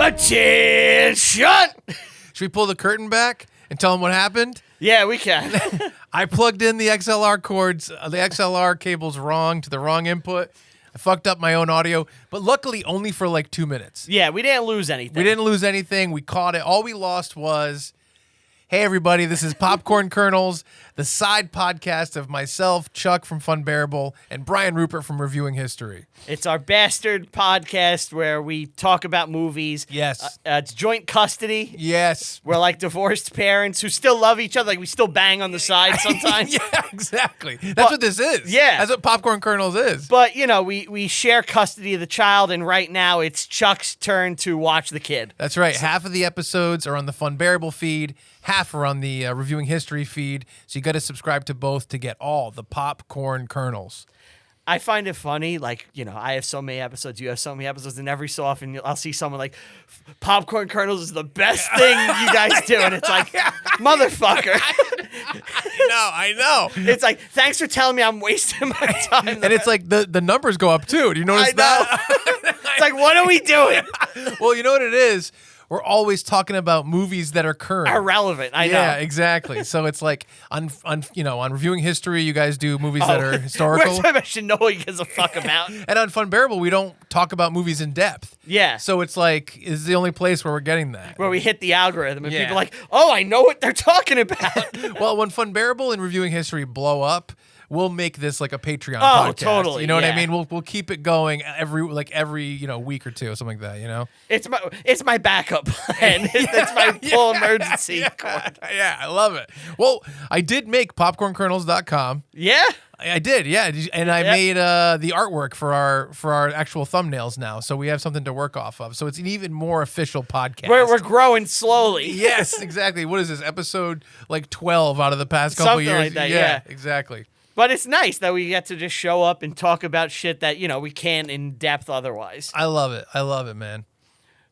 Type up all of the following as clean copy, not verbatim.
Attention! Should we pull the curtain back and tell them what happened? Yeah, we can. I plugged in the XLR cords, the XLR cables wrong to the wrong input. I fucked up my own audio, but luckily only for like 2 minutes. Yeah, we didn't lose anything. We didn't lose anything. We caught it. All we lost was, hey, everybody, this is Popcorn Kernels, the side podcast of myself, Chuck from Funbearable, and Brian Ruppert from Reviewing History. It's our bastard podcast where we talk about movies. Yes. It's joint custody. Yes. We're like divorced parents who still love each other. Like we still bang on the side sometimes. Yeah, exactly. That's what this is. Yeah. That's what Popcorn Kernels is. But, you know, we share custody of the child, and right now it's Chuck's turn to watch the kid. That's right. Half of the episodes are on the Funbearable feed. Half are on the Reviewing History feed. So you got to subscribe to both to get all the Popcorn Kernels. I find it funny, like, you know, I have so many episodes, you have so many episodes, and every so often I'll see someone like, Popcorn Kernels is the best thing you guys do, and it's like, motherfucker. I know. It's like, thanks for telling me I'm wasting my time. And it's like the numbers go up too. Do you notice that? It's like, what are we doing? Well, you know what it is? We're always talking about movies that are current. Irrelevant, I know. Yeah, exactly. So it's like on Reviewing History, you guys do movies that are historical. Which I should know what he gives a fuck about. And on Funbearable, we don't talk about movies in depth. Yeah. So it's like, is the only place where we're getting that. Where we hit the algorithm and Yeah. people are like, oh, I know what they're talking about. Well, when Funbearable and Reviewing History blow up, we'll make this like a Patreon Oh, podcast. totally, You know what I yeah. mean? We'll keep it going every week or two, something like that, you know? It's my backup plan. It's my full emergency cord. Yeah, I love it. Well, I did make popcornkernels.com. Yeah? I did, yeah. And I made the artwork for our actual thumbnails now. So we have something to work off of. So it's an even more official podcast. We're growing slowly. Yes, exactly. What is this? Episode like 12 out of the past couple Something years? like that, yeah. Exactly. But it's nice that we get to just show up and talk about shit that, you know, we can't in depth otherwise. I love it, man.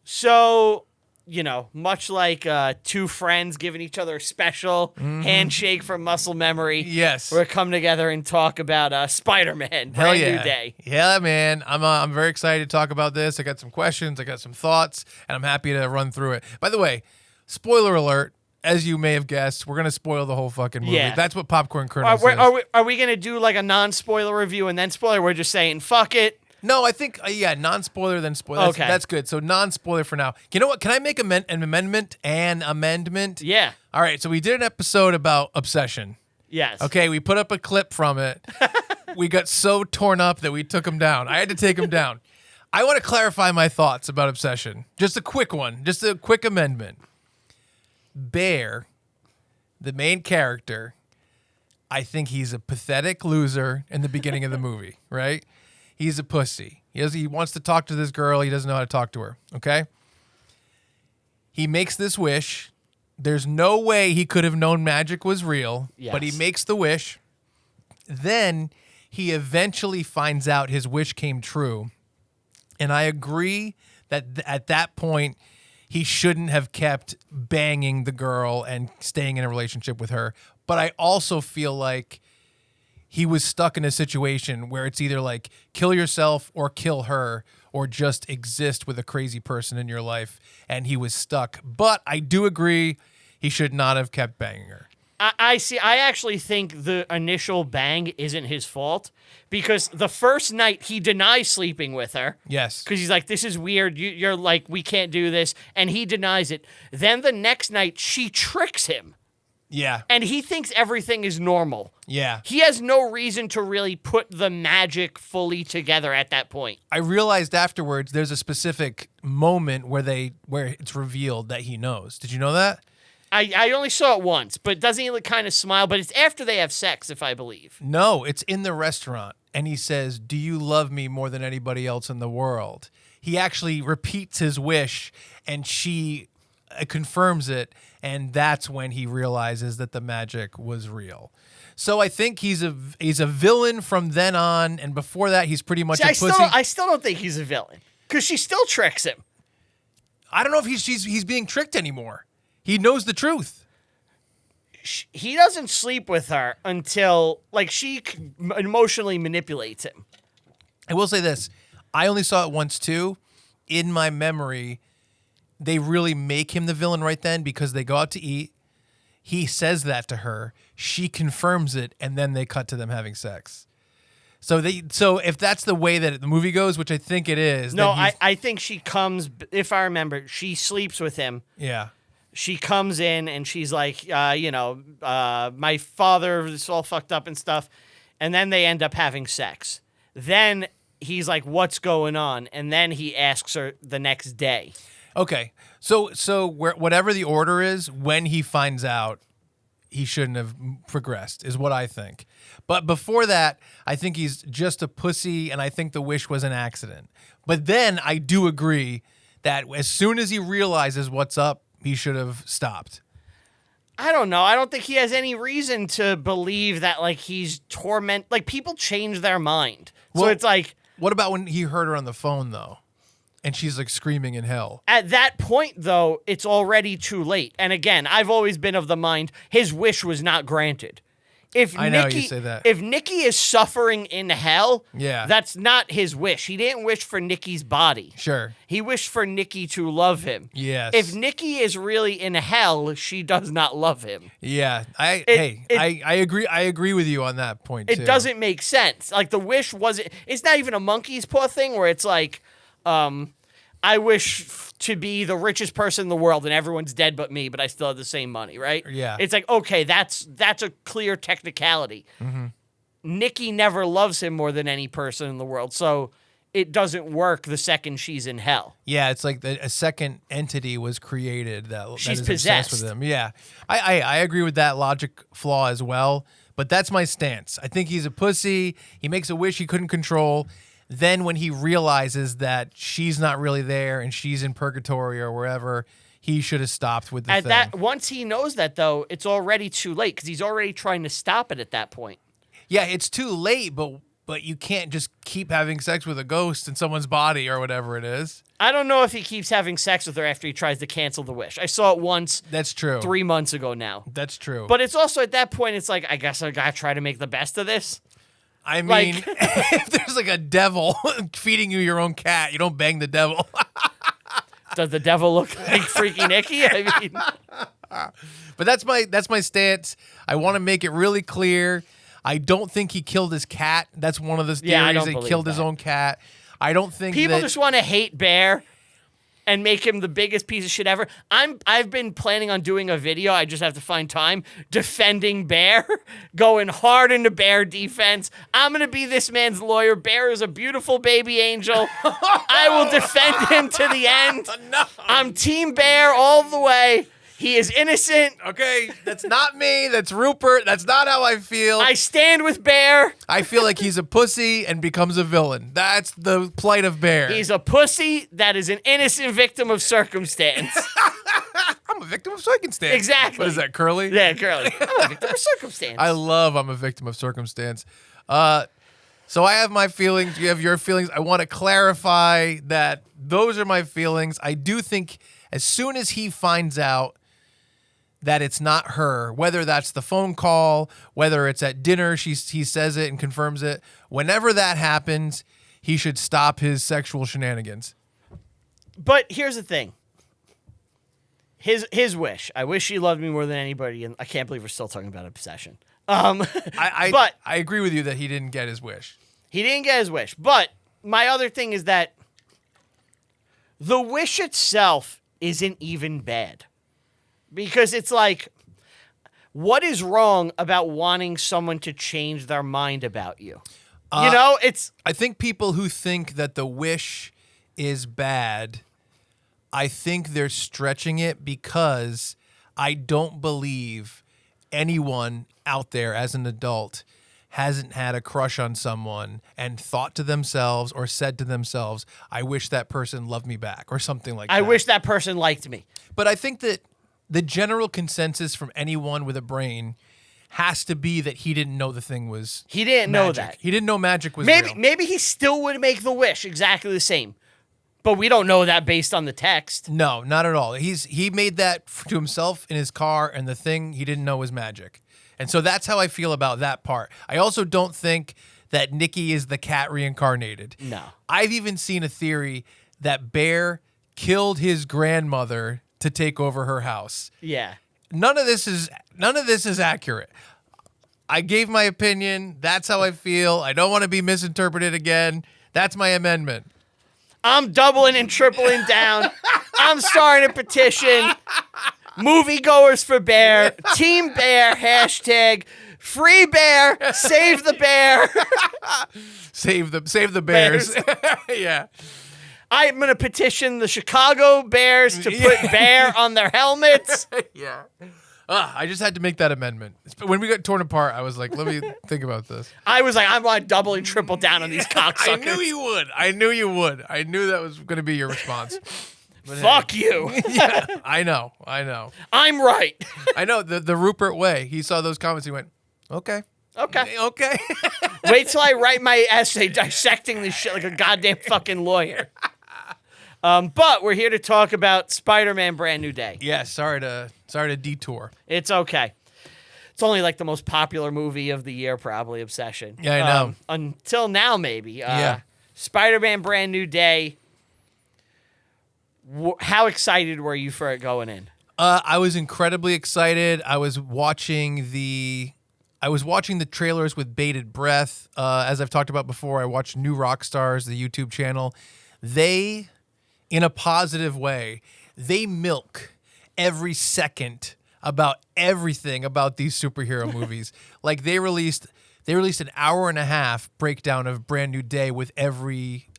So, you know, much like two friends giving each other a special handshake from muscle memory. Yes. We're come together and talk about Spider-Man, Hell brand yeah. new day. Yeah, man. I'm very excited to talk about this. I got some questions, I got some thoughts, and I'm happy to run through it. By the way, spoiler alert, as you may have guessed, we're going to spoil the whole fucking movie. Yeah. That's what Popcorn Kernels is. Are we going to do like a non-spoiler review and then spoiler? We're just saying, fuck it. No, I think, non-spoiler, then spoiler. Okay. That's good. So non-spoiler for now. You know what? Can I make an amendment? Yeah. All right, so we did an episode about Obsession. Yes. Okay, we put up a clip from it. We got so torn up that we took him down. I had to take him down. I want to clarify my thoughts about Obsession. Just a quick one. Just a quick amendment. Bear, the main character, I think he's a pathetic loser in the beginning of the movie, right? He's a pussy. He wants to talk to this girl. He doesn't know how to talk to her, okay? He makes this wish. There's no way he could have known magic was real, but he Yes. makes the wish. Then he eventually finds out his wish came true. And I agree that at that point, he shouldn't have kept banging the girl and staying in a relationship with her. But I also feel like he was stuck in a situation where it's either like kill yourself or kill her or just exist with a crazy person in your life. And he was stuck. But I do agree he should not have kept banging her. I see. I actually think the initial bang isn't his fault because the first night he denies sleeping with her. Yes. Because he's like, this is weird. You're like, we can't do this. And he denies it. Then the next night she tricks him. Yeah. And he thinks everything is normal. Yeah. He has no reason to really put the magic fully together at that point. I realized afterwards there's a specific moment where it's revealed that he knows. Did you know that? I only saw it once, but doesn't he kind of smile? But it's after they have sex, if I believe. No, it's in the restaurant. And he says, "Do you love me more than anybody else in the world?" He actually repeats his wish, and she confirms it. And that's when he realizes that the magic was real. So I think he's a villain from then on. And before that, he's pretty much a pussy. I still don't think he's a villain because she still tricks him. I don't know if he's being tricked anymore. He knows the truth. He doesn't sleep with her until, like, she emotionally manipulates him. I will say this. I only saw it once, too. In my memory, they really make him the villain right then because they go out to eat. He says that to her. She confirms it, and then they cut to them having sex. So if that's the way that the movie goes, which I think it is. No, I think she comes, if I remember, she sleeps with him. Yeah. She comes in and she's like, my father is all fucked up and stuff. And then they end up having sex. Then he's like, what's going on? And then he asks her the next day. Okay. So whatever the order is, when he finds out, he shouldn't have progressed, is what I think. But before that, I think he's just a pussy, and I think the wish was an accident. But then I do agree that as soon as he realizes what's up, he should have stopped. I don't know. I don't think he has any reason to believe that, like, he's like, people change their mind. So it's like... What about when he heard her on the phone, though? And she's, like, screaming in hell. At that point, though, it's already too late. And again, I've always been of the mind his wish was not granted. I know you say that. If Nikki is suffering in hell, yeah, that's not his wish. He didn't wish for Nikki's body. Sure. He wished for Nikki to love him. Yes. If Nikki is really in hell, she does not love him. Yeah. I agree. I agree with you on that point, too. It doesn't make sense. Like, the wish wasn't... It's not even a monkey's paw thing where it's like... I wish to be the richest person in the world and everyone's dead but me, but I still have the same money, right? Yeah. It's like, okay, that's a clear technicality. Mm-hmm. Nikki never loves him more than any person in the world, so it doesn't work the second she's in hell. Yeah, it's like a second entity was created that she's is possessed obsessed with him. Yeah, I agree with that logic flaw as well, but that's my stance. I think he's a pussy. He makes a wish he couldn't control. Then when he realizes that she's not really there and she's in purgatory or wherever, he should have stopped with the thing. Once he knows that, though, it's already too late because he's already trying to stop it at that point. Yeah, it's too late, but you can't just keep having sex with a ghost in someone's body or whatever it is. I don't know if he keeps having sex with her after he tries to cancel the wish. I saw it once. That's true. 3 months ago now. That's true. But it's also at that point, it's like, I guess I gotta try to make the best of this. I mean, if there's like a devil feeding you your own cat, you don't bang the devil. Does the devil look like Freaky Nicky? I mean, but that's my stance. I want to make it really clear. I don't think he killed his cat. That's one of the theories. He killed his own cat. I don't think people just want to hate Bear and make him the biggest piece of shit ever. I've been planning on doing a video, I just have to find time, defending Bear, going hard into Bear defense. I'm going to be this man's lawyer. Bear is a beautiful baby angel. I will defend him to the end. No. I'm Team Bear all the way. He is innocent. Okay, that's not me. That's Ruppert. That's not how I feel. I stand with Bear. I feel like he's a pussy and becomes a villain. That's the plight of Bear. He's a pussy that is an innocent victim of circumstance. I'm a victim of circumstance. Exactly. What is that, Curly? Yeah, Curly. I'm a victim of circumstance. I love I'm a victim of circumstance. So I have my feelings. You have your feelings. I want to clarify that those are my feelings. I do think as soon as he finds out that it's not her, whether that's the phone call, whether it's at dinner, he says it and confirms it. Whenever that happens, he should stop his sexual shenanigans. But here's the thing. His wish. I wish she loved me more than anybody, and I can't believe we're still talking about obsession. But I agree with you that he didn't get his wish. He didn't get his wish. But my other thing is that the wish itself isn't even bad. Because it's like, what is wrong about wanting someone to change their mind about you? You know, I think people who think that the wish is bad, I think they're stretching it because I don't believe anyone out there as an adult hasn't had a crush on someone and thought to themselves or said to themselves, I wish that person loved me back or something like that. I wish that person liked me. But I think that the general consensus from anyone with a brain has to be that he didn't know the thing was He didn't know that. He didn't know magic was real. Maybe he still would make the wish exactly the same. But we don't know that based on the text. No, not at all. He made that to himself in his car, and the thing he didn't know was magic. And so that's how I feel about that part. I also don't think that Nikki is the cat reincarnated. No. I've even seen a theory that Bear killed his grandmother to take over her house. Yeah. None of this is accurate. I gave my opinion. That's how I feel. I don't want to be misinterpreted again. That's my amendment. I'm doubling and tripling down. I'm starting a petition. Moviegoers for Bear. Team Bear. Hashtag free bear. Save the bear. Save the Bears. Yeah. I'm going to petition the Chicago Bears to put bear on their helmets. Yeah. I just had to make that amendment. When we got torn apart, I was like, let me think about this. I was like, I want to double and triple down on these cocksuckers. I knew you would. I knew that was going to be your response. But Fuck you. Yeah, I know. I'm right. I know the Ruppert way. He saw those comments. He went, okay. Wait till I write my essay dissecting this shit like a goddamn fucking lawyer. But we're here to talk about Spider-Man Brand New Day. Yeah, sorry to detour. It's okay. It's only like the most popular movie of the year, probably, Obsession. Yeah, I know. Until now, maybe. Yeah. Spider-Man Brand New Day. How excited were you for it going in? I was incredibly excited. I was watching the trailers with bated breath. As I've talked about before, I watched New Rockstars, the YouTube channel. They, in a positive way, they milk every second about everything about these superhero movies. Like they released an hour and a half breakdown of Brand New Day with every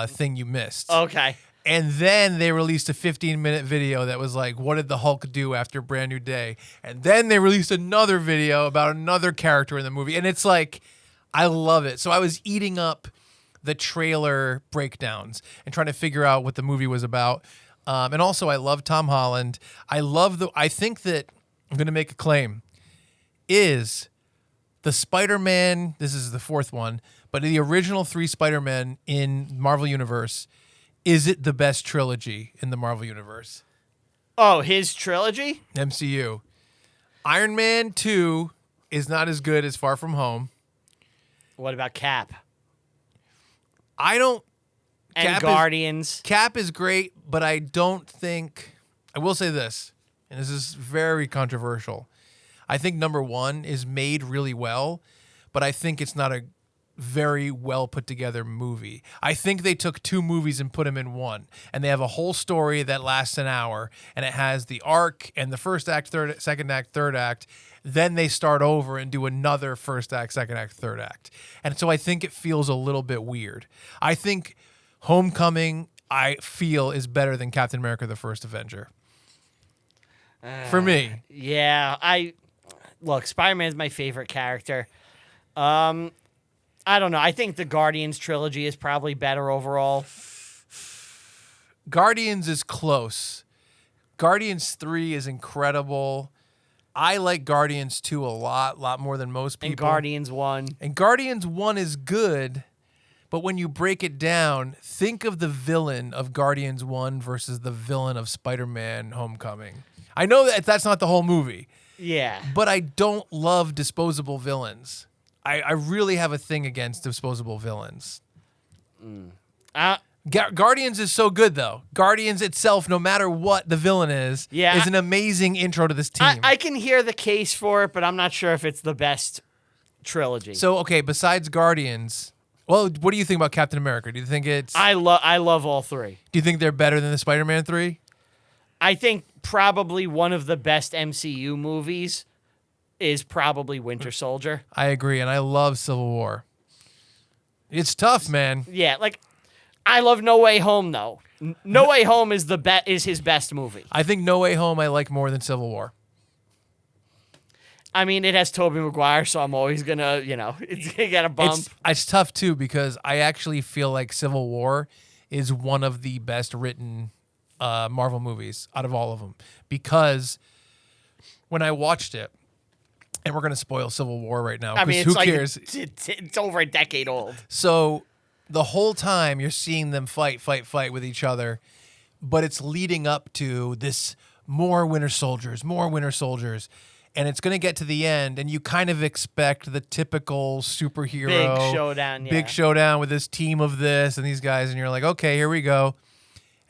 thing you missed. Okay. And then they released a 15-minute video that was like, what did the Hulk do after Brand New Day? And then they released another video about another character in the movie. And it's like, I love it. So I was eating up the trailer breakdowns and trying to figure out what the movie was about. And also, I love Tom Holland. I think that I'm going to make a claim, is the Spider-Man, this is the fourth one, but the original 3 Spider-Men in Marvel Universe, is it the best trilogy in the Marvel Universe? Oh, his trilogy? MCU. Iron Man 2 is not as good as Far From Home. What about Cap? And Guardians. Cap is great, but I don't think... I will say this, and this is very controversial. I think number 1 is made really well, but I think it's not a very well put together movie. I think they took 2 movies and put them in one, and they have a whole story that lasts an hour, and it has the arc and the first act, second act, third act. Then they start over and do another first act, second act, third act. And so I think it feels a little bit weird. I think Homecoming, I feel, is better than Captain America: The First Avenger. For me. Yeah, look, Spider-Man's my favorite character. I don't know. I think the Guardians trilogy is probably better overall. Guardians is close. Guardians 3 is incredible. I like Guardians 2 a lot more than most people. And Guardians 1. And Guardians 1 is good, but when you break it down, think of the villain of Guardians 1 versus the villain of Spider-Man Homecoming. I know that that's not the whole movie. Yeah. But I don't love disposable villains. I really have a thing against disposable villains. Guardians is so good, though. Guardians itself, no matter what the villain is an amazing intro to this team. I can hear the case for it, but I'm not sure if it's the best trilogy. So, okay, besides Guardians, well, what do you think about Captain America? Do you think it's... I love all 3. Do you think they're better than the Spider-Man 3? I think probably one of the best MCU movies is probably Winter Soldier. I agree, and I love Civil War. It's tough, man. Yeah, like I love No Way Home though. No Way Home is is his best movie. I think No Way Home I like more than Civil War. I mean, it has Tobey Maguire, so I'm always gonna, it's gonna get a bump. It's tough too because I actually feel like Civil War is one of the best written Marvel movies out of all of them, because when I watched it, and we're going to spoil Civil War right now, because who cares? It's over a decade old. So the whole time you're seeing them fight with each other, but it's leading up to this more Winter Soldiers, and it's going to get to the end, and you kind of expect the typical superhero Big showdown with this team of this and these guys, and you're like, okay, here we go.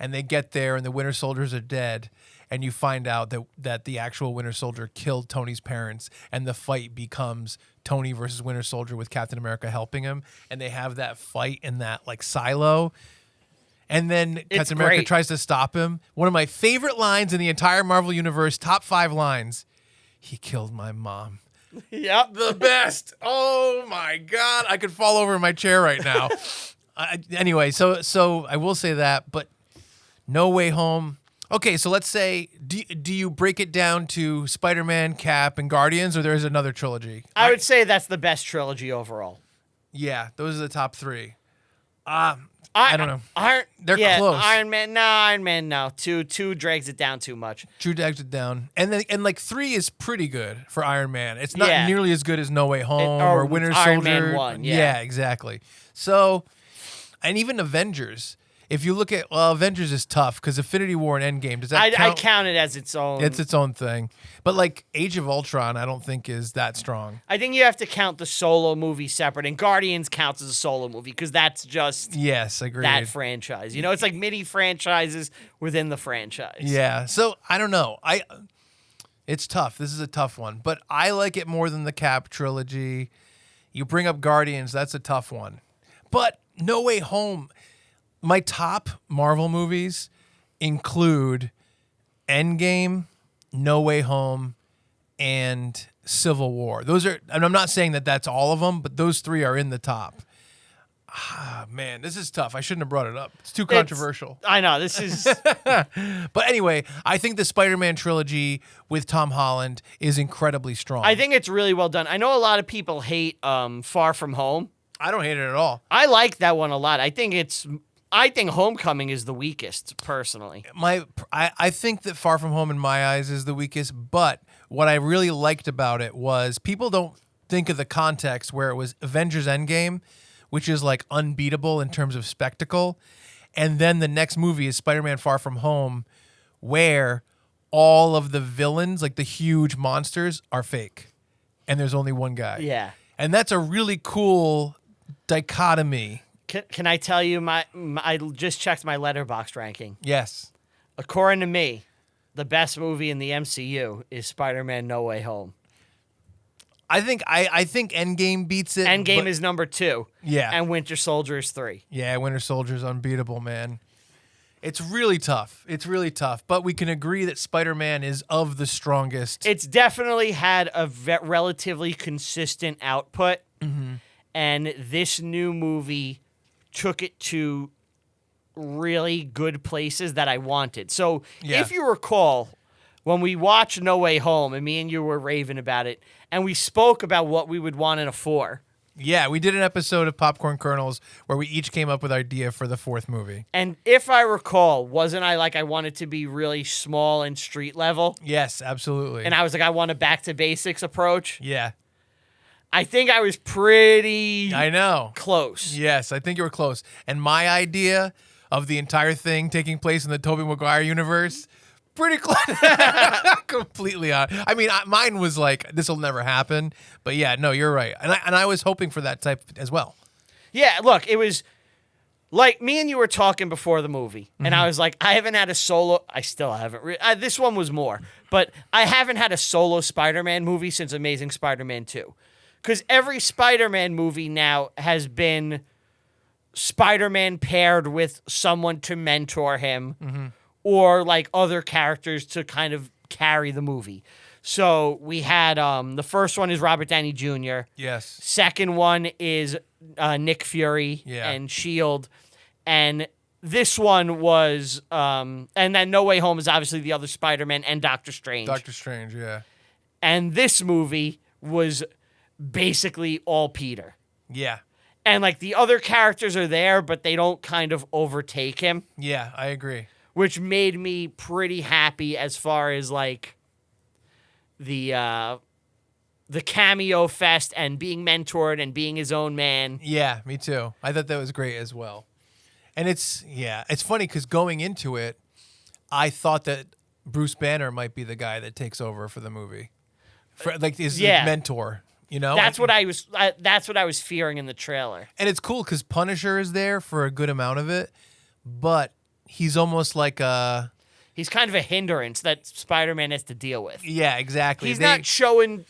and they get there and the Winter Soldiers are dead, and you find out that the actual Winter Soldier killed Tony's parents, and the fight becomes Tony versus Winter Soldier with Captain America helping him, and they have that fight in that like silo. And then Captain America tries to stop him. One of my favorite lines in the entire Marvel Universe, top 5 lines. He killed my mom. Yep. The best. Oh, my God. I could fall over in my chair right now. Anyway, so I will say that, but No Way Home. Okay, so let's say, do you break it down to Spider-Man, Cap, and Guardians, or there's another trilogy? I would say that's the best trilogy overall. Yeah, those are the top 3. I don't know. They're close. Iron Man, no. Two drags it down too much. 2 drags it down. And like 3 is pretty good for Iron Man. It's not nearly as good as No Way Home or Winter Soldier. Iron Man 1, yeah, exactly. So, and even Avengers. If you look at, Avengers is tough because Infinity War and Endgame, does that count? I count it as its own. It's its own thing. But like Age of Ultron, I don't think is that strong. I think you have to count the solo movie separate, and Guardians counts as a solo movie because that's just agreed. that franchise. You know, it's like mini franchises within the franchise. Yeah. So I don't know. It's tough. This is a tough one, but I like it more than the Cap trilogy. You bring up Guardians, that's a tough one. But No Way Home. My top Marvel movies include Endgame, No Way Home, and Civil War. Those are, and I'm not saying that that's all of them, but those 3 are in the top. Man, this is tough. I shouldn't have brought it up. It's too controversial. I know, this is... But anyway, I think the Spider-Man trilogy with Tom Holland is incredibly strong. I think it's really well done. I know a lot of people hate Far From Home. I don't hate it at all. I like that one a lot. I think Homecoming is the weakest, personally. I think that Far From Home in my eyes is the weakest, but what I really liked about it was people don't think of the context where it was Avengers Endgame, which is like unbeatable in terms of spectacle, and then the next movie is Spider-Man Far From Home, where all of the villains, like the huge monsters, are fake, and there's only one guy. Yeah. And that's a really cool dichotomy. Can I tell you I just checked my Letterboxd ranking. Yes. According to me, the best movie in the MCU is Spider-Man No Way Home. I think Endgame beats it. Endgame is number 2. Yeah. And Winter Soldier is 3. Yeah, Winter Soldier's unbeatable, man. It's really tough. But we can agree that Spider-Man is of the strongest. It's definitely had a relatively consistent output. Mm-hmm. And this new movie took it to really good places that I wanted. So if you recall, when we watched No Way Home, and me and you were raving about it, and we spoke about what we would want in a 4. Yeah, we did an episode of Popcorn Kernels where we each came up with an idea for the 4th movie. And if I recall, wasn't I like I wanted to be really small and street level? Yes, absolutely. And I was like, I want a back to basics approach. Yeah. I think I was pretty close. Yes, I think you were close. And my idea of the entire thing taking place in the Tobey Maguire universe, pretty close. Completely on. I mean, mine was like, this will never happen. But yeah, no, you're right. And I was hoping for that type as well. Yeah, look, it was like me and you were talking before the movie. And I was like, I haven't had a solo. I still haven't. This one was more. But I haven't had a solo Spider-Man movie since Amazing Spider-Man 2. Because every Spider-Man movie now has been Spider-Man paired with someone to mentor him or like other characters to kind of carry the movie. So we had the first one is Robert Downey Jr. Yes. Second one is Nick Fury and S.H.I.E.L.D. And this one was, and then No Way Home is obviously the other Spider-Man and Doctor Strange. Doctor Strange, yeah. And this movie was basically all Peter. Yeah. And like the other characters are there, but they don't kind of overtake him. Yeah, I agree. Which made me pretty happy as far as like the cameo fest and being mentored and being his own man. Yeah, me too. I thought that was great as well. And it's funny because going into it, I thought that Bruce Banner might be the guy that takes over for the movie, like his mentor. You know, that's what I was fearing in the trailer. And it's cool because Punisher is there for a good amount of it, but he's almost like a... He's kind of a hindrance that Spider-Man has to deal with. Yeah, exactly. He's not showing,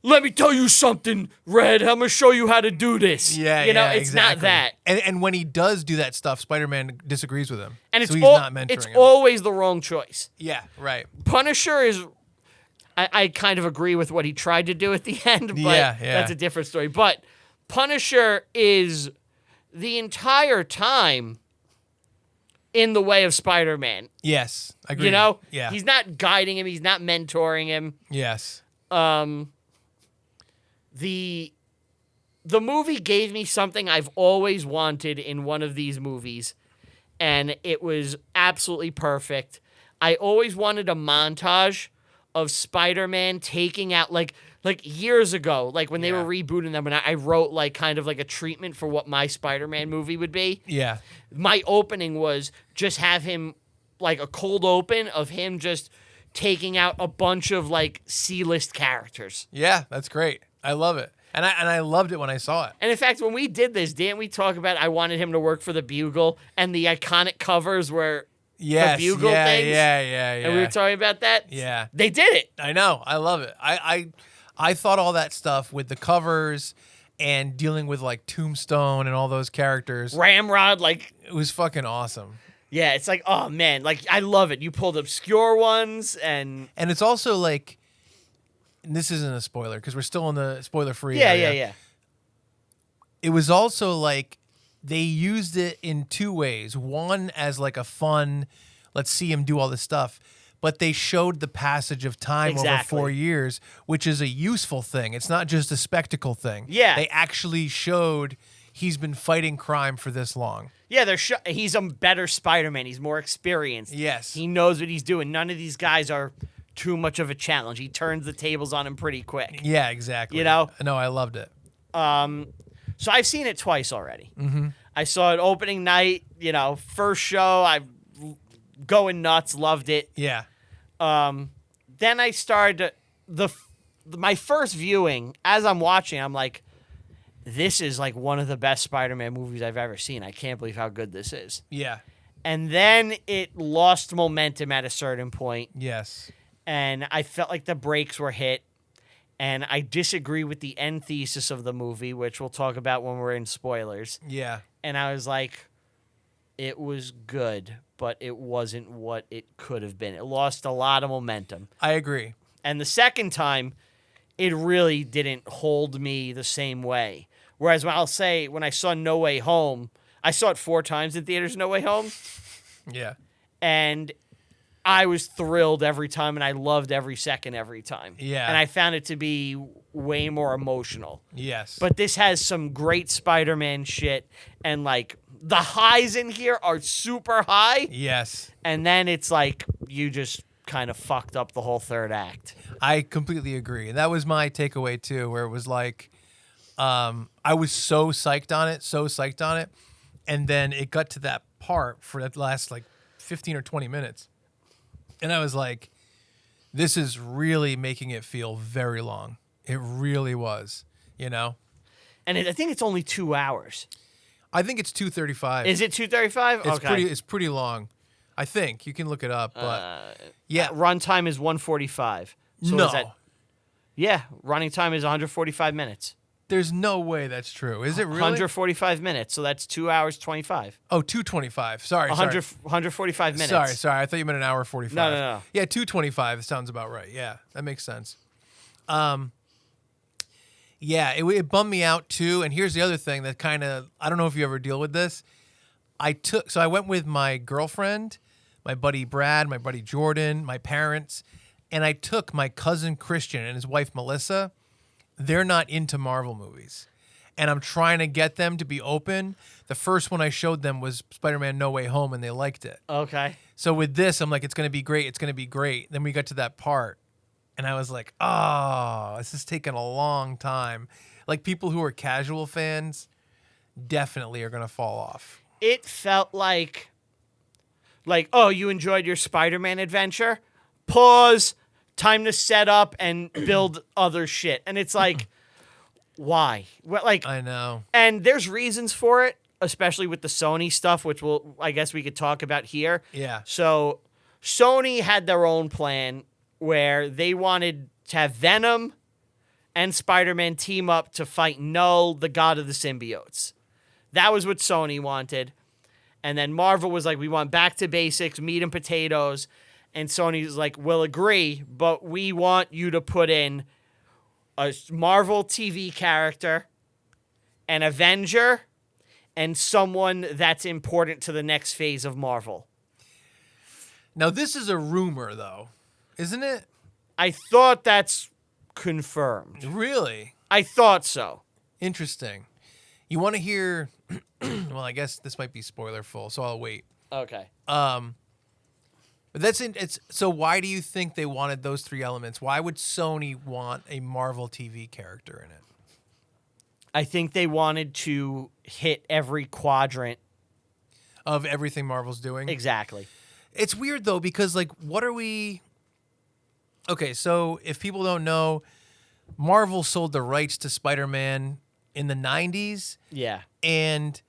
let me tell you something, Red. I'm going to show you how to do this. Yeah, you know, yeah, it's exactly. not that. And when he does do that stuff, Spider-Man disagrees with him. And it's, so he's not mentoring it's him. always the wrong choice. Yeah, right. Punisher is... I kind of agree with what he tried to do at the end, but that's a different story. But Punisher is the entire time in the way of Spider-Man. Yes, I agree. You know? Yeah. He's not guiding him. He's not mentoring him. Yes. The movie gave me something I've always wanted in one of these movies, and it was absolutely perfect. I always wanted a montage of Spider-Man taking out, like years ago, like when they were rebooting them, and I wrote like kind of like a treatment for what my Spider-Man movie would be. Yeah. My opening was just have him, like a cold open of him just taking out a bunch of like C-list characters. Yeah, that's great. I love it. And I loved it when I saw it. And in fact, when we did this, didn't we talk about I wanted him to work for the Bugle, and the iconic covers were the Bugle things? Yeah. And we were talking about that? Yeah. They did it. I know. I love it. I thought all that stuff with the covers and dealing with like Tombstone and all those characters. Ramrod, like... It was fucking awesome. Yeah, it's like, oh man, like I love it. You pulled obscure ones, and it's also like, and this isn't a spoiler because we're still in the spoiler-free yeah. It was also like they used it in two ways. One as like a fun, let's see him do all this stuff. But they showed the passage of time over 4 years, which is a useful thing. It's not just a spectacle thing. Yeah. They actually showed he's been fighting crime for this long. Yeah, he's a better Spider-Man. He's more experienced. Yes. He knows what he's doing. None of these guys are too much of a challenge. He turns the tables on him pretty quick. Yeah, exactly. You know? No, I loved it. So I've seen it twice already. Mm-hmm. I saw it opening night, first show. I going nuts, loved it. Yeah. Then I started my first viewing. As I'm watching, I'm like, this is like one of the best Spider-Man movies I've ever seen. I can't believe how good this is. Yeah. And then it lost momentum at a certain point. Yes. And I felt like the brakes were hit. And I disagree with the end thesis of the movie, which we'll talk about when we're in spoilers. Yeah. And I was like, it was good, but it wasn't what it could have been. It lost a lot of momentum. I agree. And the second time, it really didn't hold me the same way. Whereas I'll say, when I saw No Way Home, I saw it 4 times in theaters, No Way Home. Yeah. And I was thrilled every time, and I loved every second every time. Yeah. And I found it to be way more emotional. Yes. But this has some great Spider-Man shit, and like the highs in here are super high. Yes. And then it's like you just kind of fucked up the whole third act. I completely agree. And that was my takeaway too, where it was like, I was so psyched on it. And then it got to that part for that last like 15 or 20 minutes. And I was like, this is really making it feel very long. It really was, And I think it's only 2 hours. I think it's 2:35. Is it 2:35? Okay. It's pretty long. I think you can look it up, but yeah, runtime is 145. So no, is that, running time is 145 minutes. There's no way that's true. Is it really? 145 minutes. So that's 2 hours 25. Oh, 2:25. Sorry, 145 minutes. Sorry. I thought you meant an hour 45. No. Yeah, 2:25 sounds about right. Yeah, that makes sense. Yeah, it bummed me out too. And here's the other thing that kind of, I don't know if you ever deal with this. I went with my girlfriend, my buddy Brad, my buddy Jordan, my parents, and I took my cousin Christian and his wife Melissa. They're not into Marvel movies. And I'm trying to get them to be open. The first one I showed them was Spider-Man No Way Home, and they liked it. Okay. So with this, I'm like, it's going to be great. It's going to be great. Then we got to that part, and I was like, oh, this is taking a long time. Like, people who are casual fans definitely are going to fall off. It felt like, oh, you enjoyed your Spider-Man adventure? Pause. Time to set up and build other shit. And it's like, why? Well, like, I know. And there's reasons for it. especially with the Sony stuff, which I guess we could talk about here. Yeah. So Sony had their own plan where they wanted to have Venom and Spider-Man team up to fight Null, the god of the symbiotes. That was what Sony wanted. And then Marvel was like, we want back to basics, meat and potatoes. And Sony's like, we'll agree, but we want you to put in a Marvel TV character, an Avenger, and someone that's important to the next phase of Marvel. Now, this is a rumor, though, isn't it? I thought that's confirmed. Really? I thought so. Interesting. You want to hear... well, I guess this might be spoiler full, so I'll wait. Okay. But so why do you think they wanted those three elements? Why would Sony want a Marvel TV character in it? I think they wanted to hit every quadrant Of everything Marvel's doing? Exactly. It's weird, though, because, like, what are we... Okay, so if people don't know, Marvel sold the rights to Spider-Man in the 90s. Yeah. And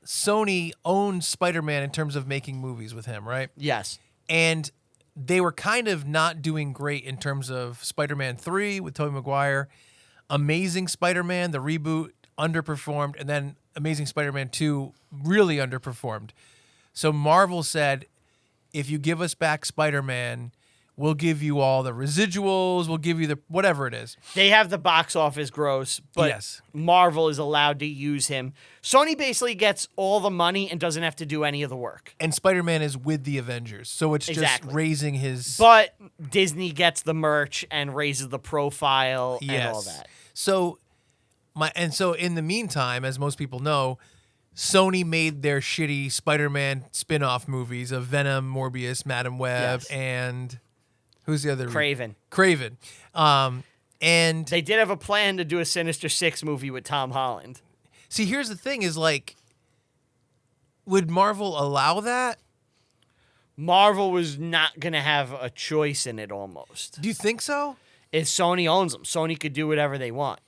Sony owned Spider-Man in terms of making movies with him, right? Yes. And they were kind of not doing great in terms of Spider-Man 3 with Tobey Maguire. Amazing Spider-Man, the reboot, underperformed. And then Amazing Spider-Man 2 really underperformed. So Marvel said, if you give us back Spider-Man, we'll give you all the residuals. We'll give you the whatever it is. They have the box office gross, but Yes. Marvel is allowed to use him. Sony basically gets all the money and doesn't have to do any of the work. And Spider-Man is with the Avengers. So it's Exactly. just raising his... But Disney gets the merch and raises the profile and all that. So in the meantime, as most people know, Sony made their shitty Spider-Man spin-off movies of Venom, Morbius, Madam Web, Yes. and who's the other? Craven. And They did have a plan to do a Sinister Six movie with Tom Holland. see, here's the thing: is like, would Marvel allow that? Marvel was not going to have a choice in it almost. Do you think so? If Sony owns them, Sony could do whatever they want.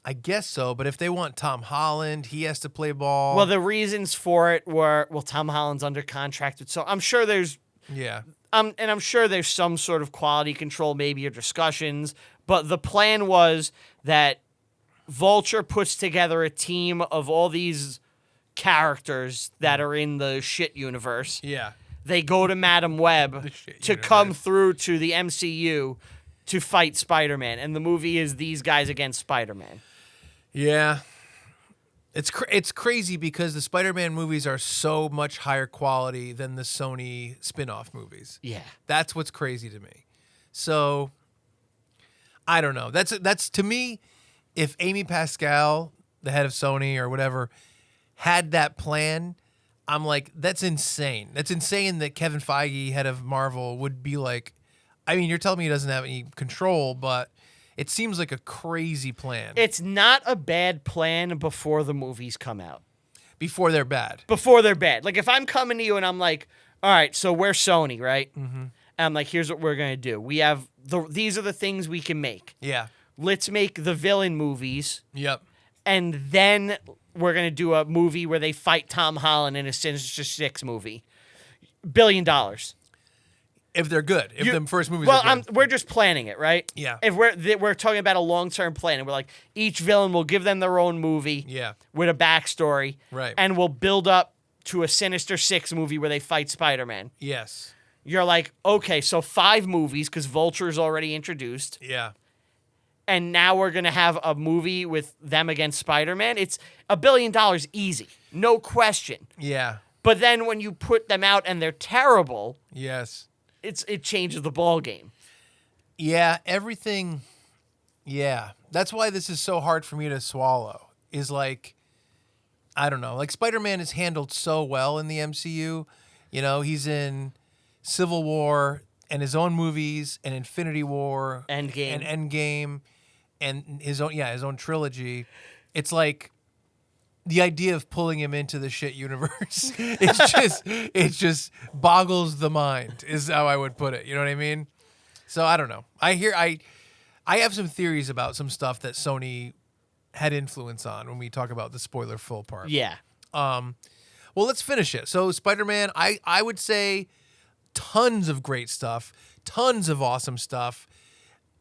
I guess so, but if they want Tom Holland, he has to play ball. Well, the reasons for it were, Tom Holland's under contract with, so I'm sure there's yeah. and I'm sure there's some sort of quality control, maybe, or discussions. But the plan was that Vulture puts together a team of all these characters that are in the shit universe. Yeah. They go to Madam Web to come through to the MCU to fight Spider-Man. And the movie is these guys against Spider-Man. Yeah. It's crazy because the Spider-Man movies are so much higher quality than the Sony spin-off movies. Yeah. That's what's crazy to me. So I don't know. That's to me, if Amy Pascal, the head of Sony or whatever, had that plan, I'm like, that's insane. That's insane that Kevin Feige, head of Marvel, would be like, I mean, you're telling me he doesn't have any control, but it seems like a crazy plan. It's not a bad plan before the movies come out. Before they're bad. Before they're bad. Like, if I'm coming to you and I'm like, all right, so we're Sony, right? Mm-hmm. And I'm like, here's what we're going to do. We have these are the things we can make. Yeah. Let's make the villain movies. Yep. And then we're going to do a movie where they fight Tom Holland in a Sinister Six movie. $1 billion. If they're good. If the first movies are good. We're just planning it, right? Yeah. If we're talking about a long-term plan, and we're like, each villain will give them their own movie. Yeah. With a backstory. Right. And we'll build up to a Sinister Six movie where they fight Spider-Man. Yes. You're like, okay, so 5 movies because Vulture is already introduced. Yeah. And now we're going to have a movie with them against Spider-Man. It's $1 billion easy. No question. Yeah. But then when you put them out and they're terrible, Yes. it changes the ball game. Yeah, everything. Yeah. That's why this is so hard for me to swallow. Is like, I don't know. Like, Spider-Man is handled so well in the MCU. You know, he's in Civil War and his own movies and Infinity War. Endgame. And his own trilogy. It's like the idea of pulling him into the shit universe. it just boggles the mind is how I would put it. You know what I mean? So I don't know. I have some theories about some stuff that Sony had influence on when we talk about the spoiler full part. Yeah. Well, let's finish it. So Spider-Man, I would say tons of great stuff, tons of awesome stuff.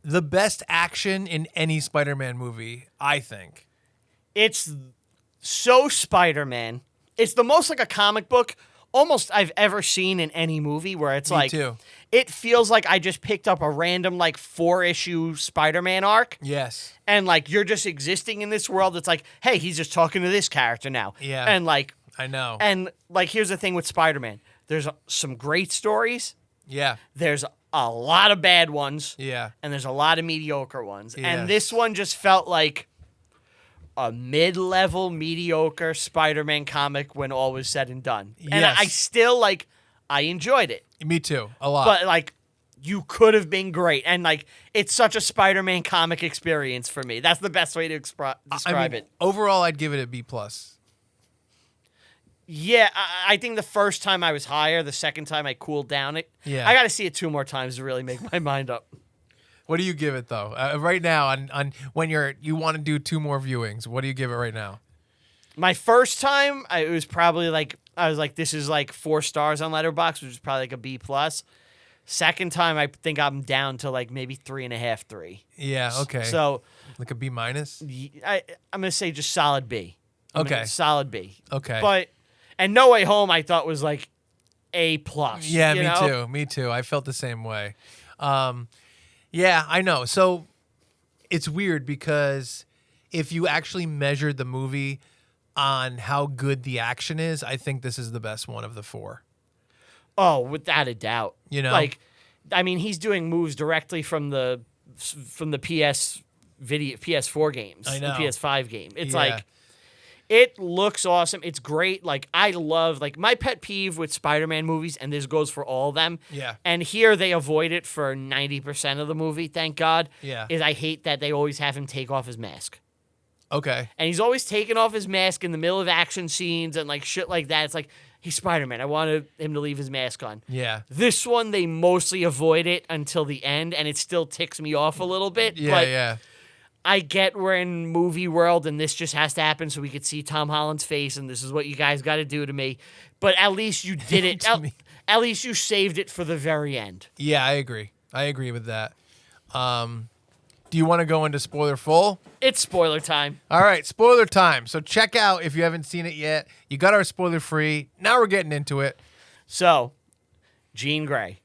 The best action in any Spider-Man movie, I think. It's so Spider-Man. It's the most like a comic book almost I've ever seen in any movie, where it's Me too. It feels like I just picked up a random like 4-issue Spider-Man arc. Yes. And like you're just existing in this world. It's like, hey, he's just talking to this character now. Yeah. And like, I know. and like, here's the thing with Spider-Man. There's some great stories. Yeah. There's a lot of bad ones. Yeah. And there's a lot of mediocre ones. Yeah. And this one just felt like a mid-level mediocre Spider-Man comic when all was said and done. And Yes. I still like, I enjoyed it. Me too. A lot. But like, you could have been great. And like, it's such a Spider-Man comic experience for me. That's the best way to describe it. Overall, I'd give it a B+. Yeah, I think the first time I was higher. The second time I cooled down it. Yeah. I got to see it 2 more times to really make my mind up. What do you give it though? Right now, on when you want to do 2 more viewings, what do you give it right now? My first time, it was probably like, I was like, this is like 4 stars on Letterboxd, which is probably like a B+. Second time, I think I'm down to like maybe 3.5, 3. Yeah. Okay. So like a B-? I'm gonna say just solid B. Okay. Solid B. Okay. But and No Way Home, I thought was like A+. Yeah, you me know? too. Me too. I felt the same way. Yeah, I know. So it's weird because if you actually measured the movie on how good the action is, I think this is the best one of the 4. Oh, without a doubt. You know? Like, I mean, he's doing moves directly from the PS4 games. I know. The PS5 game. It's Yeah. like, it looks awesome. It's great. Like, I love, like, my pet peeve with Spider-Man movies, and this goes for all of them. Yeah. And here they avoid it for 90% of the movie, thank God. Yeah. Is I hate that they always have him take off his mask. Okay. And he's always taking off his mask in the middle of action scenes and like shit like that. It's like, he's Spider-Man. I wanted him to leave his mask on. Yeah. This one, they mostly avoid it until the end, and it still ticks me off a little bit. Yeah. But Yeah. I get we're in movie world, and this just has to happen so we could see Tom Holland's face, and this is what you guys got to do to me. But at least you did it. To me. At least you saved it for the very end. Yeah, I agree. I agree with that. Do you want to go into spoiler full? It's spoiler time. All right, spoiler time. So check out if you haven't seen it yet. You got our spoiler free. Now we're getting into it. So, Jean Grey.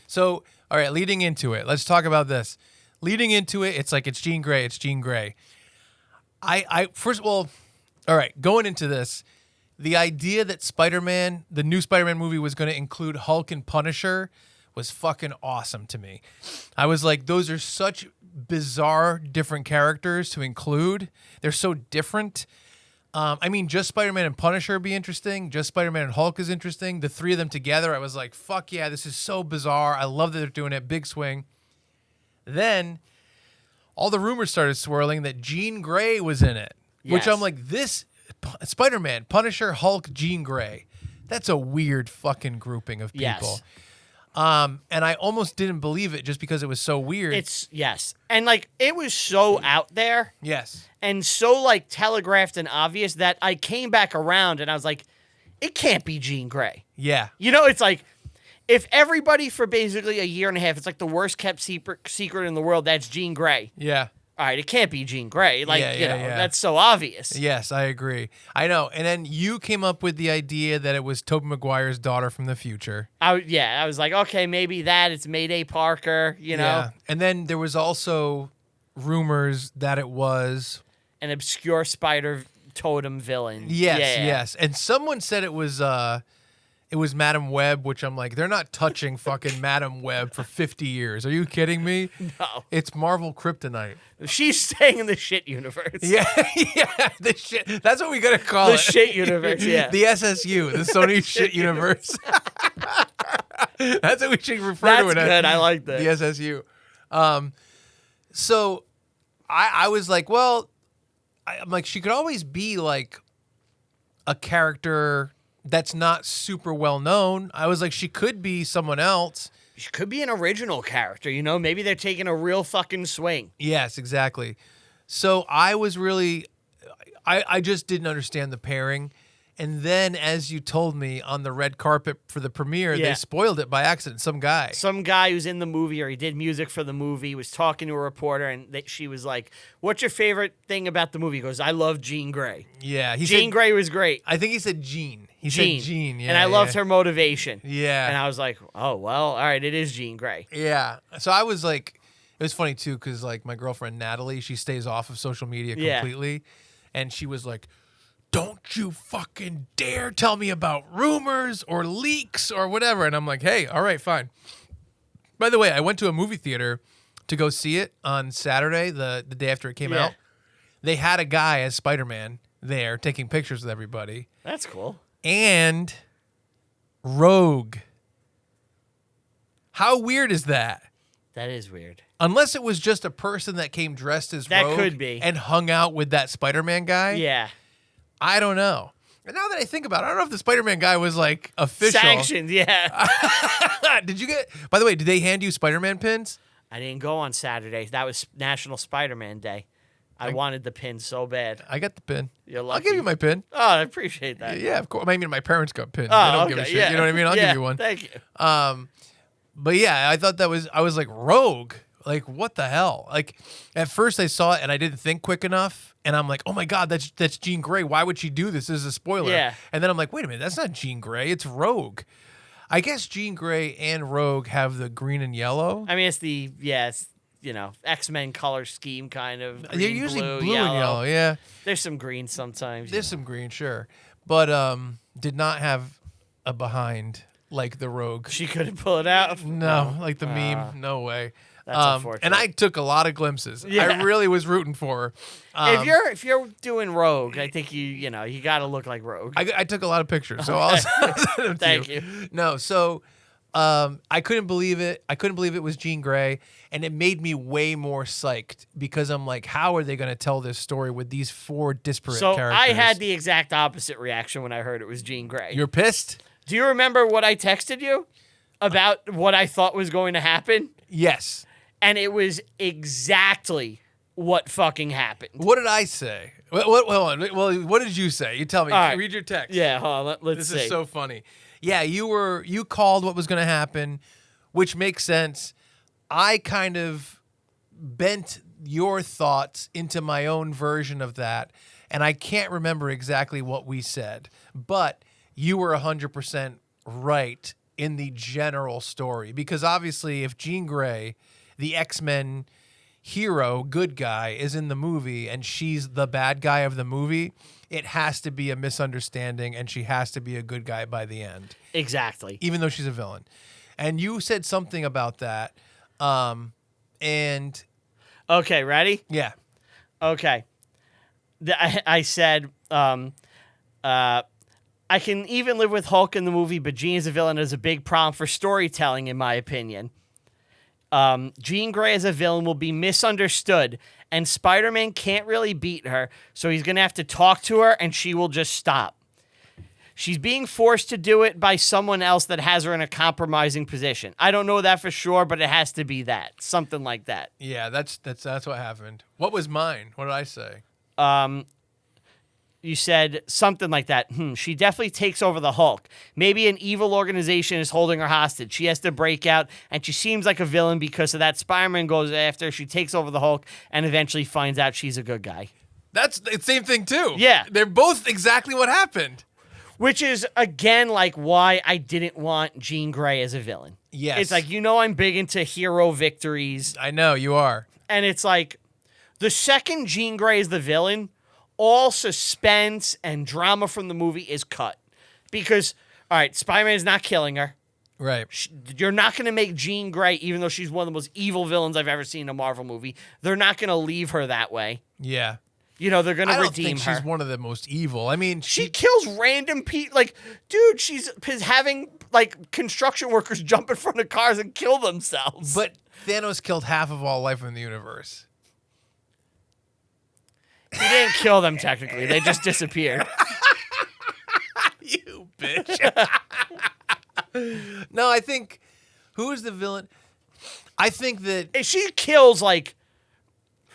So, all right, leading into it, let's talk about this. Leading into it, it's like it's Jean Grey. It's Jean Grey. I first of all right, going into this, the idea that Spider-Man, the new Spider-Man movie, was going to include Hulk and Punisher was fucking awesome to me. I was like, those are such bizarre, different characters to include. They're so different. I mean, just Spider-Man and Punisher would be interesting. Just Spider-Man and Hulk is interesting. The 3 of them together, I was like, fuck yeah, this is so bizarre. I love that they're doing it. Big swing. Then all the rumors started swirling that Jean Grey was in it, which Yes. I'm like, this Spider-Man, Punisher, Hulk, Jean Grey. That's a weird fucking grouping of people. Yes. And I almost didn't believe it just because it was so weird. Yes. And like, it was so out there Yes. and so like telegraphed and obvious that I came back around and I was like, it can't be Jean Grey. Yeah. You know, it's like, if everybody for basically a year and a half, it's like the worst kept secret in the world, that's Jean Grey. Yeah. All right, it can't be Jean Grey. Like, Yeah, you know, yeah. that's so obvious. Yes, I agree. I know. And then you came up with the idea that it was Tobey Maguire's daughter from the future. I was like, okay, maybe that. It's Mayday Parker, you know, Yeah. And then there was also rumors that it was an obscure spider totem villain. Yes, Yeah. yes. And someone said it was Madam Web, which I'm like, they're not touching fucking Madam Web for 50 years. Are you kidding me? No. It's Marvel Kryptonite. She's staying in the shit universe. Yeah, yeah. The shit. That's what we gotta call The it. shit universe, yeah. The SSU, the Sony shit universe. That's what we should refer That's to it as. good. I like that. The SSU. So I was like, well, I'm like, she could always be like a character that's not super well known. I was like, she could be someone else. She could be an original character, you know? Maybe they're taking a real fucking swing. Yes, exactly. So I was really, I just didn't understand the pairing. And then, as you told me on the red carpet for the premiere, Yeah. they spoiled it by accident. Some guy. Some guy who's in the movie or he did music for the movie was talking to a reporter, and she was like, "What's your favorite thing about the movie?" He goes, "I love Jean Grey." Yeah, he Jean said, Grey was great. I think he said Jean. He Jean. said Jean. Yeah, and I loved yeah. her motivation. Yeah. And I was like, "Oh well, all right, it is Jean Grey." Yeah. So I was like, it was funny too, because like my girlfriend Natalie, she stays off of social media Yeah. completely, and she was like, "Don't you fucking dare tell me about rumors or leaks or whatever." And I'm like, "Hey, all right, fine." By the way, I went to a movie theater to go see it on Saturday, the day after it came Yeah. out. They had a guy as Spider-Man there taking pictures with everybody, That's cool. and Rogue. How weird is that? That is weird. Unless it was just a person that came dressed as That Rogue could be. and hung out with that Spider-Man guy. Yeah. I don't know. And now that I think about it, I don't know if the Spider-Man guy was like official. Sanctioned, yeah. Did you get, by the way, did they hand you Spider-Man pins? I didn't go on Saturday. That was National Spider-Man Day. I wanted the pin so bad. I got the pin. You're I'll lucky. give you my pin. Oh, I appreciate that. Yeah, of course. I mean, my parents got pins. Oh, They don't give a shit. yeah. You know what I mean? I'll Yeah, give you one. Thank you. But yeah, I thought I was like, Rogue? Like, what the hell? Like, at first I saw it and I didn't think quick enough. And I'm like, oh my God, that's Jean Grey. Why would she do this? This is a spoiler. Yeah. And then I'm like, wait a minute, that's not Jean Grey. It's Rogue. I guess Jean Grey and Rogue have the green and yellow. I mean, it's X-Men color scheme kind of. They're Green, usually blue, blue and yellow, yeah. There's some green sometimes. There's some green, sure. But did not have a behind like the Rogue. She couldn't pull it out. No, like the meme. No way. That's unfortunate. And I took a lot of glimpses. Yeah. I really was rooting for her. If you're doing Rogue, I think you got to look like Rogue. I took a lot of pictures, so I'll send them to Thank you. you. No, so I couldn't believe it. I couldn't believe it was Jean Grey, and it made me way more psyched because I'm like, how are they going to tell this story with these four disparate So characters? I had the exact opposite reaction when I heard it was Jean Grey. You're pissed? Do you remember what I texted you about what I thought was going to happen? Yes. And it was exactly what fucking happened. What did I say? Hold on. Well, what did you say? You tell me. All right. Read your text. Yeah, hold on, let's This see. is so funny. Yeah, you called what was going to happen, which makes sense. I kind of bent your thoughts into my own version of that, and I can't remember exactly what we said, but you were 100% right in the general story, because obviously if Jean Grey, the X-Men hero, good guy, is in the movie and she's the bad guy of the movie, it has to be a misunderstanding and she has to be a good guy by the end, Exactly. even though she's a villain. And you said something about that. And Okay, ready? yeah, Okay. I said, I can even live with Hulk in the movie, but Jean as a villain is a big problem for storytelling, in my opinion. Jean Grey as a villain will be misunderstood, and Spider-Man can't really beat her, so he's going to have to talk to her, and she will just stop. She's being forced to do it by someone else that has her in a compromising position. I don't know that for sure, but it has to be that. Something like that. yeah, that's what happened. What was mine? What did I say? You said something like that. She definitely takes over the Hulk. Maybe an evil organization is holding her hostage. She has to break out, and she seems like a villain because of that. Spider-Man goes after her. She takes over the Hulk and eventually finds out she's a good guy. That's the same thing too. Yeah. They're both exactly what happened. Which is, again, like why I didn't want Jean Grey as a villain. Yes. It's like, I'm big into hero victories. I know, you are. And it's like, the second Jean Grey is the villain, all suspense and drama from the movie is cut. Because, all right, Spider-Man is not killing her. Right. You're not going to make Jean Grey, even though she's one of the most evil villains I've ever seen in a Marvel movie, they're not going to leave her that way. Yeah. They're going to I don't redeem think her. she's one of the most evil. I mean, She kills random people. Like, dude, she's having, like, construction workers jump in front of cars and kill themselves. But Thanos killed half of all life in the universe. He didn't kill them, technically. They just disappeared. You bitch. No, I think, who is the villain? I think that She kills, like,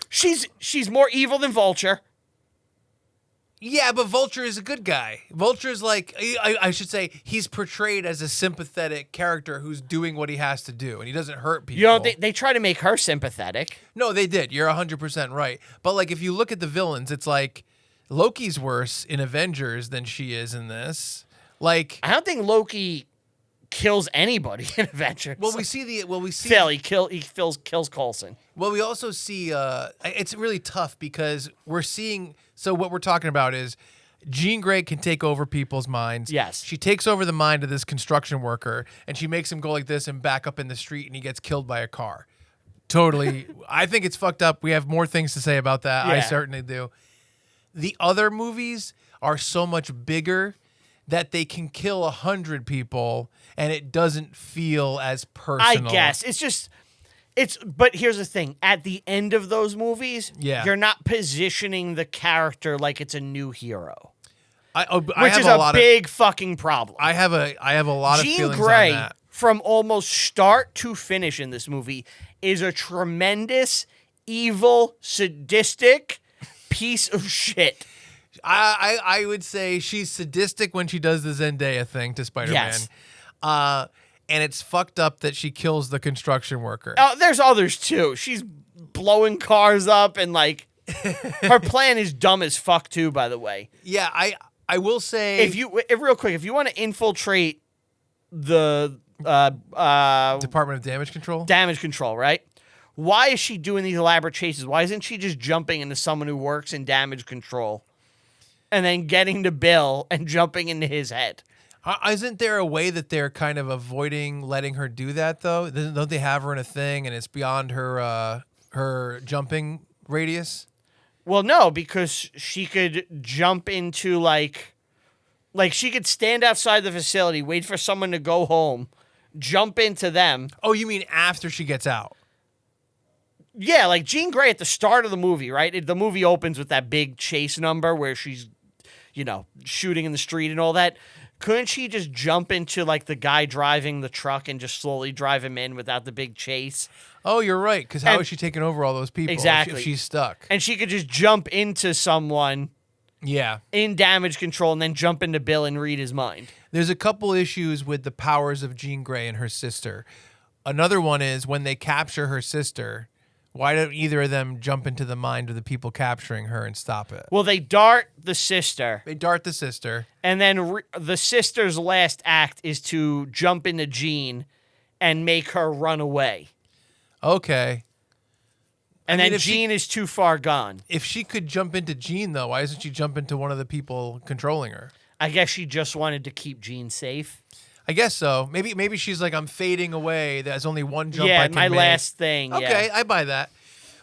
She's more evil than Vulture. Yeah, but Vulture is a good guy. Vulture's like, I should say, he's portrayed as a sympathetic character who's doing what he has to do, and he doesn't hurt people. You know, they try to make her sympathetic. No, they did. You're 100% right. But, like, if you look at the villains, it's like Loki's worse in Avengers than she is in this. Like, I don't think Loki kills anybody in Avengers. Phil, he kills Coulson. Well, we also see it's really tough because we're seeing. So what we're talking about is Jean Grey can take over people's minds. Yes. She takes over the mind of this construction worker, and she makes him go like this and back up in the street, and he gets killed by a car. Totally. I think it's fucked up. We have more things to say about that. Yeah. I certainly do. The other movies are so much bigger that they can kill 100 people, and it doesn't feel as personal. I guess. But here's the thing. At the end of those movies, you're not positioning the character like it's a new hero. Which is a big fucking problem. I have a lot of feelings Jean Grey, on that. from almost start to finish in this movie, is a tremendous, evil, sadistic piece of shit. I would say she's sadistic when she does the Zendaya thing to Spider-Man. Yes. And it's fucked up that she kills the construction worker. Oh, there's others too. She's blowing cars up and like her plan is dumb as fuck too, by the way. Yeah, I will say real quick, if you want to infiltrate the Department of Damage Control, right? Why is she doing these elaborate chases? Why isn't she just jumping into someone who works in damage control and then getting to Bill and jumping into his head? Isn't there a way that they're kind of avoiding letting her do that, though? Don't they have her in a thing and it's beyond her jumping radius? Well, no, because she could jump into, like she could stand outside the facility, wait for someone to go home, jump into them. Oh, you mean after she gets out? Yeah, like Jean Grey at the start of the movie, right? The movie opens with that big chase number where she's, shooting in the street and all that. Couldn't she just jump into, like, the guy driving the truck and just slowly drive him in without the big chase? Oh, you're right, because how is she taking over all those people exactly. if she's stuck? And she could just jump into someone in damage control and then jump into Bill and read his mind. There's a couple issues with the powers of Jean Grey and her sister. Another one is when they capture her sister, why don't either of them jump into the mind of the people capturing her and stop it? Well, they dart the sister. And then the sister's last act is to jump into Jean and make her run away. Okay. And then Jean is too far gone. If she could jump into Jean, though, why doesn't she jump into one of the people controlling her? I guess she just wanted to keep Jean safe. I guess so. Maybe she's like, I'm fading away. There's only one jump I can make. Yeah, my last thing. Okay, I buy that.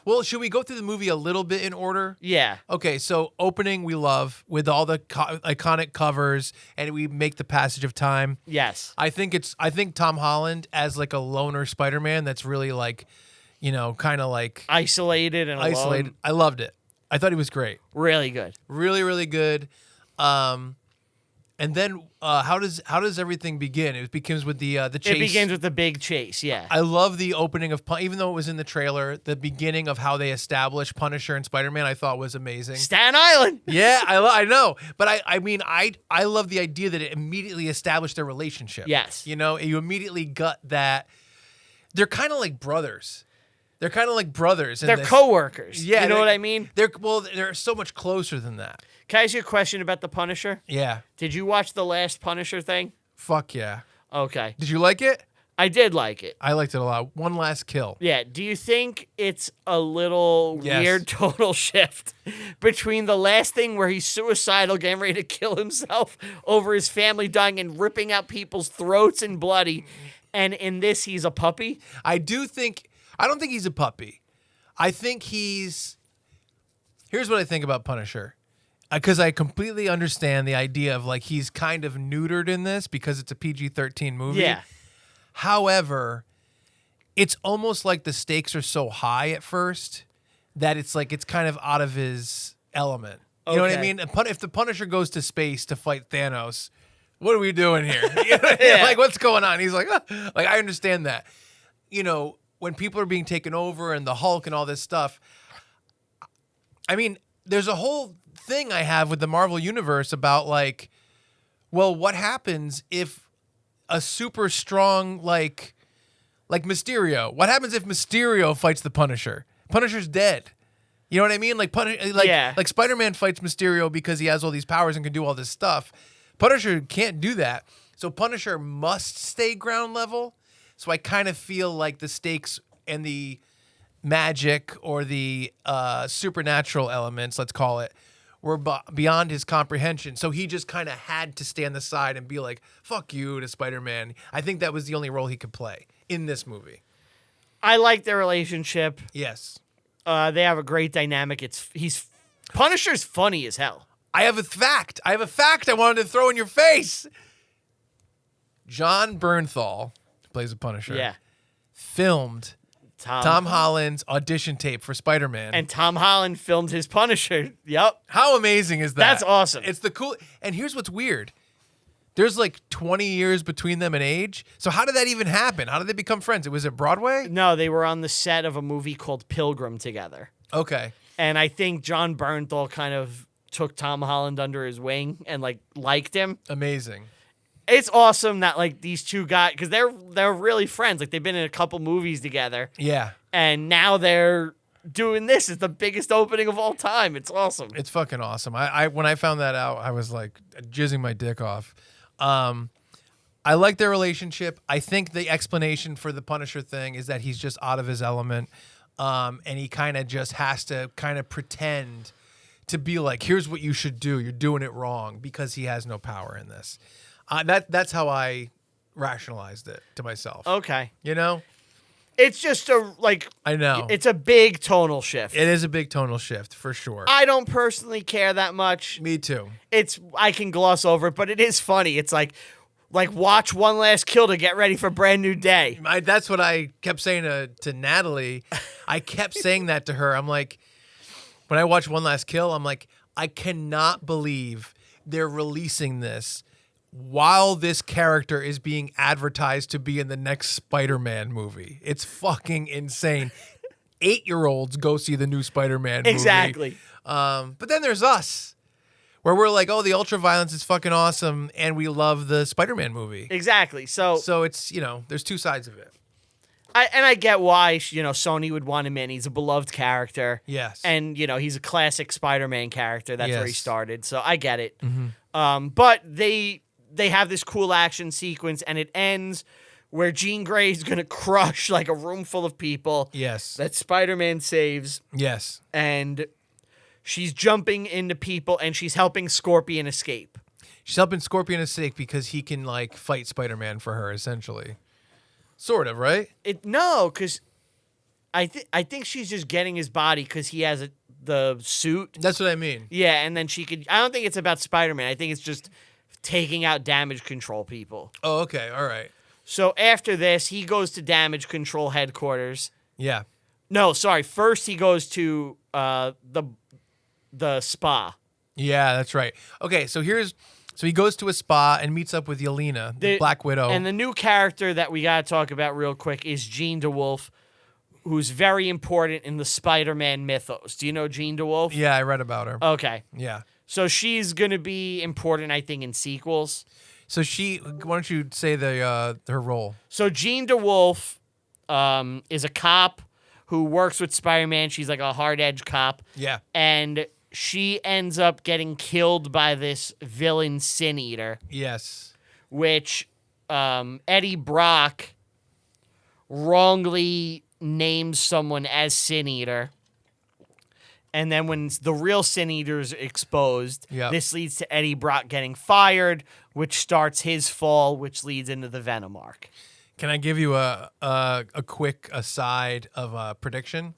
Well, should we go through the movie a little bit in order? Yeah. Okay, so opening we love with all the iconic covers, and we make the passage of time. Yes. I think Tom Holland as like a loner Spider-Man that's really like, kind of like isolated and alone. I loved it. I thought he was great. Really good. Really, really good. And then how does everything begin? It begins with the chase. It begins with the big chase, yeah. I love the opening of, even though it was in the trailer, the beginning of how they established Punisher and Spider-Man I thought was amazing. Staten Island! Yeah, I know. But I love the idea that it immediately established their relationship. Yes. You immediately got that. They're kind of like brothers. They're co-workers. Yeah. You know what I mean? They're so much closer than that. Can I ask you a question about the Punisher? Yeah. Did you watch the last Punisher thing? Fuck yeah. Okay. Did you like it? I did like it. I liked it a lot. One last kill. Yeah. Do you think it's a little weird tonal shift between the last thing where he's suicidal, getting ready to kill himself over his family dying and ripping out people's throats and bloody, and in this he's a puppy? I don't think he's a puppy. I think here's what I think about Punisher. Because I completely understand the idea of like he's kind of neutered in this because it's a PG-13 movie. Yeah. However, it's almost like the stakes are so high at first that it's like it's kind of out of his element. You know what I mean? If the Punisher goes to space to fight Thanos, what are we doing here? Like, what's going on? He's like, like I understand that. When people are being taken over and the Hulk and all this stuff, I mean, there's a whole thing I have with the Marvel Universe about like, well, what happens if a super strong like Mysterio? What happens if Mysterio fights the Punisher? Punisher's dead. You know what I mean? Like like Spider-Man fights Mysterio because he has all these powers and can do all this stuff. Punisher can't do that. So Punisher must stay ground level. So I kind of feel like the stakes and the magic or the supernatural elements, let's call it, were beyond his comprehension. So he just kind of had to stay on the side and be like, fuck you to Spider-Man. I think that was the only role he could play in this movie. I like their relationship. Yes. They have a great dynamic. Punisher's funny as hell. I have a fact I wanted to throw in your face. John Bernthal plays a Punisher. Yeah. Filmed Tom Holland's audition tape for Spider-Man. And Tom Holland filmed his Punisher. Yep. How amazing is that? That's awesome. It's the cool. And here's what's weird. There's like 20 years between them in age. So how did that even happen? How did they become friends? It was at Broadway? No, they were on the set of a movie called Pilgrim together. Okay. And I think John Bernthal kind of took Tom Holland under his wing and like liked him. Amazing. It's awesome that like these two guys, because they're really friends. Like they've been in a couple movies together. Yeah. And now they're doing this. It's the biggest opening of all time. It's awesome. It's fucking awesome. I when I found that out, I was like jizzing my dick off. I like their relationship. I think the explanation for the Punisher thing is that he's just out of his element. And he kind of just has to kind of pretend to be like, here's what you should do. You're doing it wrong because he has no power in this. That's how I rationalized it to myself. Okay. You know? It's just I know. It's a big tonal shift. It is a big tonal shift for sure. I don't personally care that much. Me too. I can gloss over it, but it is funny. It's like watch One Last Kill to get ready for Brand New Day. That's what I kept saying to Natalie. I kept saying that to her. I'm like, when I watch One Last Kill, I'm like, I cannot believe they're releasing this while this character is being advertised to be in the next Spider-Man movie. It's fucking insane. 8-year-olds go see the new Spider-Man movie. Exactly. But then there's us, where we're like, oh, the ultra-violence is fucking awesome, and we love the Spider-Man movie. Exactly. So it's, there's two sides of it. I get why, Sony would want him in. He's a beloved character. Yes. And, he's a classic Spider-Man character. That's where he started. So I get it. Mm-hmm. But they have this cool action sequence, and it ends where Jean Grey is going to crush like a room full of people. Yes. That Spider-Man saves. Yes. And she's jumping into people, and she's helping Scorpion escape. She's helping Scorpion escape because he can like fight Spider-Man for her, essentially. Sort of, right? No, because I think she's just getting his body because he has the suit. That's what I mean. Yeah, and then she could. I don't think it's about Spider-Man. I think it's just taking out damage control people. Oh, okay. All right. So after this, he goes to damage control headquarters. Yeah. No, sorry. First, he goes to the spa. Yeah, that's right. Okay, so he goes to a spa and meets up with Yelena, the Black Widow. And the new character that we got to talk about real quick is Jean DeWolf, who's very important in the Spider-Man mythos. Do you know Jean DeWolf? Yeah, I read about her. Okay. Yeah. So she's going to be important, I think, in sequels. So why don't you say her role? So Jean DeWolf is a cop who works with Spider-Man. She's like a hard-edged cop. Yeah. And she ends up getting killed by this villain Sin Eater. Yes. Which Eddie Brock wrongly names someone as Sin Eater. And then when the real Sin Eater is exposed, this leads to Eddie Brock getting fired, which starts his fall, which leads into the Venom arc. Can I give you a quick aside of a prediction?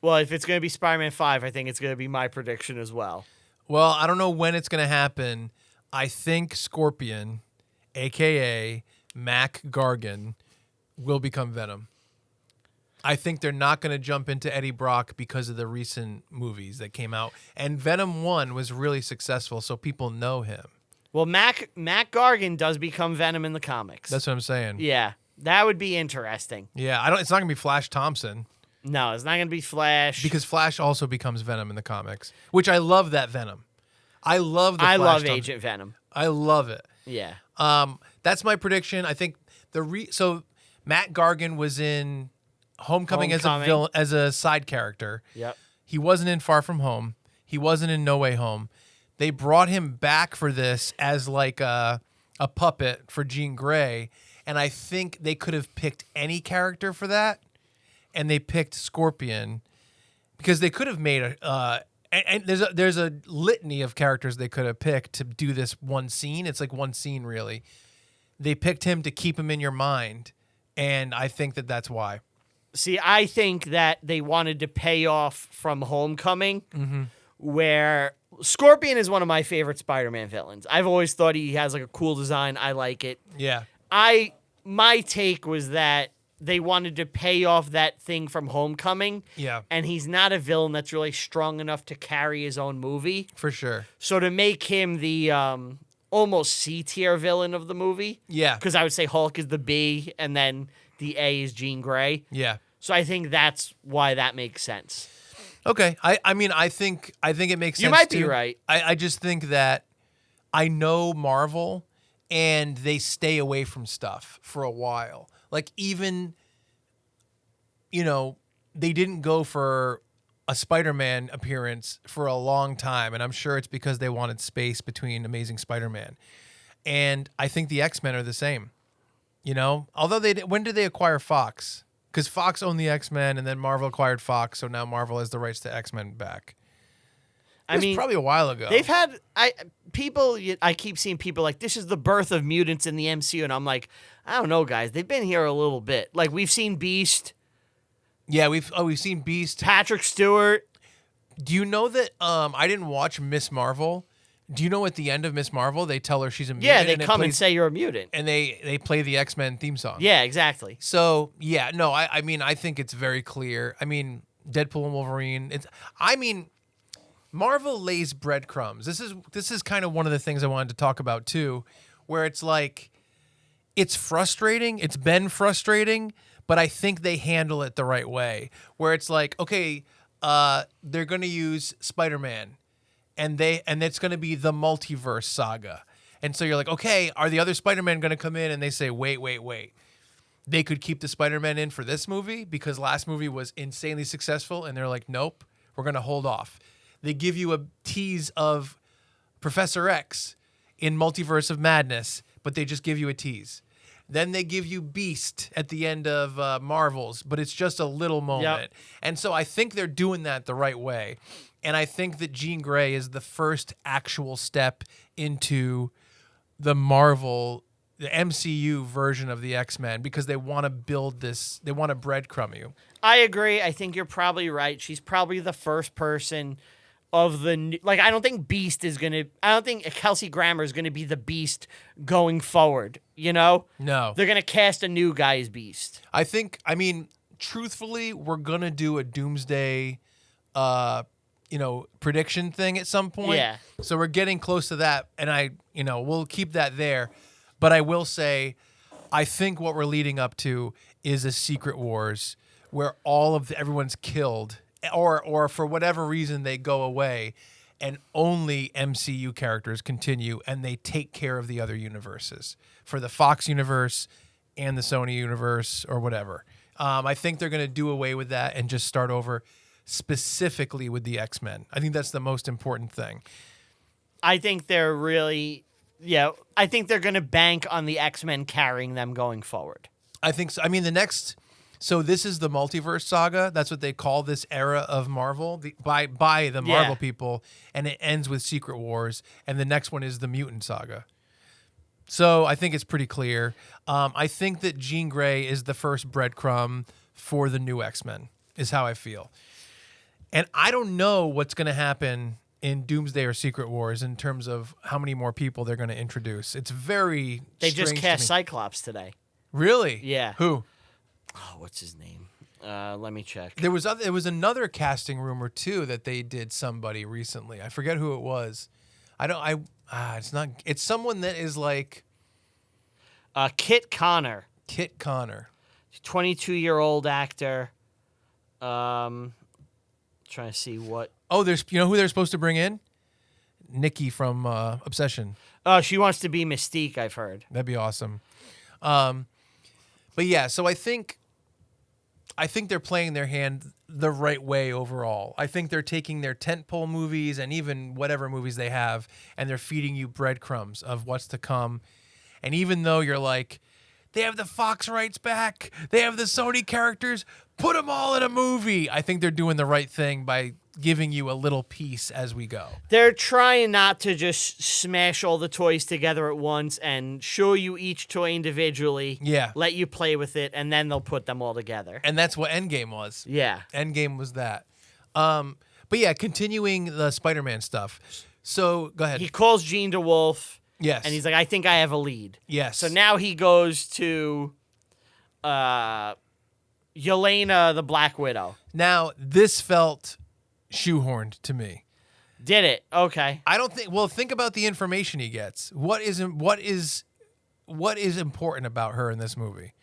Well, if it's going to be Spider-Man 5, I think it's going to be my prediction as well. Well, I don't know when it's going to happen. I think Scorpion, a.k.a. Mac Gargan, will become Venom. I think they're not going to jump into Eddie Brock because of the recent movies that came out. And Venom 1 was really successful, so people know him. Well, Mac Gargan does become Venom in the comics. That's what I'm saying. Yeah, that would be interesting. Yeah, it's not going to be Flash Thompson. No, it's not going to be Flash. Because Flash also becomes Venom in the comics, which I love that Venom. I love the Flash love stuff. Agent Venom. I love it. Yeah. That's my prediction. I think so Matt Gargan was in Homecoming as a villain, as a side character. Yep. He wasn't in Far From Home. He wasn't in No Way Home. They brought him back for this as like a puppet for Jean Grey, and I think they could have picked any character for that, and they picked Scorpion because they could have made and there's a litany of characters they could have picked to do this one scene. It's like one scene really. They picked him to keep him in your mind, and I think that's why. See, I think that they wanted to pay off from Homecoming, where Scorpion is one of my favorite Spider-Man villains. I've always thought he has like a cool design. I like it. Yeah. My take was that they wanted to pay off that thing from Homecoming. Yeah. And he's not a villain that's really strong enough to carry his own movie. For sure. So to make him the almost C-tier villain of the movie. Yeah. Because I would say Hulk is the B, and then the A is Jean Grey. Yeah. So I think that's why that makes sense. Okay. I mean, I think it makes sense. You might too. be right. I just think that I know Marvel, and they stay away from stuff for a while. Like even, they didn't go for a Spider-Man appearance for a long time, and I'm sure it's because they wanted space between Amazing Spider-Man. And I think the X-Men are the same. Although when did they acquire Fox? Because Fox owned the X-Men, and then Marvel acquired Fox, so now Marvel has the rights to X-Men back. I mean, probably a while ago. They've had I keep seeing people like, this is the birth of mutants in the MCU, and I'm like, I don't know, guys. They've been here a little bit. Like, we've seen Beast. Yeah, we've seen Beast. Patrick Stewart. Do you know that I didn't watch Miss Marvel? Do you know at the end of Miss Marvel they tell her she's a mutant? Yeah, they come and say you're a mutant. And they play the X-Men theme song. Yeah, exactly. So, yeah, no, I mean, I think it's very clear. I mean, Deadpool and Wolverine. Marvel lays breadcrumbs. This is kind of one of the things I wanted to talk about too, where it's like, it's frustrating. It's been frustrating, but I think they handle it the right way. Where it's like, okay, they're going to use Spider-Man, and it's going to be the multiverse saga. And so you're like, okay, are the other Spider-Man going to come in? And they say, wait. They could keep the Spider-Man in for this movie because last movie was insanely successful, and they're like, nope, we're going to hold off. They give you a tease of Professor X in Multiverse of Madness, but they just give you a tease. Then they give you Beast at the end of Marvels, but it's just a little moment. Yep. And so I think they're doing that the right way. And I think that Jean Grey is the first actual step into the MCU version of the X-Men, because they want to build this, they want to breadcrumb you. I agree. I think you're probably right. She's probably the first person of the, I don't think Kelsey Grammer is going to be the Beast going forward, No. They're going to cast a new guy as Beast. Truthfully, we're going to do a Doomsday, prediction thing at some point. Yeah. So we're getting close to that, and we'll keep that there. But I will say, I think what we're leading up to is a Secret Wars where everyone's killed, or for whatever reason they go away, and only MCU characters continue, and they take care of the other universes for the Fox universe and the Sony universe or whatever. I think they're going to do away with that and just start over specifically with the X-Men. I think that's the most important thing. I think they're really... Yeah, I think they're going to bank on the X-Men carrying them going forward. I think so. I mean, so this is the multiverse saga. That's what they call this era of Marvel by the Marvel people, and it ends with Secret Wars, and the next one is the mutant saga. So I think it's pretty clear. I think that Jean Grey is the first breadcrumb for the new X-Men, is how I feel. And I don't know what's going to happen in Doomsday or Secret Wars in terms of how many more people they're going to introduce. It's very They just strange cast to me. Cyclops today. Really? Yeah. Who? Oh, what's his name? Let me check. There was another casting rumor too that they did somebody recently. I forget who it was. It's someone that is like Kit Connor. Kit Connor. 22-year-old actor. Trying to see what. Oh, there's who they're supposed to bring in? Nikki from Obsession. Oh, she wants to be Mystique, I've heard. That'd be awesome. But yeah, so I think they're playing their hand the right way overall. I think they're taking their tentpole movies and even whatever movies they have, and they're feeding you breadcrumbs of what's to come. And even though you're like, they have the Fox rights back, they have the Sony characters, put them all in a movie. I think they're doing the right thing by giving you a little piece as we go. They're trying not to just smash all the toys together at once and show you each toy individually. Yeah. Let you play with it, and then they'll put them all together. And that's what Endgame was. Yeah. Endgame was that. But yeah, continuing the Spider-Man stuff. So go ahead. He calls Jean DeWolf. Yes. And he's like, I think I have a lead. Yes. So now he goes to Yelena, the Black Widow. Now, this felt shoehorned to me. Did it? Okay. I don't think. Well, think about the information he gets. What is important about her in this movie?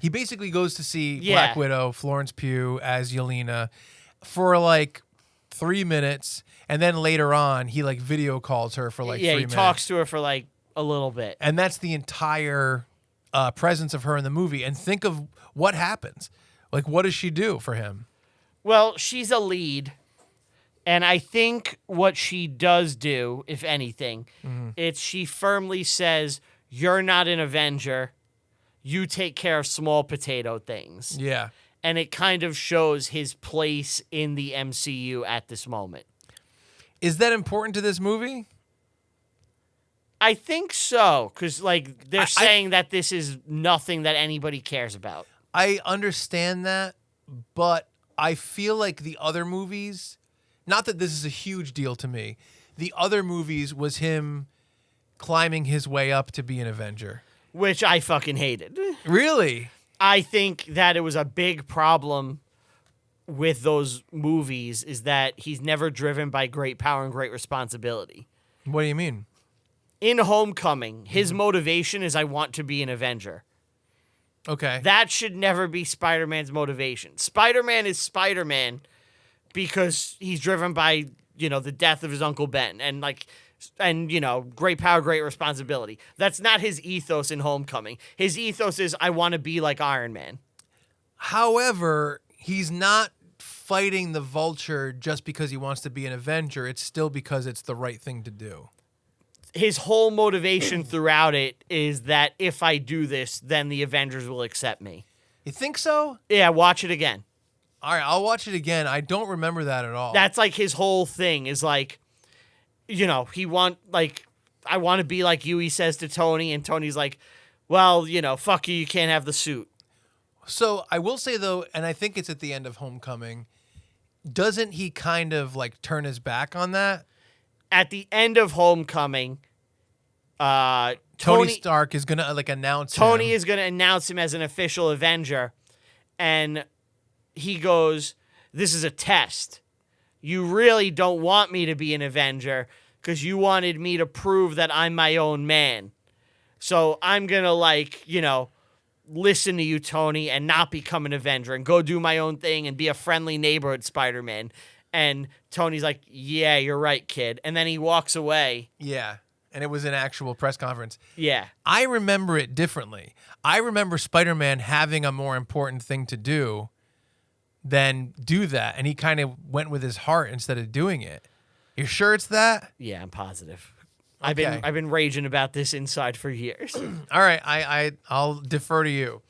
He basically goes to see Black Widow, Florence Pugh as Yelena, for like 3 minutes, and then later on he like video calls her for like 3 minutes. Yeah, he talks to her for like a little bit, and that's the entire presence of her in the movie. And think of what happens. Like, what does she do for him? Well, she's a lead, and I think what she does do, if anything, it's she firmly says, you're not an Avenger. You take care of small potato things. Yeah. And it kind of shows his place in the MCU at this moment. Is that important to this movie? I think so, because like they're saying that this is nothing that anybody cares about. I understand that, but I feel like the other movies, not that this is a huge deal to me, the other movies was him climbing his way up to be an Avenger. Which I fucking hated. Really? I think that it was a big problem with those movies is that he's never driven by great power and great responsibility. What do you mean? In Homecoming, his motivation is I want to be an Avenger. Okay. That should never be Spider-Man's motivation. Spider-Man is Spider-Man because he's driven by, the death of his Uncle Ben and great power, great responsibility. That's not his ethos in Homecoming. His ethos is I want to be like Iron Man. However, he's not fighting the Vulture just because he wants to be an Avenger. It's still because it's the right thing to do. His whole motivation throughout it is that if I do this, then the Avengers will accept me. You think so? Yeah, watch it again. All right, I'll watch it again. I don't remember that at all. That's like his whole thing is like, I want to be like you, he says to Tony, and Tony's like, well, fuck you, you can't have the suit. So I will say, though, and I think it's at the end of Homecoming, doesn't he kind of like turn his back on that? At the end of Homecoming, Tony Stark is going to announce Tony him. is going to announce him as an official Avenger, and he goes, this is a test. You really don't want me to be an Avenger because you wanted me to prove that I'm my own man. So I'm going to, listen to you, Tony, and not become an Avenger and go do my own thing and be a friendly neighborhood Spider-Man. And Tony's like, yeah, you're right, kid. And then he walks away. Yeah, and it was an actual press conference. Yeah. I remember it differently. I remember Spider-Man having a more important thing to do than do that, and he kind of went with his heart instead of doing it. You're sure it's that? Yeah, I'm positive. Okay. I've been raging about this inside for years. All right, I'll defer to you.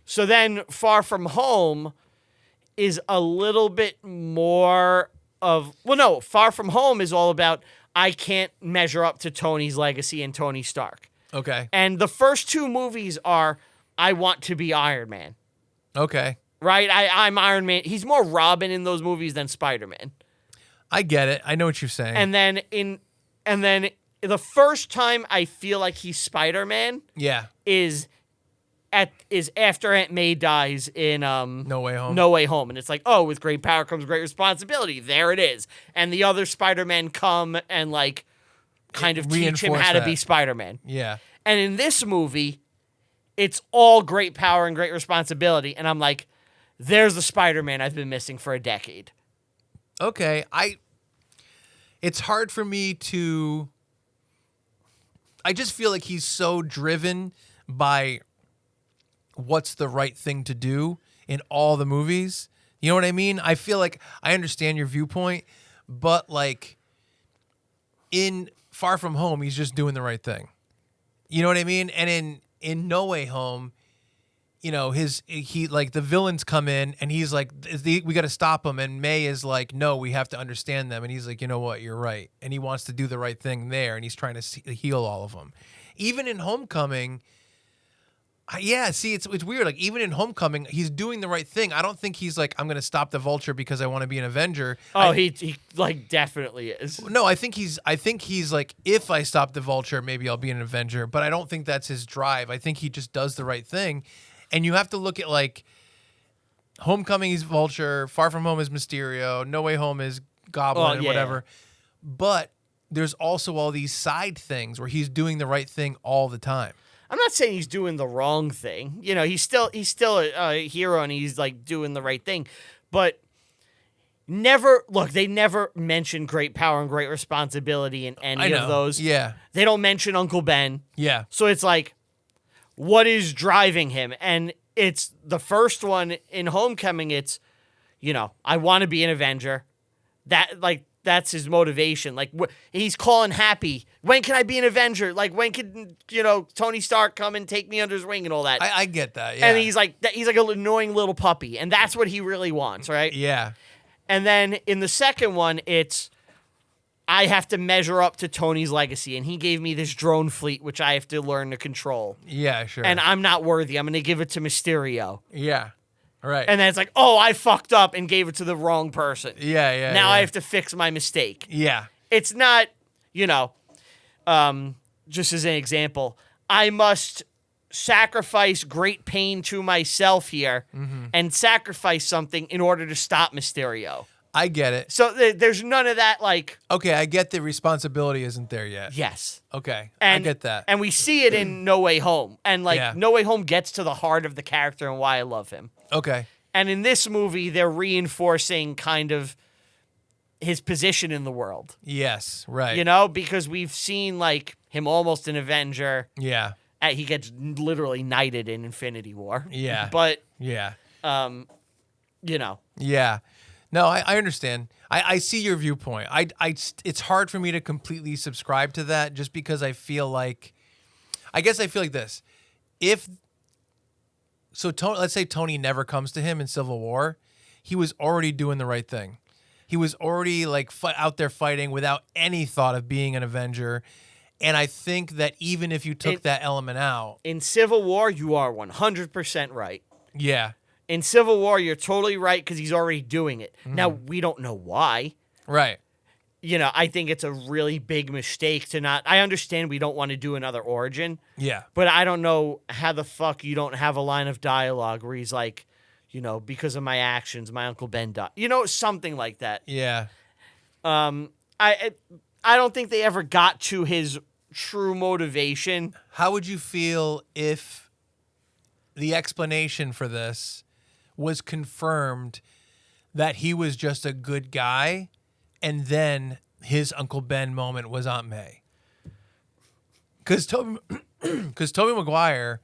So then Far From Home is a little bit more of... Well, no, Far From Home is all about I can't measure up to Tony's legacy and Tony Stark. Okay. And the first two movies are I want to be Iron Man. Okay. Right? I'm Iron Man. He's more Robin in those movies than Spider-Man. I get it. I know what you're saying. And then the first time I feel like he's Spider-Man yeah. is after Aunt May dies in No Way Home. No Way Home. And it's like, oh, with great power comes great responsibility. There it is. And the other Spider-Man come and kind of teach him how to be Spider-Man. Yeah. And in this movie, it's all great power and great responsibility. And I'm like, there's the Spider-Man I've been missing for a decade. Okay, it's hard for me to. I just feel like he's so driven by what's the right thing to do in all the movies. You know what I mean? I feel like I understand your viewpoint, but like in Far From Home, he's just doing the right thing. You know what I mean? And in No Way Home, you know, he like the villains come in and he's like, we got to stop them. And May is like, no, we have to understand them. And he's like, you know what? You're right. And he wants to do the right thing there. And he's trying to heal all of them. Even in Homecoming, it's weird. Like even in Homecoming, he's doing the right thing. I don't think he's like, I'm going to stop the Vulture because I want to be an Avenger. Oh, he like definitely is. No, I think he's like, if I stop the Vulture, maybe I'll be an Avenger. But I don't think that's his drive. I think he just does the right thing. And you have to look at like Homecoming is Vulture, Far From Home is Mysterio, No Way Home is Goblin and whatever. But there's also all these side things where he's doing the right thing all the time. I'm not saying he's doing the wrong thing. You know, he's still a hero and he's like doing the right thing. But they never mention great power and great responsibility in any of those. Yeah. They don't mention Uncle Ben. Yeah. So it's like, what is driving him? And it's the first one in Homecoming. It's, you know, I want to be an Avenger. That's his motivation. Like he's calling Happy. When can I be an Avenger? Like when can, you know, Tony Stark come and take me under his wing and all that? I get that. Yeah. And he's like an annoying little puppy. And that's what he really wants. Right. Yeah. And then in the second one, it's, I have to measure up to Tony's legacy, and he gave me this drone fleet, which I have to learn to control. Yeah, sure. And I'm not worthy. I'm going to give it to Mysterio. Yeah, right. And then it's like, oh, I fucked up and gave it to the wrong person. Yeah. Now I have to fix my mistake. Yeah. It's not, you know, just as an example, I must sacrifice great pain to myself here and sacrifice something in order to stop Mysterio. I get it. So there's none of that, like... Okay, I get the responsibility isn't there yet. Yes. Okay, I get that. And we see it in No Way Home. And, like, No Way Home gets to the heart of the character and why I love him. Okay. And in this movie, they're reinforcing kind of his position in the world. Yes, right. You know, because we've seen, like, him almost an Avenger. Yeah. He gets literally knighted in Infinity War. Yeah. But... Yeah. You know. Yeah. No, I understand. I see your viewpoint. It's hard for me to completely subscribe to that just because I feel like this. Let's say Tony never comes to him in Civil War, he was already doing the right thing. He was already like out there fighting without any thought of being an Avenger. And I think that even if you took that element out. In Civil War, you are 100% right. Yeah. In Civil War, you're totally right because he's already doing it. Now, we don't know why. Right. You know, I think it's a really big mistake to not... I understand we don't want to do another origin. Yeah. But I don't know how the fuck you don't have a line of dialogue where he's like, you know, because of my actions, my Uncle Ben died. You know, something like that. Yeah. I don't think they ever got to his true motivation. How would you feel if the explanation for this was confirmed that he was just a good guy and then his Uncle Ben moment was Aunt May? Because Tobey Maguire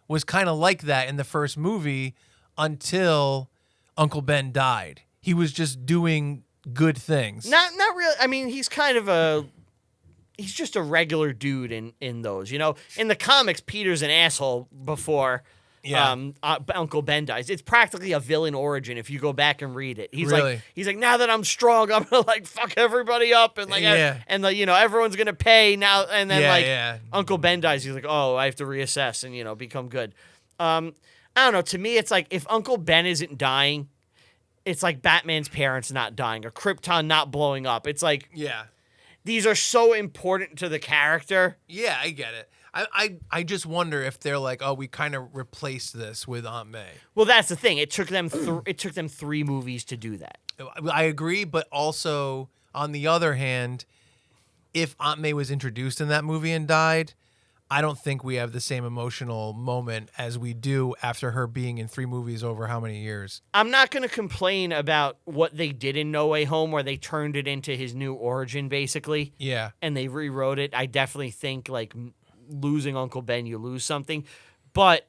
was kind of like that in the first movie until Uncle Ben died. He was just doing good things. Not really. I mean, he's kind of he's just a regular dude in those, you know? In the comics, Peter's an asshole before Uncle Ben dies. It's practically a villain origin if you go back and read it. He's like, now that I'm strong, I'm gonna like fuck everybody up and like, you know, everyone's gonna pay now. And then Uncle Ben dies. He's like, oh, I have to reassess and, you know, become good. I don't know. To me, it's like if Uncle Ben isn't dying, it's like Batman's parents not dying or Krypton not blowing up. It's like, these are so important to the character. Yeah, I get it. I just wonder if they're like, oh, we kind of replaced this with Aunt May. Well, that's the thing. It took them 3 movies to do that. I agree, but also on the other hand, if Aunt May was introduced in that movie and died, I don't think we have the same emotional moment as we do after her being in 3 movies over how many years. I'm not going to complain about what they did in No Way Home, where they turned it into his new origin, basically. Yeah. And they rewrote it. I definitely think, like, losing Uncle Ben, you lose something. But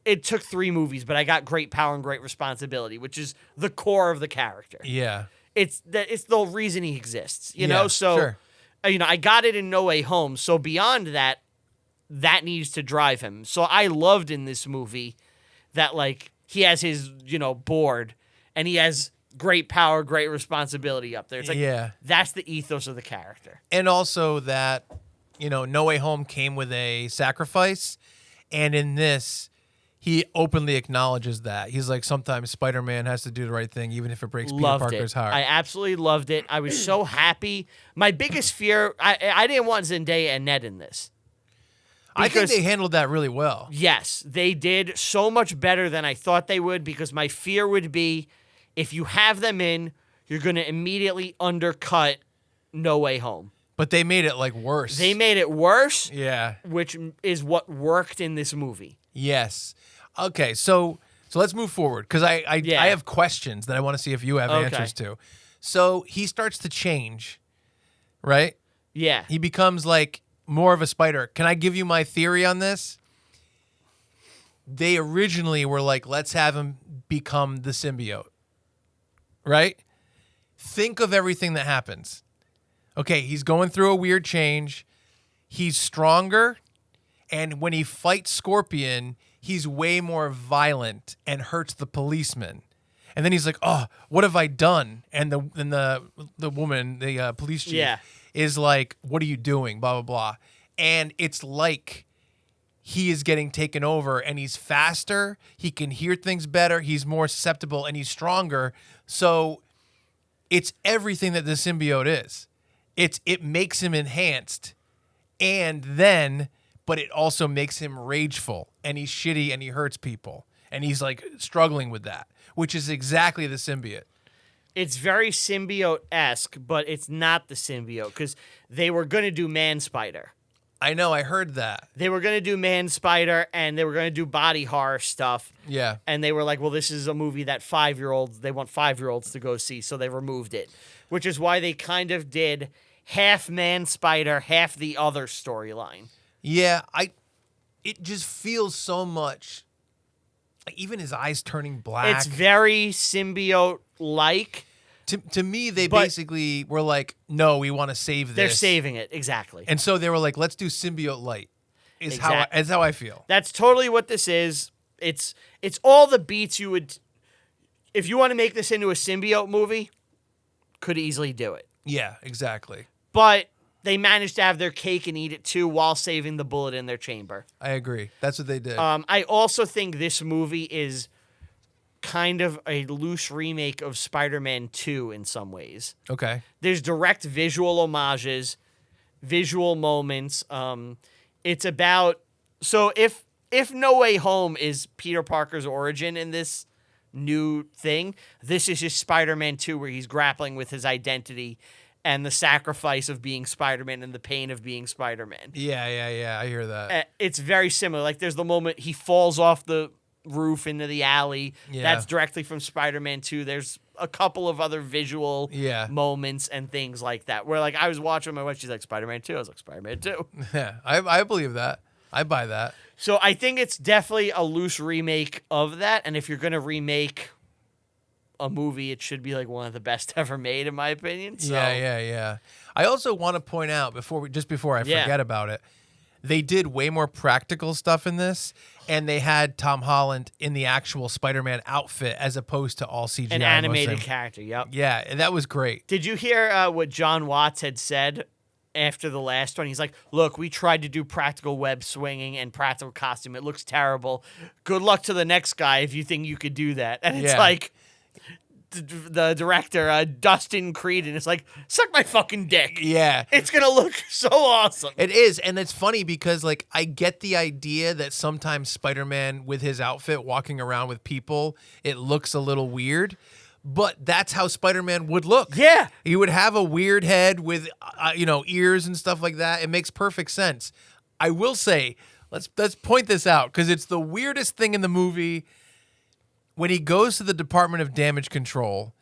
it took 3 movies, but I got great power and great responsibility, which is the core of the character. Yeah. It's the reason he exists, you know? So, sure. I got it in No Way Home. So beyond that, that needs to drive him. So I loved in this movie that, like, he has his, board, and he has great power, great responsibility up there. It's like, that's the ethos of the character. And also that, No Way Home came with a sacrifice. And in this, he openly acknowledges that. He's like, sometimes Spider-Man has to do the right thing, even if it breaks Peter Parker's heart. I absolutely loved it. I was so happy. My biggest fear, I didn't want Zendaya and Ned in this. I think they handled that really well. Yes, they did so much better than I thought they would, because my fear would be if you have them in, you're going to immediately undercut No Way Home. But they made it, like, worse. They made it worse, Yeah. which is what worked in this movie. Yes. Okay, so let's move forward, because I have questions that I want to see if you have answers to. So he starts to change, right? Yeah. He becomes, like, more of a spider. Can I give you my theory on this? They originally were like, let's have him become the symbiote, right? Think of everything that happens. Okay, he's going through a weird change. He's stronger, and when he fights Scorpion, he's way more violent and hurts the policeman. And then he's like, "Oh, what have I done?" And the woman, the police chief, is like, "What are you doing?" Blah blah blah. And it's like he is getting taken over, and he's faster. He can hear things better. He's more susceptible, and he's stronger. So it's everything that the symbiote is. It makes him enhanced, but it also makes him rageful, and he's shitty, and he hurts people, and he's like struggling with that, which is exactly the symbiote. It's very symbiote-esque, but it's not the symbiote, because they were going to do Man-Spider. I know, I heard that. They were going to do Man-Spider, and they were going to do body horror stuff. Yeah. And they were like, well, this is a movie that they want 5-year-olds to go see, so they removed it, which is why they kind of did half Man-Spider, half the other storyline. Yeah, it just feels so much, like even his eyes turning black. It's very symbiote-like. To me, they basically were like, no, we want to save this. They're saving it, exactly. And so they were like, let's do symbiote light. Is how I feel. That's totally what this is. It's all the beats you would, if you want to make this into a symbiote movie, could easily do it. Yeah, exactly. But they managed to have their cake and eat it too while saving the bullet in their chamber. I agree. That's what they did. I also think this movie is kind of a loose remake of Spider-Man 2 in some ways. Okay. There's direct visual homages, visual moments. It's about, so if No Way Home is Peter Parker's origin in this new thing, this is just Spider-Man 2, where he's grappling with his identity and the sacrifice of being Spider-Man and the pain of being Spider-Man. Yeah. I hear that. It's very similar. Like, there's the moment he falls off the roof into the alley. Yeah. That's directly from Spider-Man 2. There's a couple of other visual moments and things like that, where, like, I was watching my wife, she's like, Spider-Man 2. I was like, Spider-Man 2. Yeah, I believe that. I buy that. So I think it's definitely a loose remake of that, and if you're going to remake a movie, it should be like one of the best ever made, in my opinion. So. Yeah. I also want to point out before I forget about it, they did way more practical stuff in this, and they had Tom Holland in the actual Spider-Man outfit as opposed to all CGI. An animated character, yep. Yeah, and that was great. Did you hear what John Watts had said after the last one? He's like, look, we tried to do practical web swinging and practical costume. It looks terrible. Good luck to the next guy if you think you could do that. And it's like, the director, Dustin Creedon, is like, suck my fucking dick. Yeah. It's going to look so awesome. It is, and it's funny because, like, I get the idea that sometimes Spider-Man with his outfit walking around with people, it looks a little weird, but that's how Spider-Man would look. Yeah. He would have a weird head with, ears and stuff like that. It makes perfect sense. I will say, let's point this out because it's the weirdest thing in the movie when he goes to the Department of Damage Control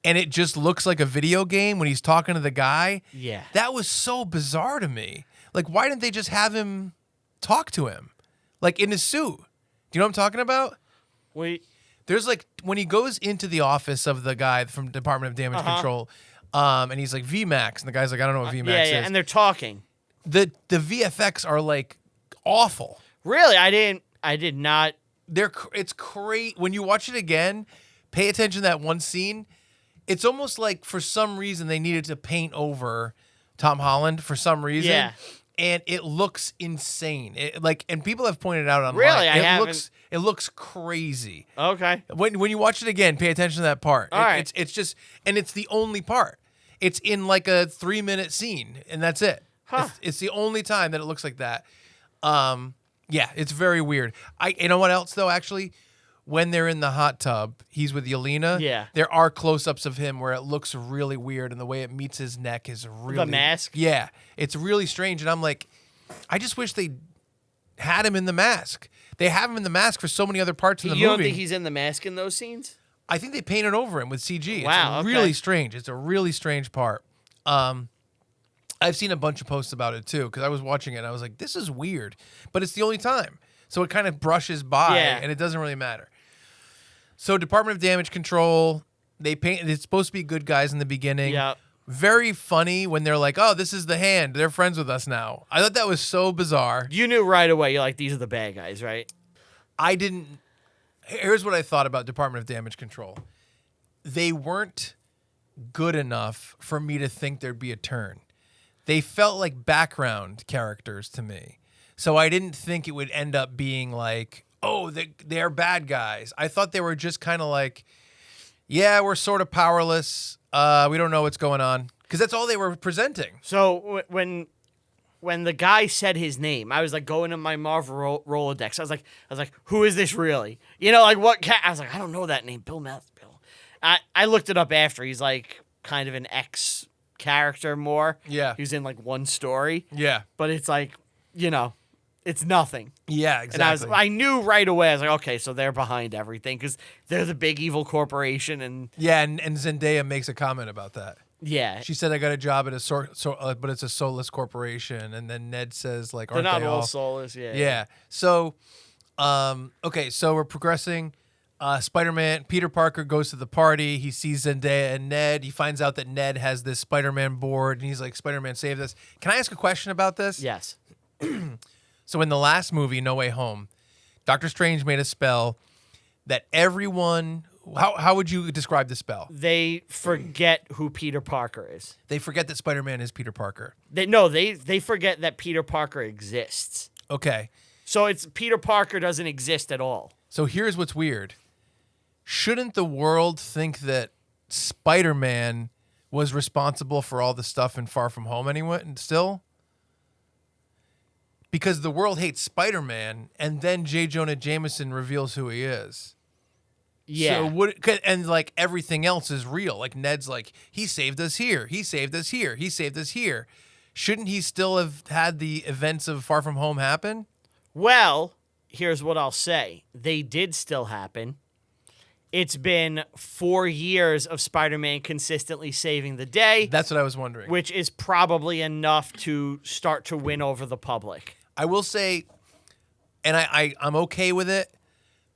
and it just looks like a video game when he's talking to the guy. Yeah. That was so bizarre to me. Like, why didn't they just have him talk to him? Like, in his suit. Do you know what I'm talking about? Wait. There's like, when he goes into the office of the guy from Department of Damage Control, and he's like, VMAX, and the guy's like, I don't know what VMAX is. Yeah, and they're talking. The VFX are like awful. Really? I did not. It's great. When you watch it again, pay attention to that one scene. It's almost like for some reason they needed to paint over Tom Holland for some reason. Yeah. And it looks insane. And people have pointed out online. Really? It looks crazy. Okay. When you watch it again, pay attention to that part. All right. It's just, and it's the only part. It's in like a 3-minute scene, and that's it. Huh. It's the only time that it looks like that. Yeah, it's very weird. You know what else though? Actually, when they're in the hot tub, he's with Yelena. Yeah. There are close-ups of him where it looks really weird, and the way it meets his neck is really The mask? Yeah, it's really strange, and I'm like, I just wish they had him in the mask. They have him in the mask for so many other parts in the movie. You don't think he's in the mask in those scenes? I think they painted over him with CG. Wow, It's okay. really strange. It's a really strange part. I've seen a bunch of posts about it too because I was watching it and I was like, this is weird, but it's the only time. So it kind of brushes by and it doesn't really matter. So Department of Damage Control, it's supposed to be good guys in the beginning. Yeah. Very funny when they're like, oh, this is the Hand. They're friends with us now. I thought that was so bizarre. You knew right away. You're like, these are the bad guys, right? I didn't. Here's what I thought about Department of Damage Control. They weren't good enough for me to think there'd be a turn. They felt like background characters to me. So I didn't think it would end up being like, oh, they're bad guys. I thought they were just kind of like, yeah, we're sort of powerless. We don't know what's going on. Because that's all they were presenting. So when the guy said his name, I was like going to my Marvel Rolodex. I was like, who is this really? You know, like what cat? I was like, I don't know that name. Bill. I looked it up after. He's like kind of an ex character more. Yeah. He was in like one story. Yeah. But it's like, you know, it's nothing. Yeah, exactly. And I knew right away. I was like, okay, so they're behind everything because they're the big evil corporation. And yeah, and Zendaya makes a comment about that. yeah, She said, I got a job at but it's a soulless corporation. And then Ned says, like, they're aren't not they all all? soulless. Yeah. Yeah. So, okay, so we're progressing. Spider-Man, Peter Parker goes to the party. He sees Zendaya and Ned. He finds out that Ned has this Spider-Man board, and he's like, Spider-Man, save this. Can I ask a question about this? Yes. So in the last movie, No Way Home, Doctor Strange made a spell that everyone... How would you describe the spell? They forget who Peter Parker is. They forget that Spider-Man is Peter Parker. They forget that Peter Parker exists. Okay. So it's Peter Parker doesn't exist at all. So here's what's weird. Shouldn't the world think that Spider-Man was responsible for all the stuff in Far From Home anyway, and still? Because the world hates Spider-Man, and then J. Jonah Jameson reveals who he is. Yeah. So and like everything else is real. Like Ned's like, he saved us here. He saved us here. He saved us here. Shouldn't he still have had the events of Far From Home happen? Well, here's what I'll say. They did still happen. It's been 4 years of Spider-Man consistently saving the day. That's what I was wondering. Which is probably enough to start to win over the public. I will say, and I'm okay with it,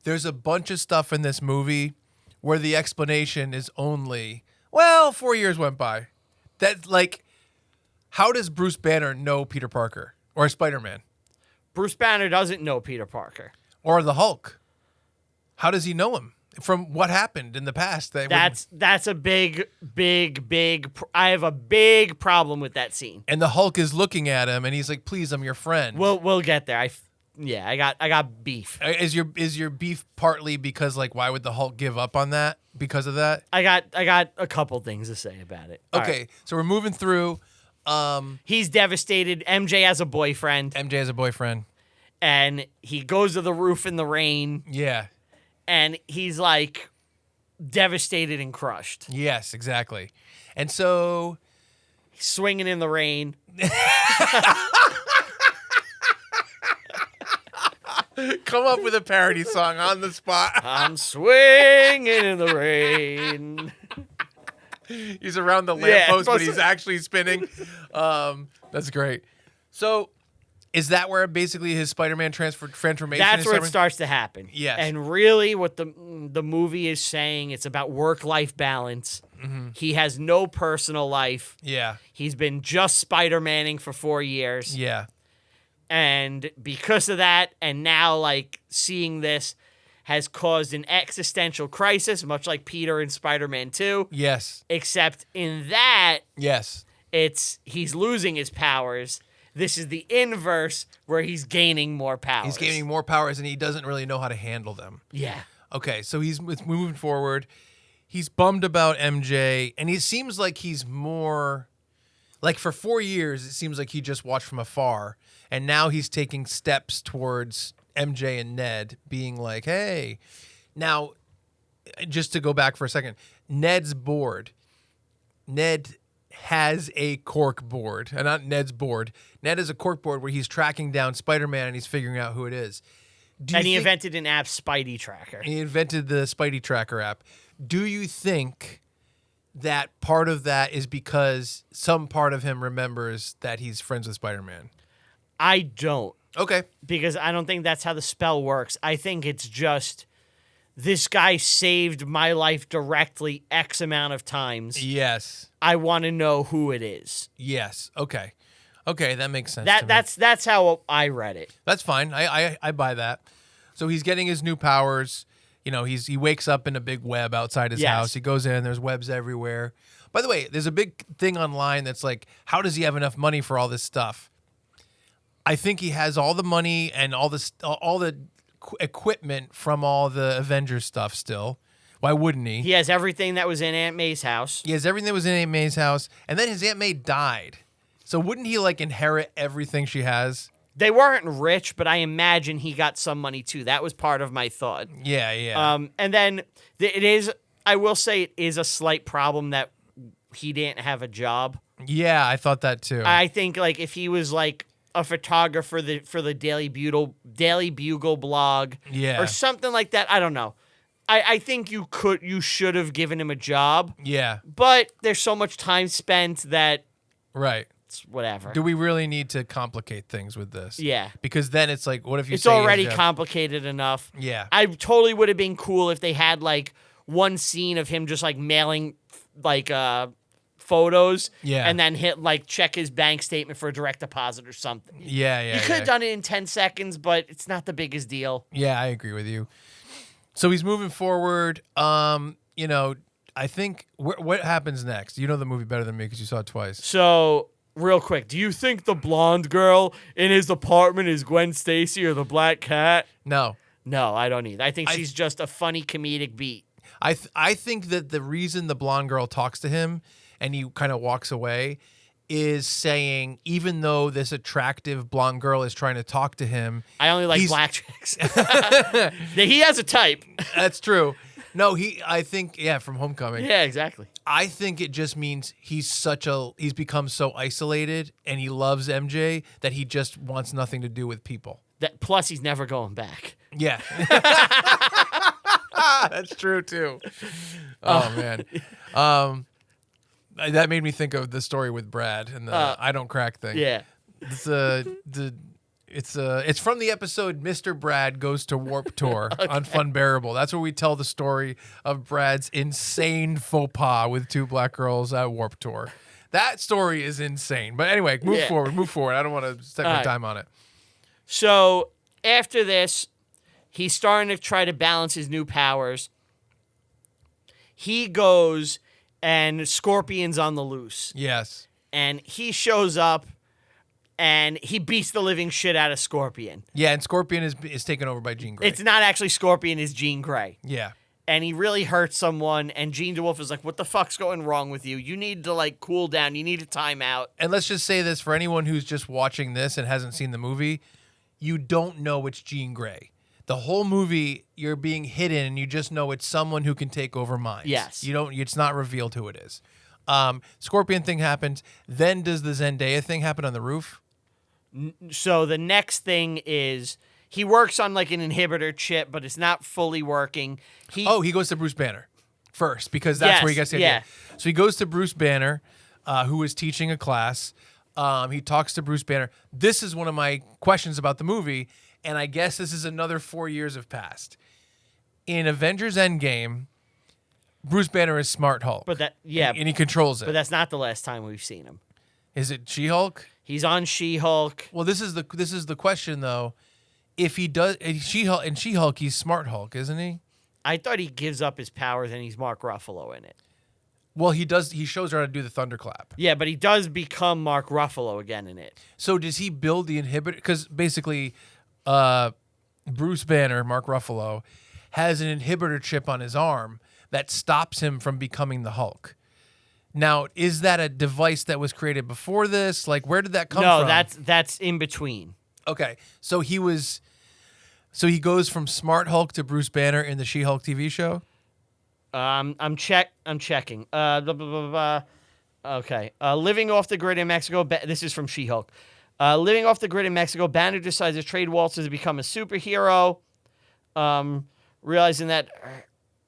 there's a bunch of stuff in this movie where the explanation is only, well, 4 years went by. That, like, how does Bruce Banner know Peter Parker or Spider-Man? Bruce Banner doesn't know Peter Parker. Or the Hulk. How does he know him? From what happened in the past. That's a big. I have a big problem with that scene. And the Hulk is looking at him, and he's like, "Please, I'm your friend." We'll get there. I got beef. Is your beef partly because like why would the Hulk give up on that because of that? I got a couple things to say about it. All Okay, right. so we're moving through. He's devastated. MJ has a boyfriend. MJ has a boyfriend, and he goes to the roof in the rain. Yeah. And he's like devastated and crushed. Yes, exactly. And so he's swinging in the rain. Come up with a parody song on the spot. I'm swinging in the rain. He's around the lamppost, but he's actually spinning. That's great. So, is that where basically his Spider-Man transformation? That's where it starts to happen. Yes. And really, what the movie is saying, it's about work-life balance. Mm-hmm. He has no personal life. Yeah. He's been just Spider-Manning for 4 years. Yeah. And because of that, and now like seeing this has caused an existential crisis, much like Peter in Spider-Man 2. Yes. Except in that, yes, he's losing his powers. This is the inverse where he's gaining more powers. He's gaining more powers and he doesn't really know how to handle them. Yeah. Okay, so he's moving forward. He's bummed about MJ, and he seems like he's more like for 4 years, it seems like he just watched from afar, and now he's taking steps towards MJ and Ned being like, hey. Now, just to go back for a second, Ned's board. Ned has a cork board, and not Ned's board. Ned has a cork board where he's tracking down Spider-Man and he's figuring out who it is. And he invented an app, Spidey Tracker. He invented the Spidey Tracker app. Do you think that part of that is because some part of him remembers that he's friends with Spider-Man? I don't. Okay. Because I don't think that's how the spell works. I think it's just this guy saved my life directly X amount of times. Yes. I want to know who it is. Yes. Okay. Okay, that makes sense. That's how I read it. That's fine. I buy that. So he's getting his new powers. You know, he wakes up in a big web outside his house. He goes in, there's webs everywhere. By the way, there's a big thing online that's like, how does he have enough money for all this stuff? I think he has all the money and all the equipment from all the Avengers stuff still. Why wouldn't he? He has everything that was in Aunt May's house. He has everything that was in Aunt May's house. And then his Aunt May died. So wouldn't he like inherit everything she has? They weren't rich, but I imagine he got some money too. That was part of my thought. Yeah, yeah. And then it is, I will say it is a slight problem that he didn't have a job. Yeah, I thought that too. I think like if he was like a photographer for the Daily Bugle blog, or something like that, I don't know. I think you should have given him a job. Yeah. But there's so much time spent that right. It's whatever. Do we really need to complicate things with this? Yeah. Because then it's like, what if you it's say already complicated enough. Yeah. I totally would have been cool if they had like one scene of him just like mailing like photos and then hit like check his bank statement for a direct deposit or something. Yeah, yeah. You could have done it in 10 seconds, but it's not the biggest deal. Yeah, I agree with you. So he's moving forward. You know, I think what happens next? You know the movie better than me because you saw it twice. So, real quick, do you think the blonde girl in his apartment is Gwen Stacy or the Black Cat? No. No, I don't either. I think she's just a funny comedic beat. I think that the reason the blonde girl talks to him and he kind of walks away is saying, even though this attractive blonde girl is trying to talk to him, I only like black chicks. He has a type. That's true. No, I think, from Homecoming. Yeah, exactly. I think it just means he's become so isolated and he loves MJ that he just wants nothing to do with people. Plus, he's never going back. Yeah. That's true, too. Oh, man. That made me think of the story with Brad and the I don't crack thing. Yeah. It's from the episode Mr. Brad Goes to Warp Tour on Funbearable. That's where we tell the story of Brad's insane faux pas with 2 black girls at Warp Tour. That story is insane. But anyway, move forward. I don't want to spend my time on it. So after this, he's starting to try to balance his new powers. He goes and Scorpion's on the loose. Yes. And he shows up and he beats the living shit out of Scorpion. Yeah, and Scorpion is taken over by Jean Grey. It's not actually Scorpion, it's Jean Grey. Yeah. And he really hurts someone, and Jean DeWolf is like, what the fuck's going wrong with you? You need to, like, cool down. You need a timeout. And let's just say this, for anyone who's just watching this and hasn't seen the movie, you don't know it's Jean Grey. The whole movie, you're being hidden, and you just know it's someone who can take over minds. Yes. It's not revealed who it is. Scorpion thing happens. Then does the Zendaya thing happen on the roof? So the next thing is he works on like an inhibitor chip, but it's not fully working. He goes to Bruce Banner first because that's where he gets the idea. So he goes to Bruce Banner, who is teaching a class. He talks to Bruce Banner. This is one of my questions about the movie, and I guess this is another 4 years have passed. In Avengers Endgame, Bruce Banner is Smart Hulk. But that and he controls it. But that's not the last time we've seen him. Is it She-Hulk? He's on She-Hulk. Well, this is the question though. If he does She-Hulk, he's Smart Hulk, isn't he? I thought he gives up his powers and he's Mark Ruffalo in it. Well, he does. He shows her how to do the thunderclap. Yeah, but he does become Mark Ruffalo again in it. So does he build the inhibitor? Because basically, Bruce Banner, Mark Ruffalo, has an inhibitor chip on his arm that stops him from becoming the Hulk. Now, is that a device that was created before this? Like, where did that come from? No, that's in between. Okay, so he goes from Smart Hulk to Bruce Banner in the She-Hulk TV show. I'm checking. Blah, blah, blah, blah. Okay. Living off the grid in Mexico. This is from She-Hulk. Living off the grid in Mexico, Banner decides to trade Walters to become a superhero. Realizing that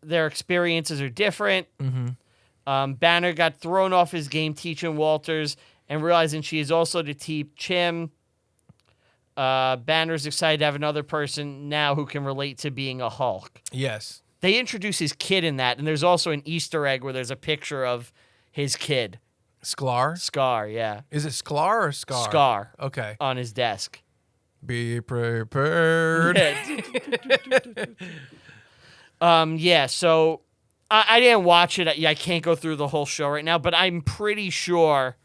their experiences are different. Mm-hmm. Banner got thrown off his game teaching Walters and realizing she is also to teach him. Banner's excited to have another person now who can relate to being a Hulk. Yes. They introduce his kid in that, and there's also an Easter egg where there's a picture of his kid. Sklar? Scar, yeah. Is it Sklar or Scar? Scar. Okay. On his desk. Be prepared. Yeah, so I didn't watch it. I can't go through the whole show right now, but I'm pretty sure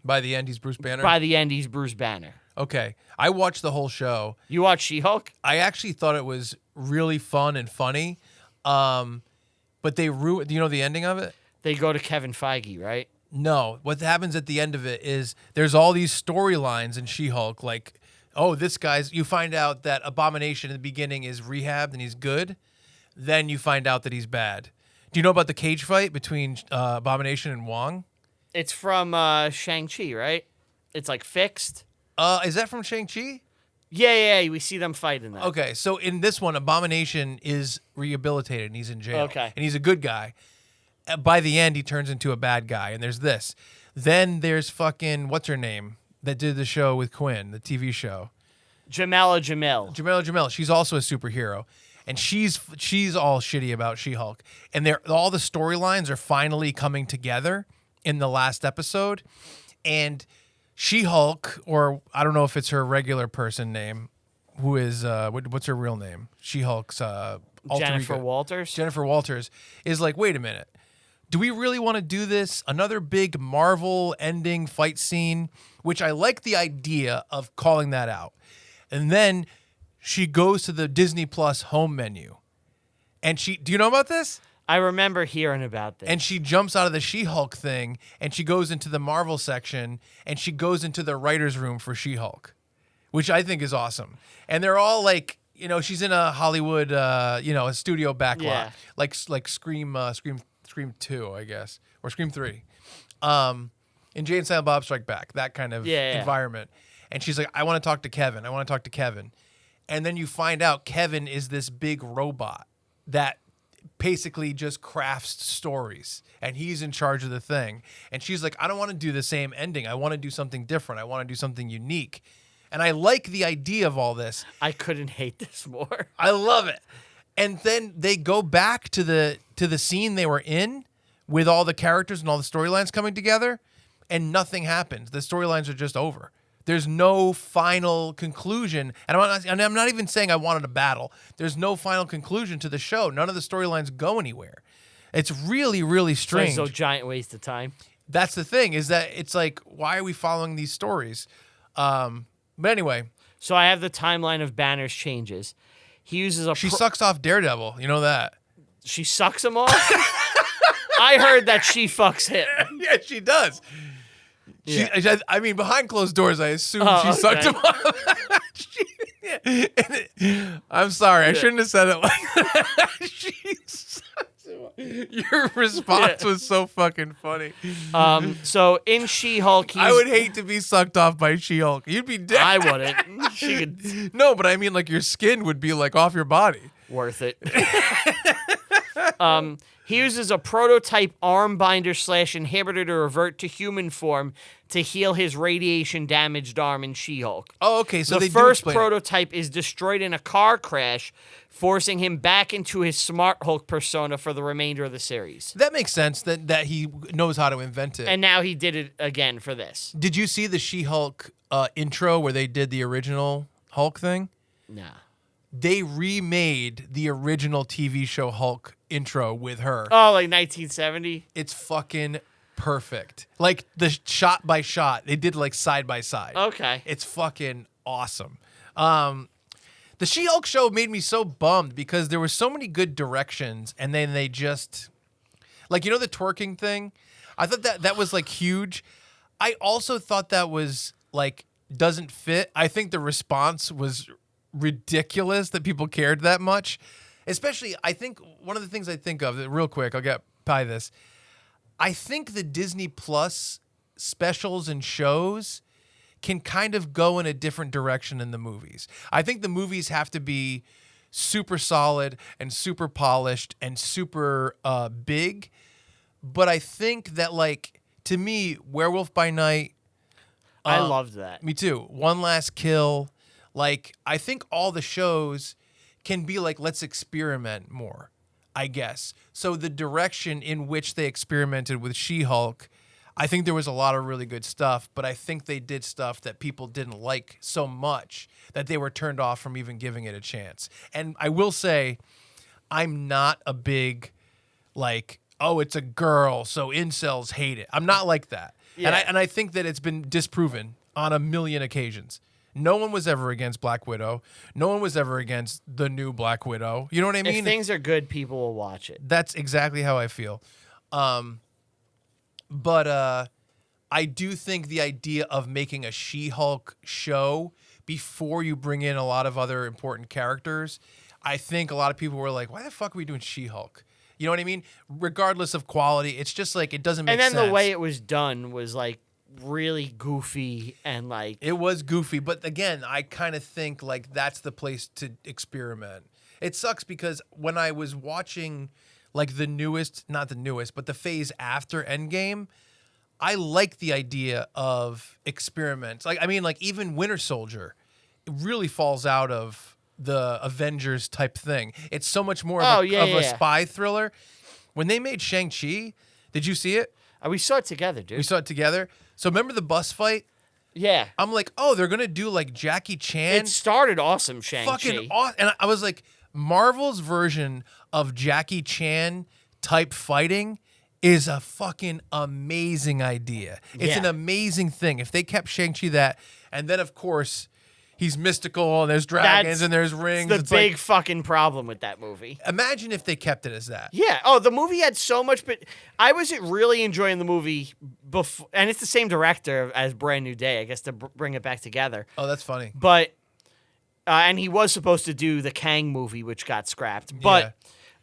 by the end he's Bruce Banner? By the end he's Bruce Banner. Okay. I watched the whole show. You watched She-Hulk? I actually thought it was really fun and funny. But they ruined, you know the ending of it? They go to Kevin Feige, right? No. What happens at the end of it is there's all these storylines in She-Hulk. Like, oh, this guy's, you find out that Abomination in the beginning is rehabbed and he's good. Then you find out that he's bad. Do you know about the cage fight between Abomination and Wong? It's from Shang-Chi, right? It's like fixed. Is that from Shang-Chi? Yeah, we see them fight in that. Okay, so in this one, Abomination is rehabilitated and he's in jail. Okay. And he's a good guy. By the end, he turns into a bad guy, and there's this. Then there's what's her name, that did the show with Quinn, the TV show? Jamala Jamil. She's also a superhero. And she's all shitty about She-Hulk. And all the storylines are finally coming together in the last episode. And She-Hulk, or I don't know if it's her regular person name, who is what's her real name? She-Hulk's Jennifer Walters. Jennifer Walters is like, wait a minute, do we really want to do this? Another big Marvel ending fight scene, which I like the idea of calling that out. And then she goes to the Disney Plus home menu, and do you know about this? I remember hearing about this. And she jumps out of the She-Hulk thing, and she goes into the Marvel section, and she goes into the writer's room for She-Hulk, which I think is awesome. And they're all like, she's in a Hollywood, a studio backlot, Yeah. like Scream 2, I guess, or Scream 3. And Jay and Silent Bob Strike Back, that kind of environment. And she's like, I want to talk to Kevin. And then you find out Kevin is this big robot that basically just crafts stories, and he's in charge of the thing. And she's like, I don't want to do the same ending. I want to do something different. I want to do something unique. And I like the idea of all this. I couldn't hate this more. I love it. And then they go back to the scene they were in with all the characters and all the storylines coming together, and nothing happens. The storylines are just over. There's no final conclusion. And I'm not even saying I wanted a battle. There's no final conclusion to the show. None of the storylines go anywhere. It's really, really strange. So giant waste of time. That's the thing, is that it's like, why are we following these stories? But anyway. So I have the timeline of Banner's changes. He uses She sucks off Daredevil. You know that. She sucks him off? I heard that she fucks him. Yeah, she does. Yeah. I mean, behind closed doors, I assume she sucked him off. I'm sorry. I shouldn't have said it like that. She sucks him off. Your response was so fucking funny. So in She-Hulk, I would hate to be sucked off by She-Hulk. You'd be dead. I wouldn't. She could. No, but I mean, like, your skin would be, like, off your body. Worth it. He uses a prototype arm binder / inhibitor to revert to human form to heal his radiation-damaged arm in She-Hulk. Oh, okay. So the first prototype is destroyed in a car crash, forcing him back into his Smart Hulk persona for the remainder of the series. That makes sense that he knows how to invent it. And now he did it again for this. Did you see the She-Hulk intro where they did the original Hulk thing? Nah. They remade the original TV show Hulk intro with her. Oh, like 1970? It's fucking perfect. Like the shot by shot. They did like side by side. Okay. It's fucking awesome. The She-Hulk show made me so bummed because there were so many good directions and then they just like, you know, the twerking thing? I thought that was like huge. I also thought that was like doesn't fit. I think the response was ridiculous that people cared that much. Especially, I think one of the things I think of, real quick, I'll get by this. I think the Disney Plus specials and shows can kind of go in a different direction than the movies. I think the movies have to be super solid and super polished and super big. But I think that, like, to me, Werewolf by Night. I loved that. Me too. One Last Kill. Like, I think all the shows can be like, let's experiment more, I guess. So the direction in which they experimented with She-Hulk, I think there was a lot of really good stuff, but I think they did stuff that people didn't like so much that they were turned off from even giving it a chance. And I will say, I'm not a big, like, oh, it's a girl, so incels hate it. I'm not like that. Yeah. And I think that it's been disproven on a million occasions. No one was ever against Black Widow. No one was ever against the new Black Widow. You know what I mean? If things are good, people will watch it. That's exactly how I feel. But I do think the idea of making a She-Hulk show before you bring in a lot of other important characters, I think a lot of people were like, why the fuck are we doing She-Hulk? You know what I mean? Regardless of quality, it's just like it doesn't make sense. And then the way it was done was like really goofy and like... It was goofy, but again, I kind of think like that's the place to experiment. It sucks because when I was watching like the newest, not the newest, but the phase after Endgame, I like the idea of experiments. Like, I mean, like even Winter Soldier, it really falls out of the Avengers type thing. It's so much more of a spy thriller. When they made Shang-Chi, did you see it? We saw it together, dude. We saw it together. So remember the bus fight? Yeah. I'm like, oh, they're going to do like Jackie Chan. It started awesome, Shang-Chi. Fucking awesome. And I was like, Marvel's version of Jackie Chan type fighting is a fucking amazing idea. It's an amazing thing. If they kept Shang-Chi that, and then of course he's mystical and there's dragons and there's rings. It's the big fucking problem with that movie. Imagine if they kept it as that. Yeah. Oh, the movie had so much, but I was really enjoying the movie before, and it's the same director as Brand New Day, I guess, to bring it back together. Oh, that's funny. But, and he was supposed to do the Kang movie, which got scrapped. But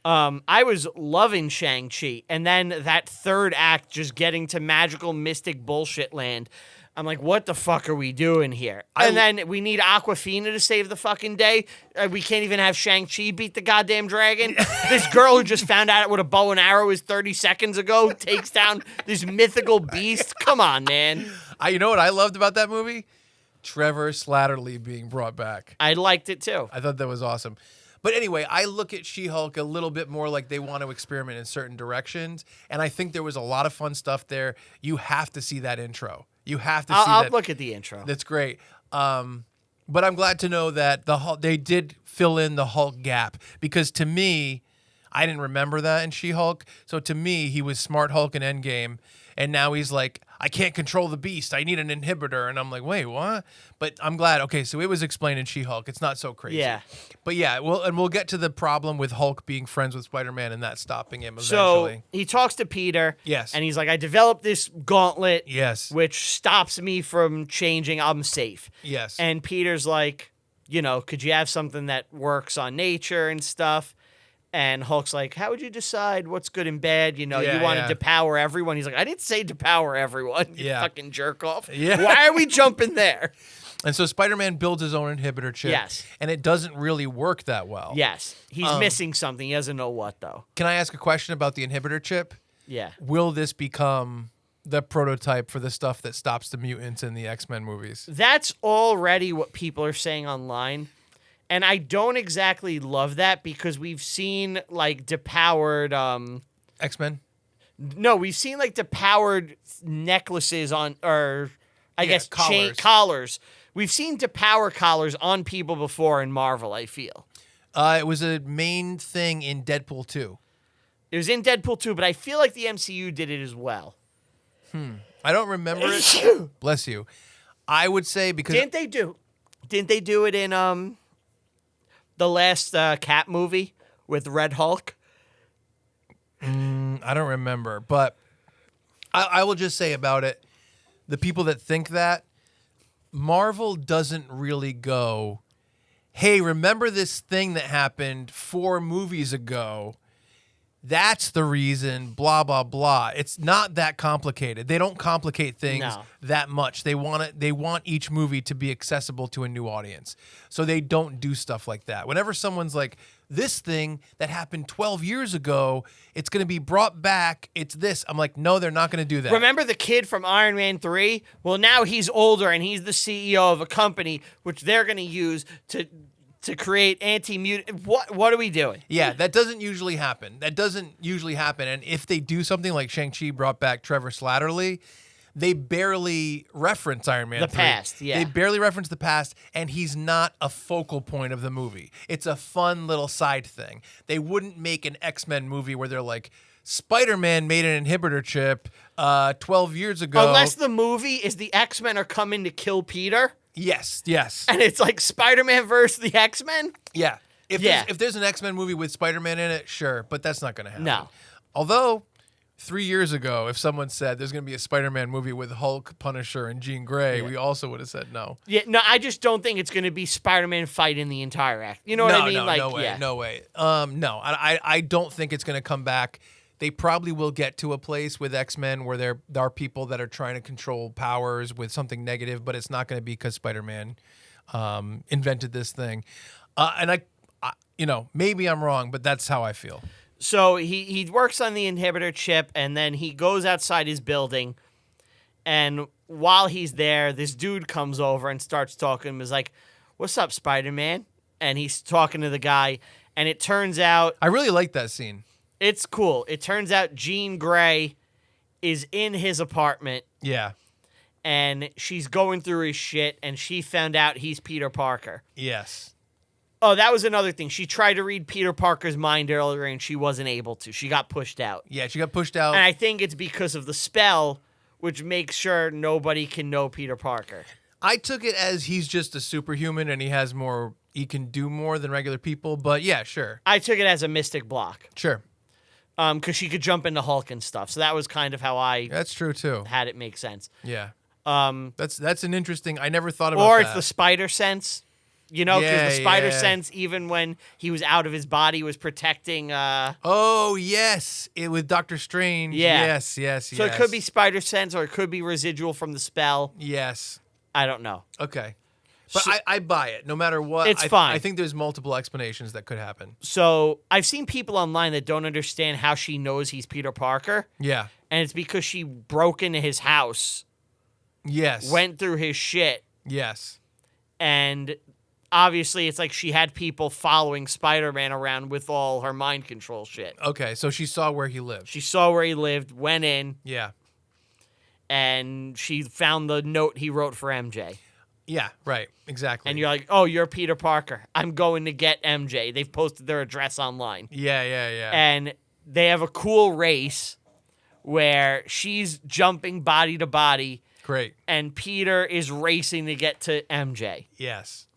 I was loving Shang-Chi, and then that third act just getting to magical, mystic bullshit land. I'm like, what the fuck are we doing here? And then we need Aquafina to save the fucking day. We can't even have Shang-Chi beat the goddamn dragon. This girl who just found out what a bow and arrow is 30 seconds ago takes down this mythical beast. Come on, man. You know what I loved about that movie? Trevor Slattery being brought back. I liked it too. I thought that was awesome. But anyway, I look at She-Hulk a little bit more like they want to experiment in certain directions. And I think there was a lot of fun stuff there. You have to see that intro. You have to see that. I'll look at the intro. That's great. But I'm glad to know that they did fill in the Hulk gap. Because to me, I didn't remember that in She-Hulk. So to me, he was Smart Hulk in Endgame. And now he's like, I can't control the beast. I need an inhibitor. And I'm like, wait, what? But I'm glad. Okay, so it was explained in She-Hulk. It's not so crazy. Yeah. But yeah, we'll get to the problem with Hulk being friends with Spider-Man and that stopping him eventually. So he talks to Peter. Yes. And he's like, I developed this gauntlet. Yes. Which stops me from changing. I'm safe. Yes. And Peter's like, you know, could you have something that works on nature and stuff? And Hulk's like, how would you decide what's good and bad? You know, Yeah, you want yeah. to depower everyone. He's like, I didn't say depower everyone, you Yeah. fucking jerk off. Yeah. Why are we jumping there? And so Spider-Man builds his own inhibitor chip. Yes. And it doesn't really work that well. Yes. He's missing something. He doesn't know what, though. Can I ask a question about the inhibitor chip? Yeah. Will this become the prototype for the stuff that stops the mutants in the X-Men movies? That's already what people are saying online. And I don't exactly love that because we've seen, like, depowered... X-Men? No, we've seen, like, depowered necklaces on... Or, I guess, collars. We've seen depower collars on people before in Marvel, I feel. It was a main thing in Deadpool 2. It was in Deadpool 2, but I feel like the MCU did it as well. I don't remember it. Bless you. I would say because... Didn't they do it in the last Cap movie with Red Hulk? I don't remember, but I will just say about it, the people that think that, Marvel doesn't really go, hey, remember this thing that happened 4 movies ago? That's the reason, blah, blah, blah. It's not that complicated. They don't complicate things that much. They want each movie to be accessible to a new audience. So they don't do stuff like that. Whenever someone's like, this thing that happened 12 years ago, it's going to be brought back, it's this. I'm like, no, they're not going to do that. Remember the kid from Iron Man 3? Well, now he's older and he's the CEO of a company, which they're going to use to create anti-mutant. What are we doing? Yeah, that doesn't usually happen. And if they do something like Shang-Chi brought back Trevor Slattery, they barely reference Iron Man 3. The past, yeah. They barely reference the past, and he's not a focal point of the movie. It's a fun little side thing. They wouldn't make an X-Men movie where they're like, Spider-Man made an inhibitor chip 12 years ago. Unless the movie is the X-Men are coming to kill Peter. Yes. And it's like Spider-Man versus the X-Men? Yeah. If there's an X-Men movie with Spider-Man in it, sure, but that's not going to happen. No. Although, 3 years ago, if someone said there's going to be a Spider-Man movie with Hulk, Punisher, and Jean Grey, we also would have said no. Yeah, no, I just don't think it's going to be Spider-Man fighting the entire act. You know what I mean? No way. No, I don't think it's going to come back. They probably will get to a place with X-Men where there are people that are trying to control powers with something negative, but it's not going to be because Spider-Man invented this thing. And I, maybe I'm wrong, but that's how I feel. So he works on the inhibitor chip, and then he goes outside his building, and while he's there, this dude comes over and starts talking to him. He's like, what's up, Spider-Man? And he's talking to the guy, and it turns out... I really like that scene. It's cool. It turns out Jean Grey is in his apartment. Yeah. And she's going through his shit, and she found out he's Peter Parker. Yes. Oh, that was another thing. She tried to read Peter Parker's mind earlier, and she wasn't able to. She got pushed out. Yeah, she got pushed out. And I think it's because of the spell, which makes sure nobody can know Peter Parker. I took it as he's just a superhuman, and he can do more than regular people, but yeah, sure. I took it as a mystic block. Sure. Because she could jump into Hulk and stuff. So that was kind of how I That's true too. had it make sense. Yeah. That's an interesting. I never thought about or that. it's the spider sense, because the spider yeah. sense, even when he was out of his body, was protecting. Oh yes, with Doctor Strange. Yeah. Yes. So it could be spider sense, or it could be residual from the spell. Yes. I don't know. Okay. But I buy it. No matter what, It's fine. I think there's multiple explanations that could happen. So I've seen people online that don't understand how she knows he's Peter Parker. Yeah. And it's because she broke into his house. Yes. Went through his shit. Yes. And obviously it's like she had people following Spider-Man around with all her mind control shit. Okay, so she saw where he lived. She saw where he lived, went in. Yeah. And she found the note he wrote for MJ. Yeah, right. Exactly. And you're like, oh, you're Peter Parker. I'm going to get MJ. They've posted their address online. Yeah. And they have a cool race where she's jumping body to body. Great. And Peter is racing to get to MJ. Yes.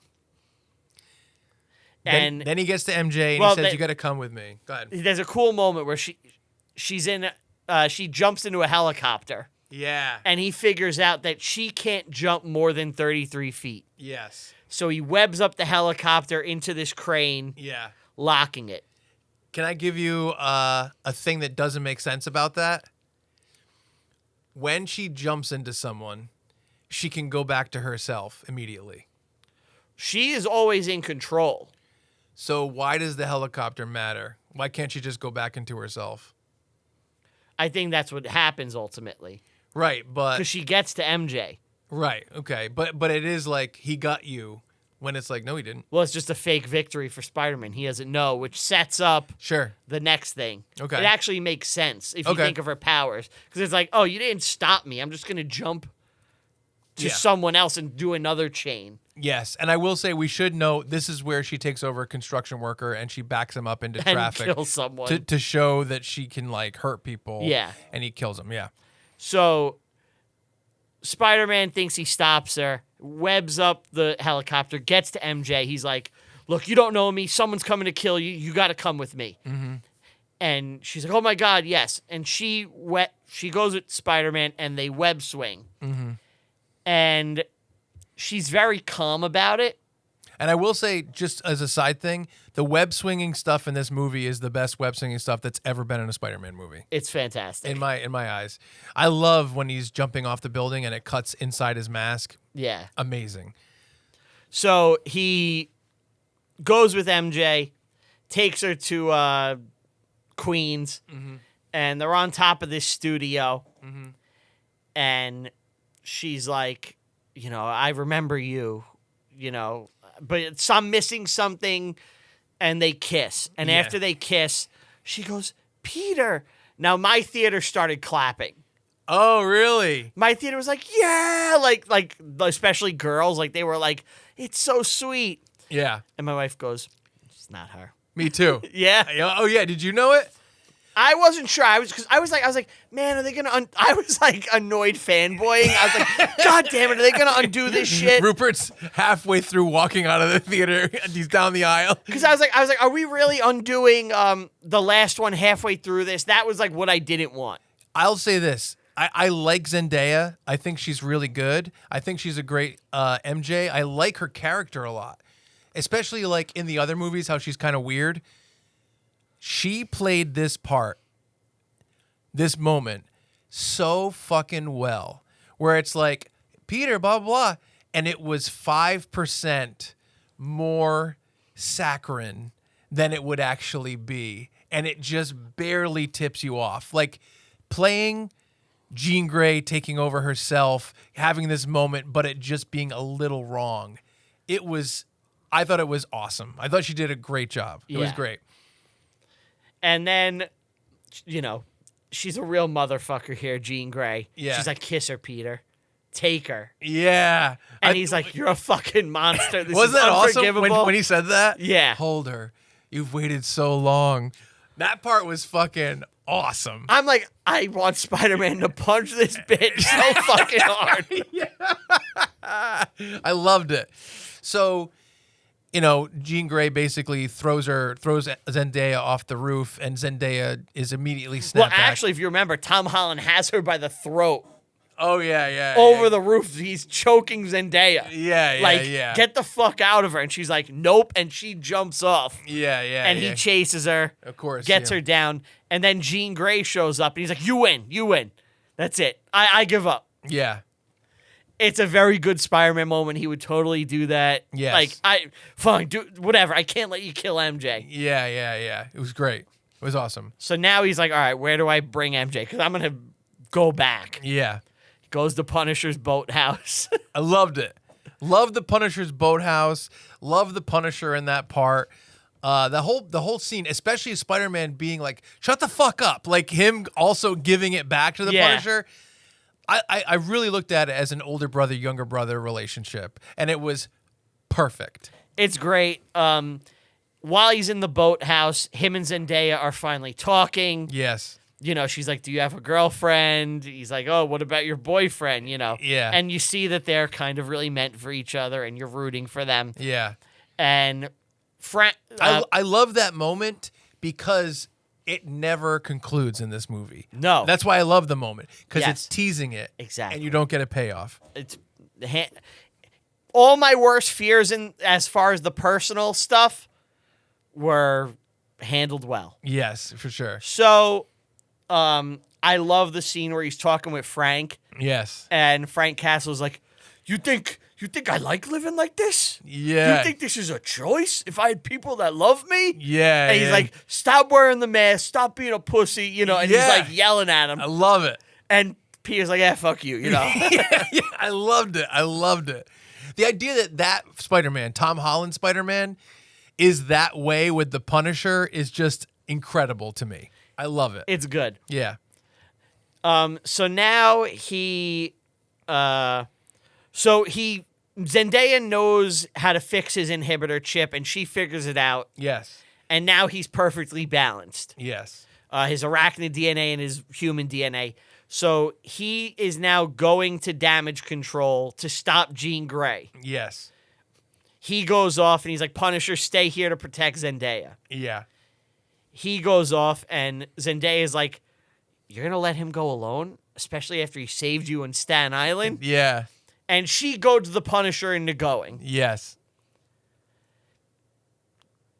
And then he gets to MJ and he says, you got to come with me. Go ahead. There's a cool moment where she jumps into a helicopter. Yeah. And he figures out that she can't jump more than 33 feet. Yes. So he webs up the helicopter into this crane. Yeah. Locking it. Can I give you a thing that doesn't make sense about that? When she jumps into someone, she can go back to herself immediately. She is always in control. So why does the helicopter matter? Why can't she just go back into herself? I think that's what happens ultimately. Right, but Because she gets to MJ. right, okay, but it is like he got you when it's like no, he didn't. Well, it's just a fake victory for Spider-Man. He doesn't know, which sets up Sure. the next thing. Okay. It actually makes sense if you Okay. think of her powers. Because it's like, oh, you didn't stop me. I'm just going to jump to Yeah. someone else and do another chain. Yes, and I will say we should note this is where she takes over a construction worker and she backs him up into And traffic kill someone. to show that she can like hurt people. Yeah. And he kills them. Yeah. So Spider-Man thinks he stops her, webs up the helicopter, gets to MJ. He's like, look, you don't know me. Someone's coming to kill you. You got to come with me. Mm-hmm. And she's like, oh, my God, yes. And she goes with Spider-Man, and they web swing. Mm-hmm. And she's very calm about it. And I will say, just as a side thing, the web swinging stuff in this movie is the best web swinging stuff that's ever been in a Spider-Man movie. It's fantastic. In my eyes. I love when he's jumping off the building and it cuts inside his mask. Yeah. Amazing. So he goes with MJ, takes her to Queens, and they're on top of this studio. And she's like, you know, I remember you, you know, but I'm missing something. And they kiss. And Yeah. after they kiss, she goes, Peter. Now, my theater started clapping. Oh, really? My theater was like, yeah, like especially girls, like they were like, it's so sweet. Yeah. And my wife goes, it's not her. Me too. Yeah. Oh, yeah. Did you know it? I wasn't sure. I was like, man, are they gonna? I was like annoyed fanboying. I was like, God damn it, are they gonna undo this shit? Rupert's halfway through walking out of the theater and he's down the aisle. Because I was like, are we really undoing the last one halfway through this? That was like what I didn't want. I'll say this. I like Zendaya. I think she's really good. I think she's a great MJ. I like her character a lot, especially like in the other movies, how she's kind of weird. She played this part, this moment, so fucking well, where it's like, Peter, blah, blah, blah, and it was 5% more saccharine than it would actually be, and it just barely tips you off. Like, playing Jean Grey taking over herself, having this moment, but it just being a little wrong. I thought it was awesome. I thought she did a great job. It was Yeah. great. And then, you know, she's a real motherfucker here, Jean Grey. Yeah. She's like, kiss her, Peter. Take her. Yeah. And he's like, you're a fucking monster. This wasn't is that awesome unforgivable. when he said that? Yeah. Hold her. You've waited so long. That part was fucking awesome. I'm like, I want Spider-Man to punch this bitch so fucking hard. I loved it. So, you know, Jean Grey basically throws Zendaya off the roof, and Zendaya is immediately Well, snapped back. actually, if you remember, Tom Holland has her by the throat Oh yeah. over the roof. He's choking Zendaya. Yeah, Like, yeah. get the fuck out of her. And she's like, nope. And she jumps off. Yeah. And he chases her. Of course, Gets yeah. her down. And then Jean Grey shows up. And he's like, you win. That's it. I give up. Yeah. It's a very good Spider-Man moment. He would totally do that. Yes. Like, fine, do whatever. I can't let you kill MJ. Yeah. It was great. It was awesome. So now he's like, all right, where do I bring MJ? Because I'm going to go back. Yeah. Goes to Punisher's boathouse. I loved it. Loved the Punisher's boathouse. Loved the Punisher in that part. The whole scene, especially Spider-Man being like, shut the fuck up. Like him also giving it back to the Punisher. I really looked at it as an older brother, younger brother relationship. And it was perfect. It's great. While he's in the boathouse, him and Zendaya are finally talking. Yes. You know, she's like, do you have a girlfriend? He's like, oh, what about your boyfriend? You know? Yeah. And you see that they're kind of really meant for each other and you're rooting for them. Yeah. And I love that moment because it never concludes in this movie. No. That's why I love the moment, because Yes. it's teasing it. Exactly. And you don't get a payoff. It's all my worst fears as far as the personal stuff were handled well. Yes, for sure. So, I love the scene where he's talking with Frank, Yes. and Frank Castle's like, "You think I like living like this? Yeah. You think this is a choice? If I had people that love me?" Yeah. And he's yeah. like, "Stop wearing the mask. Stop being a pussy." You know, and he's Yeah. like yelling at him. I love it. And Peter's like, "Yeah, fuck you." You know. yeah, I loved it. The idea that Spider-Man, Tom Holland Spider-Man, is that way with the Punisher is just incredible to me. I love it. It's good. Yeah. So now Zendaya knows how to fix his inhibitor chip, and she figures it out. Yes. And now he's perfectly balanced. Yes. His arachnid DNA and his human DNA. So he is now going to damage control to stop Jean Grey. Yes. He goes off and he's like, "Punisher, stay here to protect Zendaya." Yeah. He goes off and Zendaya is like, "You're going to let him go alone? Especially after he saved you in Staten Island?" Yeah. And she goads the Punisher into going. Yes.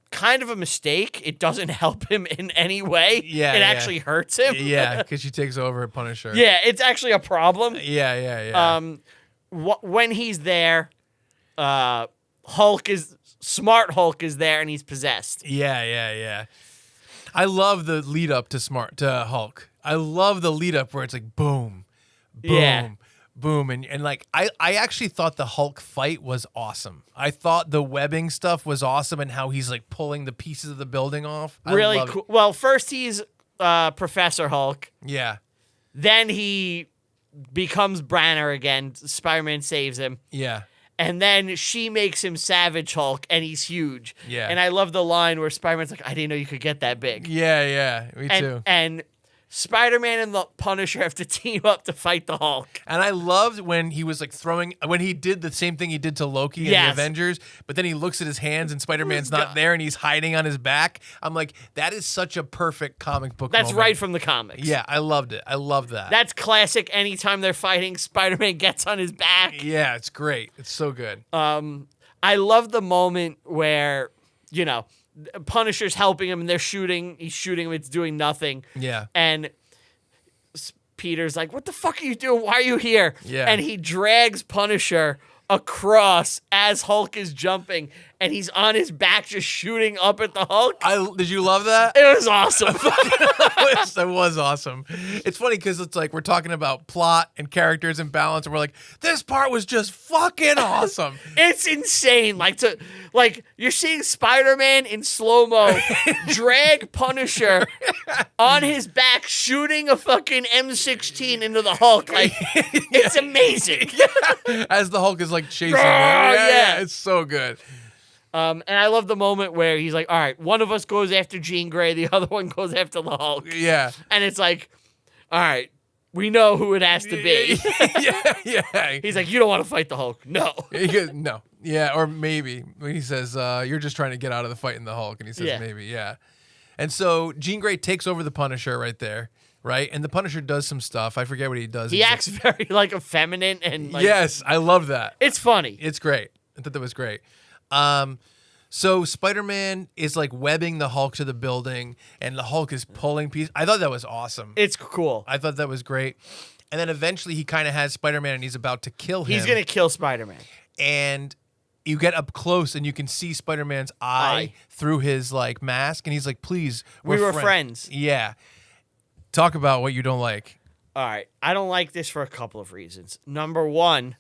Kind of a mistake. It doesn't help him in any way. Yeah, It yeah. actually hurts him. Yeah, because she takes over at Punisher. Yeah, it's actually a problem. Yeah. When he's there, Smart Hulk is there and he's possessed. Yeah. I love the lead up to Hulk. I love the lead up where it's like boom, boom, Yeah. boom, and like I actually thought the Hulk fight was awesome. I thought the webbing stuff was awesome and how he's like pulling the pieces of the building off. Really I love cool. Well, first he's Professor Hulk. Yeah. Then he becomes Branner again. Spider-Man saves him. Yeah. And then she makes him Savage Hulk, and he's huge. Yeah. And I love the line where Spider-Man's like, "I didn't know you could get that big." Yeah. Me too. And Spider-Man and the Punisher have to team up to fight the Hulk. And I loved when he was like when he did the same thing he did to Loki in Yes. the Avengers, but then he looks at his hands and Spider-Man's not God. there and he's hiding on his back. I'm like, that is such a perfect comic book That's moment. right from the comics. Yeah, I loved it. I love that. That's classic. Anytime they're fighting, Spider-Man gets on his back. Yeah, it's great. It's so good. I love the moment where, Punisher's helping him and they're shooting. He's shooting him. It's doing nothing. Yeah. And Peter's like, "What the fuck are you doing? Why are you here?" Yeah. And he drags Punisher across as Hulk is jumping, and he's on his back just shooting up at the Hulk. Did you love that? It was awesome. That was awesome. It's funny because it's like we're talking about plot and characters and balance, and we're like, this part was just fucking awesome. It's insane. Like you're seeing Spider-Man in slow-mo drag Punisher on his back, shooting a fucking M16 into the Hulk. Like it's amazing. As the Hulk is like chasing him. Yeah. It's so good. And I love the moment where he's like, "All right, one of us goes after Jean Grey, the other one goes after the Hulk." Yeah. And it's like, "All right, we know who it has to be." Yeah. He's like, "You don't want to fight the Hulk." No. He goes, no. Yeah, or maybe. When he says, "You're just trying to get out of the fight in the Hulk." And he says, Yeah. maybe, yeah. And so Jean Grey takes over the Punisher right there, right? And the Punisher does some stuff. I forget what he does. He acts very like effeminate and like yes, I love that. it's funny. It's great. I thought that was great. So Spider-Man is like webbing the Hulk to the building, and the Hulk is pulling pieces. I thought that was awesome. It's cool. I thought that was great. And then eventually he kind of has Spider-Man, and he's about to kill him. He's going to kill Spider-Man. And you get up close, and you can see Spider-Man's eye through his like mask, and he's like, "Please, We were friends." Yeah. Talk about what you don't like. All right. I don't like this for a couple of reasons. Number one,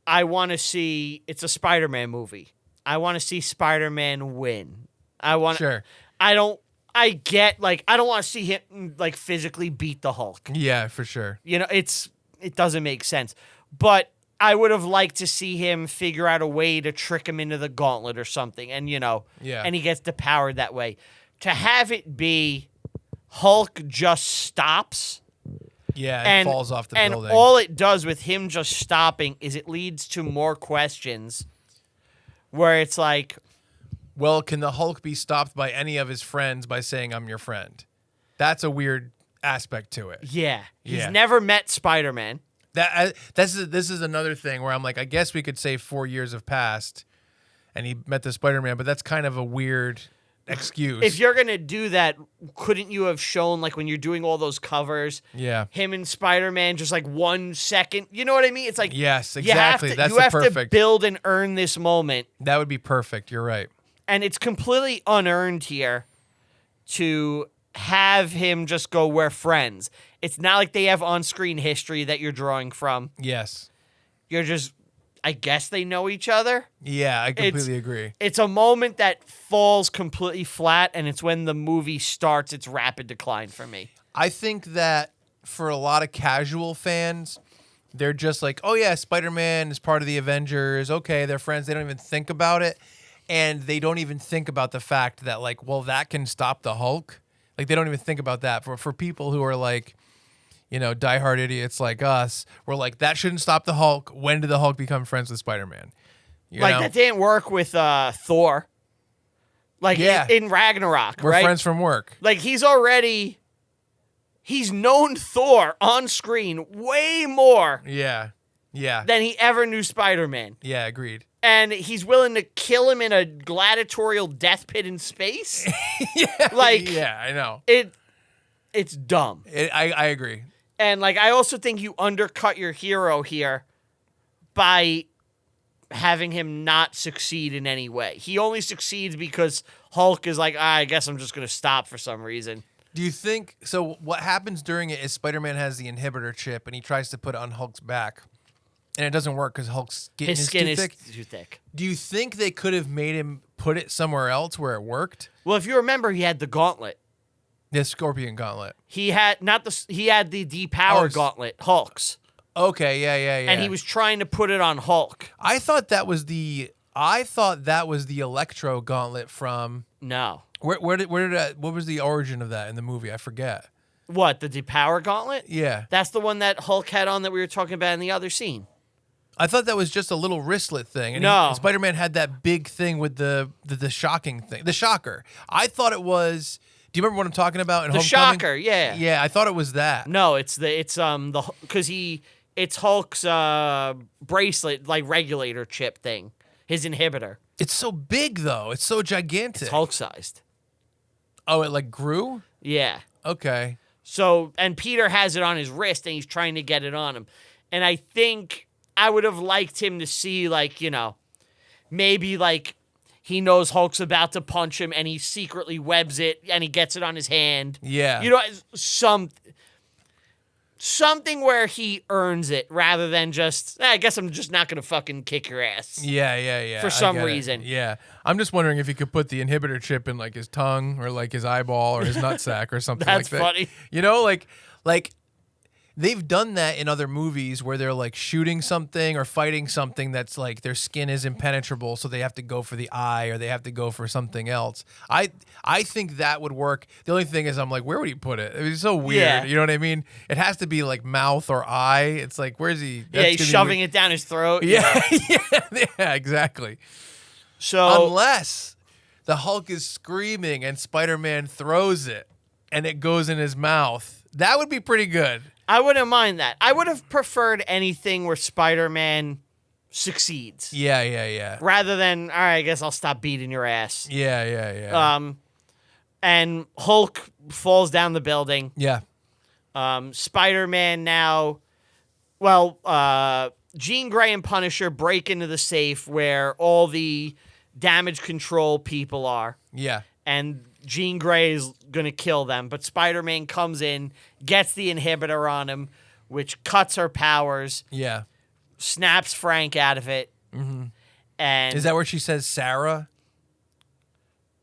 I want to see it's a Spider-Man movie. I want to see Spider-Man win. Sure. I don't want to see him like physically beat the Hulk. Yeah, for sure. It doesn't make sense. But I would have liked to see him figure out a way to trick him into the gauntlet or something. And and he gets depowered that way. To have it be Hulk just stops. Yeah, And falls off the building. And all it does with him just stopping is it leads to more questions where it's like, well, can the Hulk be stopped by any of his friends by saying, "I'm your friend"? That's a weird aspect to it. yeah, he's Yeah. never met Spider-Man. This is another thing where I'm like, I guess we could say 4 years have passed and he met the Spider-Man, but that's kind of a weird excuse. If you're going to do that, couldn't you have shown, like, when you're doing all those covers, yeah. him and Spider-Man just, like, 1 second? You know what I mean? It's like, Yes, exactly. You That's have perfect. to build and earn this moment. That would be perfect. You're right. And it's completely unearned here to have him just go, we're friends. It's not like they have on-screen history that you're drawing from. Yes. You're just, I guess they know each other. Yeah, I completely agree. It's a moment that falls completely flat, and it's when the movie starts its rapid decline for me. I think that for a lot of casual fans, they're just like, oh yeah, Spider-Man is part of the Avengers. Okay, they're friends. They don't even think about it. And they don't even think about the fact that, like, well, that can stop the Hulk. Like, they don't even think about that. For people who are like, you know, diehard idiots like us, we're like, that shouldn't stop the Hulk. When did the Hulk become friends with Spider-Man? Like, that didn't work with Thor. Like, yeah. in Ragnarok, we're right? friends from work. Like, he's known Thor on screen way more Yeah. Yeah. than he ever knew Spider-Man. Yeah, agreed. And he's willing to kill him in a gladiatorial death pit in space. Yeah. Like, yeah, I know. It's dumb. I agree. And, like, I also think you undercut your hero here by having him not succeed in any way. He only succeeds because Hulk is like, I guess I'm just going to stop for some reason. Do you think so? What happens during it is Spider-Man has the inhibitor chip and he tries to put it on Hulk's back, and it doesn't work because Hulk's skin is too thick. Do you think they could have made him put it somewhere else where it worked? Well, if you remember, he had the gauntlet. The Scorpion Gauntlet. He had the depower gauntlet, Hulk's. Okay, yeah. And he was trying to put it on Hulk. I thought that was the Electro Gauntlet from. No. Where did what was the origin of that in the movie? I forget. What, the depower gauntlet? Yeah. That's the one that Hulk had on that we were talking about in the other scene. I thought that was just a little wristlet thing. And no. Spider-Man had that big thing with the shocking thing. The shocker. I thought it was. Do you remember what I'm talking about in the Homecoming? Shocker, yeah. Yeah, I thought it was that. No, it's Hulk's bracelet, like, regulator chip thing. His inhibitor. It's so big though. It's so gigantic. It's Hulk-sized. Oh, it like grew? Yeah. Okay. So, and Peter has it on his wrist, and he's trying to get it on him. And I think I would have liked him to see, like, you know, maybe, like, he knows Hulk's about to punch him, and he secretly webs it, and he gets it on his hand. Yeah. You know, something where he earns it rather than just, I guess I'm just not going to fucking kick your ass. Yeah. For some reason. Yeah. I'm just wondering if he could put the inhibitor chip in, like, his tongue or, like, his eyeball or his nutsack or something like that. That's funny. You know, like they've done that in other movies where they're, like, shooting something or fighting something that's, like, their skin is impenetrable, so they have to go for the eye or they have to go for something else. I think that would work. The only thing is I'm like, where would he put it? It's so weird. Yeah. You know what I mean? It has to be, like, mouth or eye. It's like, where's he? Yeah, he's shoving it down his throat. Yeah, yeah, exactly. So unless the Hulk is screaming and Spider-Man throws it and it goes in his mouth, that would be pretty good. I wouldn't mind that. I would have preferred anything where Spider-Man succeeds. Yeah. Rather than, all right, I guess I'll stop beating your ass. Yeah. And Hulk falls down the building. Yeah. Spider-Man now, well, Jean Grey and Punisher break into the safe where all the damage control people are. Yeah. And Jean Grey is going to kill them. But Spider-Man comes in, gets the inhibitor on him, which cuts her powers. Yeah. Snaps Frank out of it. Mm-hmm. And is that where she says Sarah?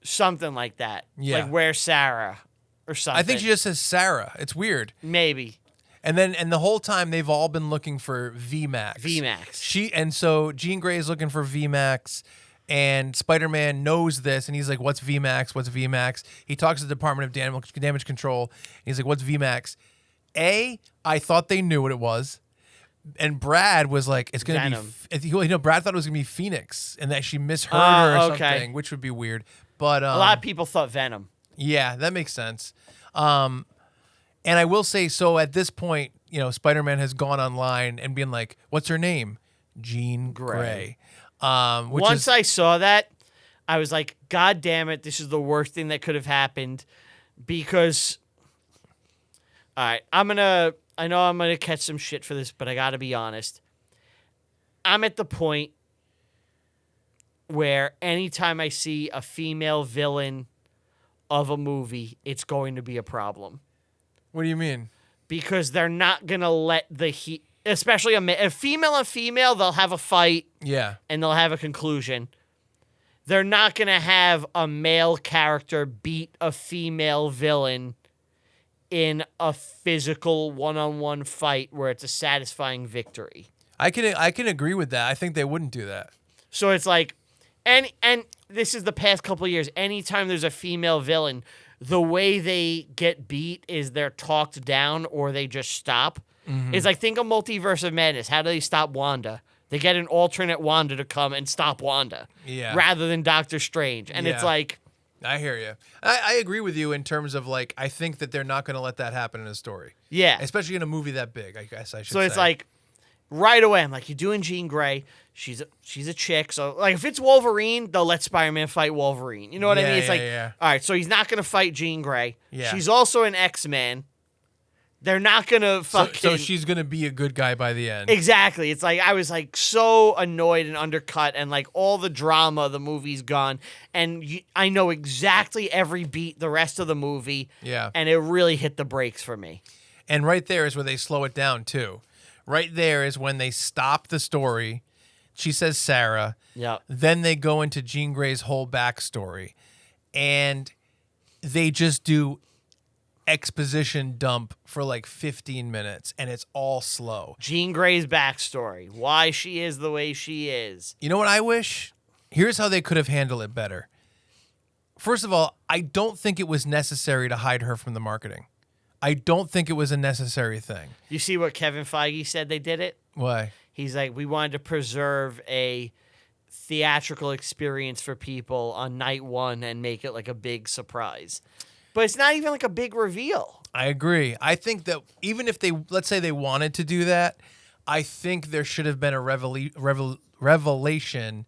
Something like that. Yeah. Like, where's Sarah? Or something. I think she just says Sarah. It's weird. Maybe. And the whole time they've all been looking for VMAX. So Jean Grey is looking for VMAX. And Spider-Man knows this, and he's like, what's VMAX? What's VMAX? He talks to the Department of Damage Control. And he's like, what's VMAX? I thought they knew what it was. And Brad was like, it's going to be... Brad thought it was going to be Phoenix, and that she misheard her or something, which would be weird. But a lot of people thought Venom. Yeah, that makes sense. And I will say, so at this point, you know, Spider-Man has gone online and been like, what's her name? Jean Grey. Once I saw that, I was like, God damn it, this is the worst thing that could have happened. Because, all right, I know I'm going to catch some shit for this, but I got to be honest. I'm at the point where anytime I see a female villain of a movie, it's going to be a problem. What do you mean? Because they're not going to let especially a female and female, they'll have a fight. Yeah. And they'll have a conclusion. They're not going to have a male character beat a female villain in a physical one-on-one fight where it's a satisfying victory. I can agree with that. I think they wouldn't do that. So it's like, and this is the past couple of years, anytime there's a female villain, the way they get beat is they're talked down or they just stop. Mm-hmm. It's like, think of Multiverse of Madness. How do they stop Wanda? They get an alternate Wanda to come and stop Wanda. Yeah. Rather than Doctor Strange. And it's like... I hear you. I agree with you in terms of, like, I think that they're not going to let that happen in a story. Yeah. Especially in a movie that big, I guess I should say. So it's like, right away, I'm like, you're doing Jean Grey. She's a chick. So, like, if it's Wolverine, they'll let Spider-Man fight Wolverine. You know what I mean? It's all right, so he's not going to fight Jean Grey. Yeah. She's also an X-Man. They're not going to fucking... So she's going to be a good guy by the end. Exactly. It's like, I was like so annoyed and undercut, and like all the drama of the movie's gone. And I know exactly every beat the rest of the movie. Yeah. And it really hit the brakes for me. And right there is where they slow it down, too. Right there is when they stop the story. She says Sarah. Yeah. Then they go into Jean Grey's whole backstory. And they just do exposition dump for like 15 minutes, and it's all slow. Jean Grey's backstory, why she is the way she is. You know what I wish? Here's how they could have handled it better. First of all, I don't think it was necessary to hide her from the marketing. I don't think it was a necessary thing. You see what Kevin Feige said they did it? Why? He's like, we wanted to preserve a theatrical experience for people on night one and make it like a big surprise. But it's not even like a big reveal. I agree. I think that even if they, let's say they wanted to do that, I think there should have been a revelation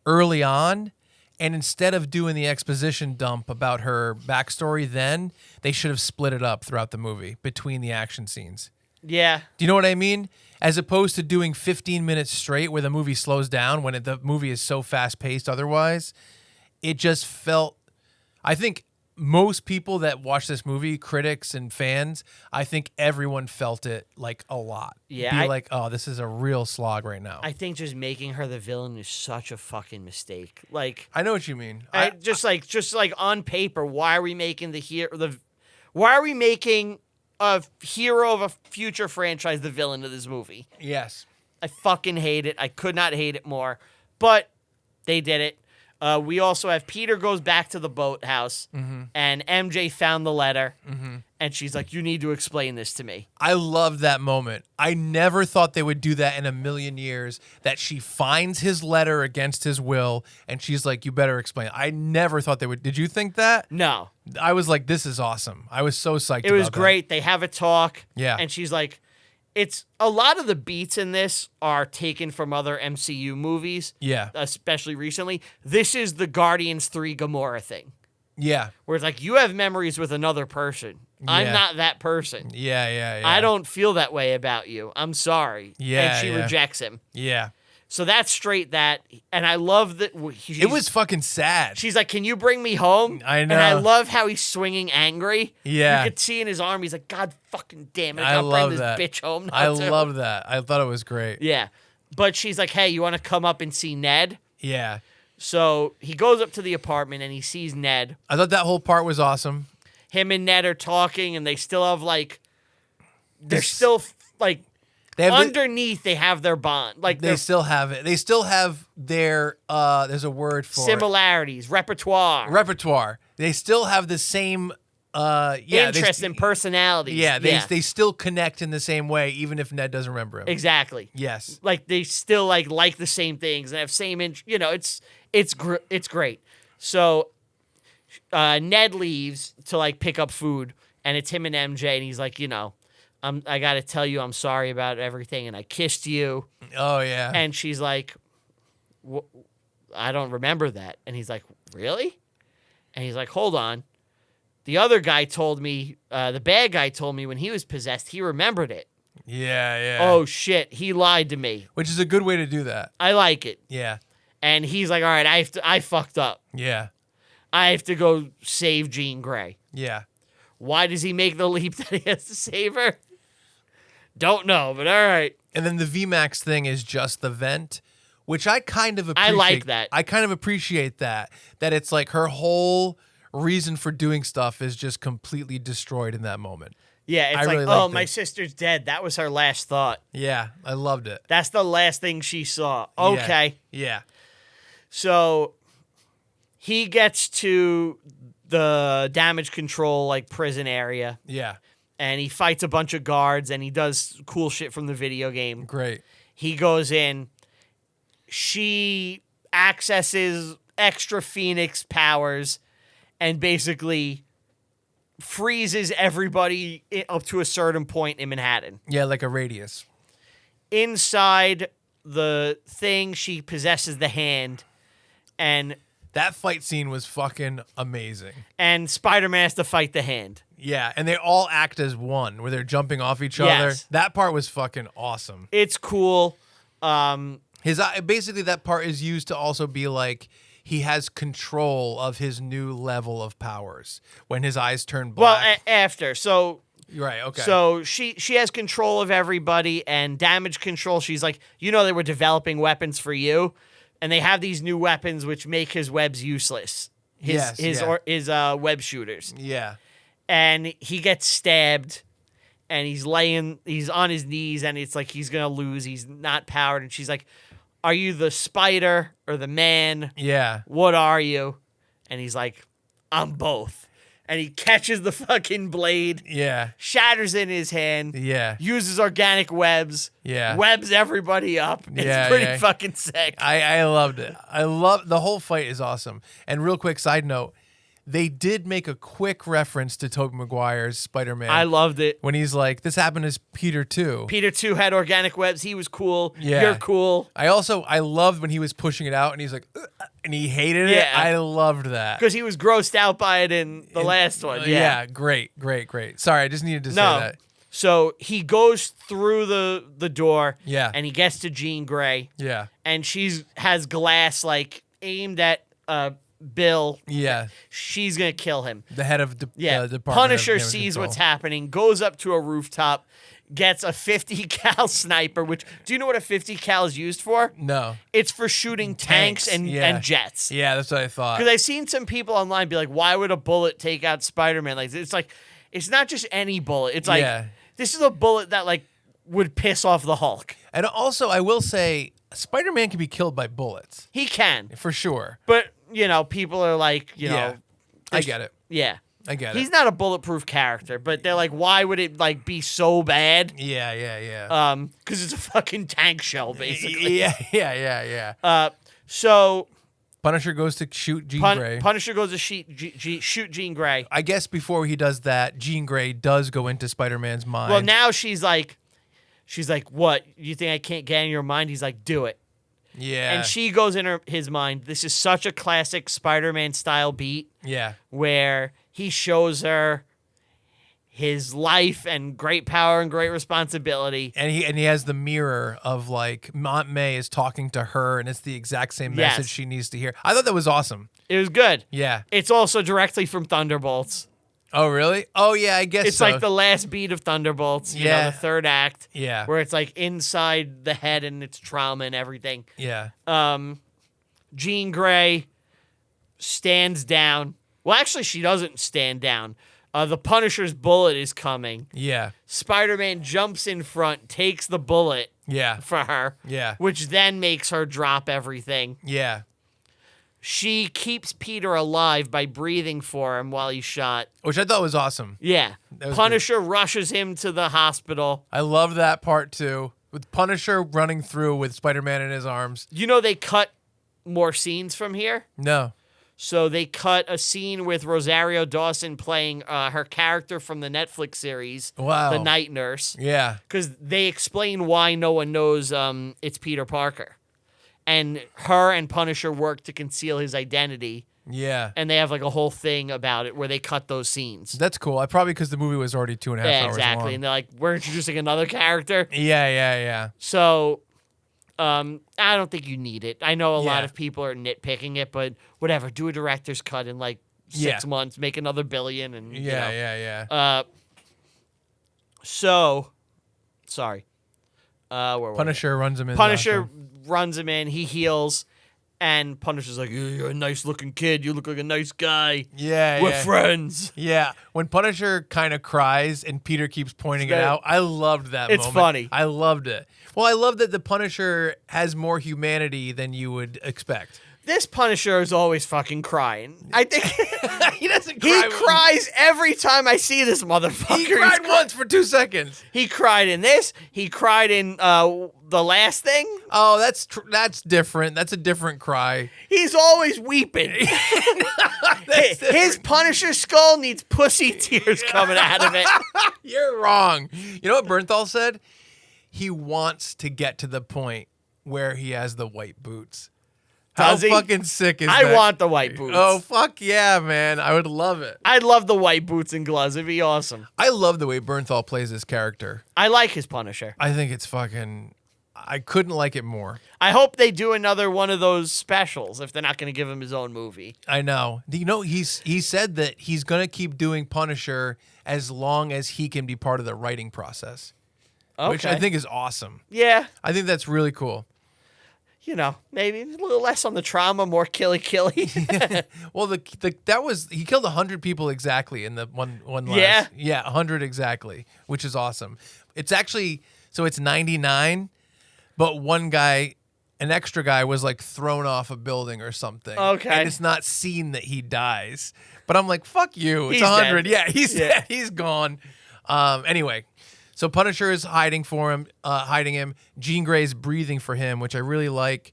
early on. And instead of doing the exposition dump about her backstory then, they should have split it up throughout the movie between the action scenes. Yeah. Do you know what I mean? As opposed to doing 15 minutes straight where the movie slows down when the movie is so fast-paced otherwise, it just felt... I think most people that watch this movie, critics and fans, I think everyone felt it like a lot. Yeah. Be like, oh, this is a real slog right now. I think just making her the villain is such a fucking mistake. Like, I know what you mean. Just like on paper, why are we making why are we making a hero of a future franchise the villain of this movie? Yes. I fucking hate it. I could not hate it more. But they did it. We also have Peter goes back to the boathouse, and MJ found the letter, and she's like, you need to explain this to me. I love that moment. I never thought they would do that in a million years, that she finds his letter against his will, and she's like, you better explain. I never thought they would. Did you think that? No. I was like, this is awesome. I was so psyched about that. It was great. They have a talk, Yeah. and she's like, it's a lot of the beats in this are taken from other MCU movies. Yeah. Especially recently. This is the Guardians 3 Gamora thing. Yeah. Where it's like, you have memories with another person. I'm Yeah. not that person. Yeah. I don't feel that way about you. I'm sorry. Yeah, And she yeah. rejects him. Yeah. So that's straight that. And I love that. It was fucking sad. She's like, can you bring me home? I know. And I love how he's swinging angry. Yeah. You could see in his arm, he's like, God fucking damn it. I I gotta bring love this that. bitch home now, I too. love that. I thought it was great. Yeah. But she's like, hey, you want to come up and see Ned? Yeah. So he goes up to the apartment and he sees Ned. I thought that whole part was awesome. Him and Ned are talking, and they still have they're still underneath. They have their bond. Like They still have it. They still have their there's a word for similarities, repertoire, repertoire. They still have the same interest and personalities. Yeah, they still connect in the same way, even if Ned doesn't remember him. Exactly. Yes. Like they still like the same things and have same. It's great. So Ned leaves to pick up food, and it's him and MJ, and he's like, I got to tell you, I'm sorry about everything, and I kissed you. Oh yeah. And she's like, I don't remember that. And he's like, really? And he's like, hold on. The other guy told me, the bad guy told me when he was possessed, he remembered it. Yeah, yeah. Oh, shit. He lied to me. Which is a good way to do that. I like it. Yeah. And he's like, all right, I fucked up. Yeah. I have to go save Jean Grey. Yeah. Why does he make the leap that he has to save her? Don't know, but all right. And then the VMAX thing is just the vent, which I kind of appreciate. I like that. I kind of appreciate that it's like her whole reason for doing stuff is just completely destroyed in that moment. Yeah, it's I like, really oh, liked my it. sister's dead. That was her last thought. Yeah, I loved it. That's the last thing she saw. Okay. Yeah. So he gets to the damage control, like, prison area, Yeah. and he fights a bunch of guards, and he does cool shit from the video game. Great. He goes in. She accesses extra Phoenix powers and basically freezes everybody up to a certain point in Manhattan. Yeah, like a radius. Inside the thing, she possesses the hand, and That fight scene was fucking amazing. Spider-Man has to fight the hand. Yeah, and they all act as one, where they're jumping off each other. Yes. That part was fucking awesome. It's cool. Basically that part is used to also be like he has control of his new level of powers when his eyes turn Well, black. after. So Right, okay. So she has control of everybody, and damage control. She's like, they were developing weapons for you, and they have these new weapons which make his webs useless. His web shooters. Yeah. And he gets stabbed, and he's on his knees, and it's like he's gonna lose. He's not powered, and she's like, "Are you the spider or the man? Yeah. What are you?" And he's like, "I'm both." And he catches the fucking blade, Yeah. shatters it in his hand, Yeah. uses organic webs, Yeah. webs everybody up. It's Yeah, pretty yeah. fucking sick. I loved it. The whole fight is awesome. And real quick side note, they did make a quick reference to Tobey Maguire's Spider-Man. I loved it. when he's like, this happened as Peter too. Peter 2 had organic webs. He was cool. Yeah. You're cool. I loved when he was pushing it out and he's like, "Ugh," and he hated it. Yeah. I loved that. Because he was grossed out by it in the last one. Yeah. Great. Sorry, I just needed to say No. that. So he goes through the door. Yeah. And he gets to Jean Grey. Yeah. And has glass like aimed at Bill. Yeah. She's gonna kill him. The head of the Department Punisher of Damage sees Control. what's happening, goes up to a rooftop, gets a 50 cal sniper. Which, do you know what a 50 cal is used for? No. It's for shooting tanks and jets. Yeah, that's what I thought. Because I've seen some people online be like, "Why would a bullet take out Spider-Man?" Like, it's not just any bullet. It's like this is a bullet that like would piss off the Hulk. And also, I will say, Spider-Man can be killed by bullets He can, for sure. but people are like, I get it. yeah. I get He's it. not a bulletproof character, but they're like, why would it like be so bad? Yeah. Because it's a fucking tank shell, basically. Yeah. So Punisher goes to shoot Jean Grey. Punisher goes to shoot Jean Grey. I guess before he does that, Jean Grey does go into Spider-Man's mind. Well, now she's like, what? You think I can't get in your mind? He's like, do it. Yeah. And she goes in his mind. This is such a classic Spider-Man style beat Yeah. where he shows her his life and great power and great responsibility. And he has the mirror of like Aunt May is talking to her, and it's the exact same message Yes. she needs to hear. I thought that was awesome. It was good. Yeah. It's also directly from Thunderbolts. Oh really? Oh yeah, I guess It's so. like the last beat of Thunderbolts, Yeah. the third act. Yeah. Where it's like inside the head and its trauma and everything. Yeah. Jean Grey stands down. Well, actually, she doesn't stand down. The Punisher's bullet is coming. Yeah. Spider-Man jumps in front, takes the bullet Yeah. for her, Yeah. which then makes her drop everything. Yeah. She keeps Peter alive by breathing for him while he's shot. Which I thought was awesome. Yeah. was Punisher rushes him to the hospital. I love that part too. With Punisher running through with Spider-Man in his arms. They cut more scenes from here. No. So they cut a scene with Rosario Dawson playing her character from the Netflix series, Wow. The Night Nurse, Yeah. because they explain why no one knows it's Peter Parker. And her and Punisher work to conceal his identity. Yeah. And they have like a whole thing about it where they cut those scenes. That's cool. Probably because the movie was already 2.5 hours exactly. long. And they're like, we're introducing another character. Yeah. So I don't think you need it. I know a lot Yeah. of people are nitpicking it, but whatever. Do a director's cut in like 6 months, make another billion. And Yeah. So, sorry. Where was Punisher runs him in. Punisher runs him in. He heals. And Punisher's like, you're a nice-looking kid. You look like a nice guy. Yeah, We're friends. Yeah. When Punisher kind of cries and Peter keeps pointing it out, I loved that moment. It's funny. I loved it. Well, I love that the Punisher has more humanity than you would expect. This Punisher is always fucking crying. I think He doesn't cry. he cries every time I see this motherfucker. He cried once for 2 seconds. He cried in this. He cried in the last thing. Oh, that's different. That's a different cry. He's always weeping. His Punisher skull needs pussy tears coming out of it. You're wrong. You know what Bernthal said? He wants to get to the point where he has the white boots. Does he? How fucking sick is that? I want the white boots. Oh, fuck yeah, man. I would love it. I'd love the white boots and gloves. It'd be awesome. I love the way Bernthal plays this character. I like his Punisher. I think it's fucking... I couldn't like it more. I hope they do another one of those specials if they're not going to give him his own movie. I know. You know, he said that he's going to keep doing Punisher as long as he can be part of the writing process. Okay. Which I think is awesome. Yeah. I think that's really cool. You know, maybe a little less on the trauma, more killy. Well, he killed 100 people exactly in the one last. Yeah, 100 exactly, which is awesome. It's actually it's 99, but one guy, an extra guy, was like thrown off a building or something. Okay, and it's not seen that he dies. But I'm like, fuck you. It's He's 100. dead. Yeah, he's dead. He's gone. Anyway. So Punisher is hiding him. Jean Grey's breathing for him, which I really like.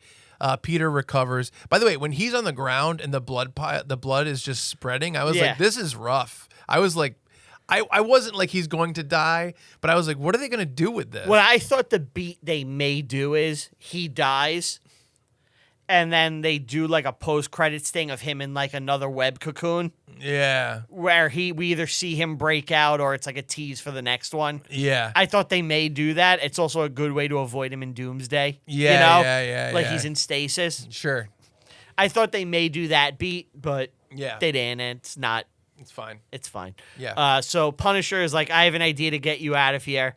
Peter recovers. By the way, when he's on the ground and the blood is just spreading, I was like, this is rough. I was like, I wasn't like he's going to die, but I was like, what are they going to do with this? What I thought the beat they may do is he dies, and then they do like a post-credits thing of him in like another web cocoon. Yeah. Where we either see him break out or it's like a tease for the next one. Yeah. I thought they may do that. It's also a good way to avoid him in Doomsday. Yeah, you know? yeah. Like he's in stasis. Sure. I thought they may do that beat, but they didn't. It's not. It's fine. It's fine. Yeah. So Punisher is like, I have an idea to get you out of here.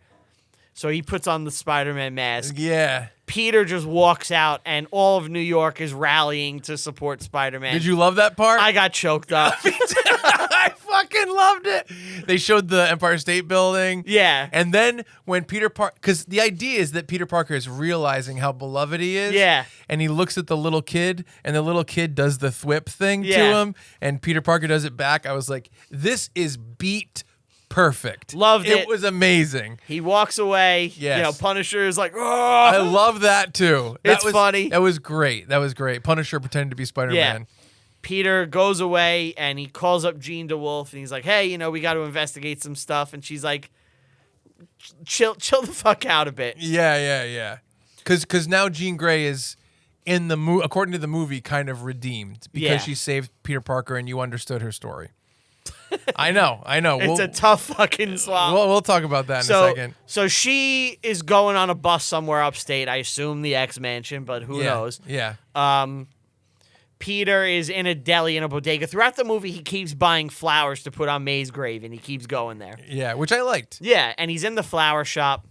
So he puts on the Spider-Man mask. Yeah. Peter just walks out, and all of New York is rallying to support Spider-Man. Did you love that part? I got choked up. I fucking loved it. They showed the Empire State Building. Yeah. And then when Peter Parker, because the idea is that Peter Parker is realizing how beloved he is. Yeah. And he looks at the little kid, and the little kid does the thwip thing to Yeah. him, and Peter Parker does it back. I was like, this is beat perfect. Loved it. It was amazing. He walks away. Yes. You know, Punisher is like, I oh. love that too. That It's was funny. That was great. That was great. Punisher pretending to be Spider-Man. Yeah. Peter goes away, and he calls up Jean DeWolf, and he's like, hey, you know, we got to investigate some stuff. And she's like, chill the fuck out a bit. Yeah. Because now Jean Grey is in the according to the movie, kind of redeemed because she saved Peter Parker, and you understood her story. I know. It's a tough fucking swallow. We'll talk about that in a second. So she is going on a bus somewhere upstate. I assume the X-Mansion, but who knows? Yeah. Peter is in a deli in a bodega. Throughout the movie, he keeps buying flowers to put on May's grave, and he keeps going there. Yeah, which I liked. Yeah, and he's in the flower shop.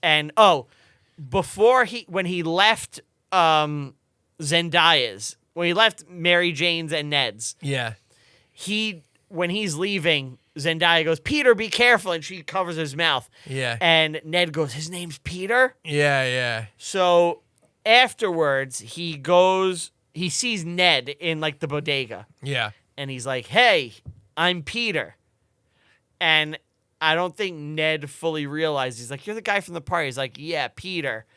And, when he left Zendaya's, when he left Mary Jane's and Ned's, when he's leaving, Zendaya goes, Peter, be careful, and she covers his mouth. Yeah. And Ned goes, his name's Peter? Yeah. So afterwards, he sees Ned in like the bodega. Yeah. And he's like, hey, I'm Peter. And I don't think Ned fully realized. He's like, you're the guy from the party. He's like, yeah, Peter.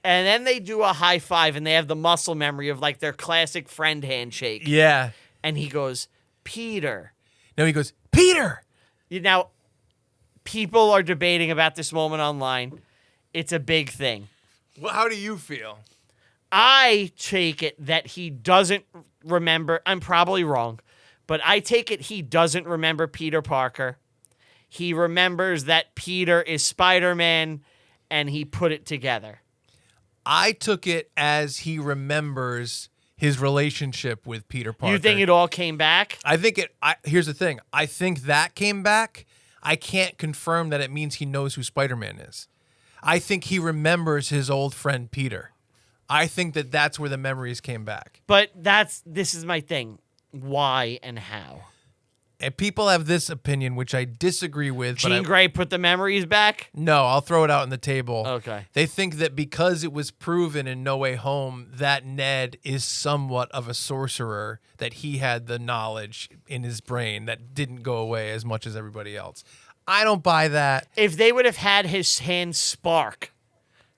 And then they do a high five, and they have the muscle memory of like their classic friend handshake. Yeah. And he goes, Peter. No, he goes, Peter. Now, people are debating about this moment online. It's a big thing. Well, how do you feel? I take it that he doesn't remember. I'm probably wrong, but I take it he doesn't remember Peter Parker. He remembers that Peter is Spider-Man, and he put it together. I took it as he remembers his relationship with Peter Parker. You think it all came back? I think it. Here's the thing. I think that came back. I can't confirm that it means he knows who Spider-Man is. I think he remembers his old friend Peter. I think that that's where the memories came back. But this is my thing. Why and how? And people have this opinion, which I disagree with. Jean Grey put the memories back? No, I'll throw it out on the table. Okay. They think that because it was proven in No Way Home that Ned is somewhat of a sorcerer, that he had the knowledge in his brain that didn't go away as much as everybody else. I don't buy that. If they would have had his hand spark,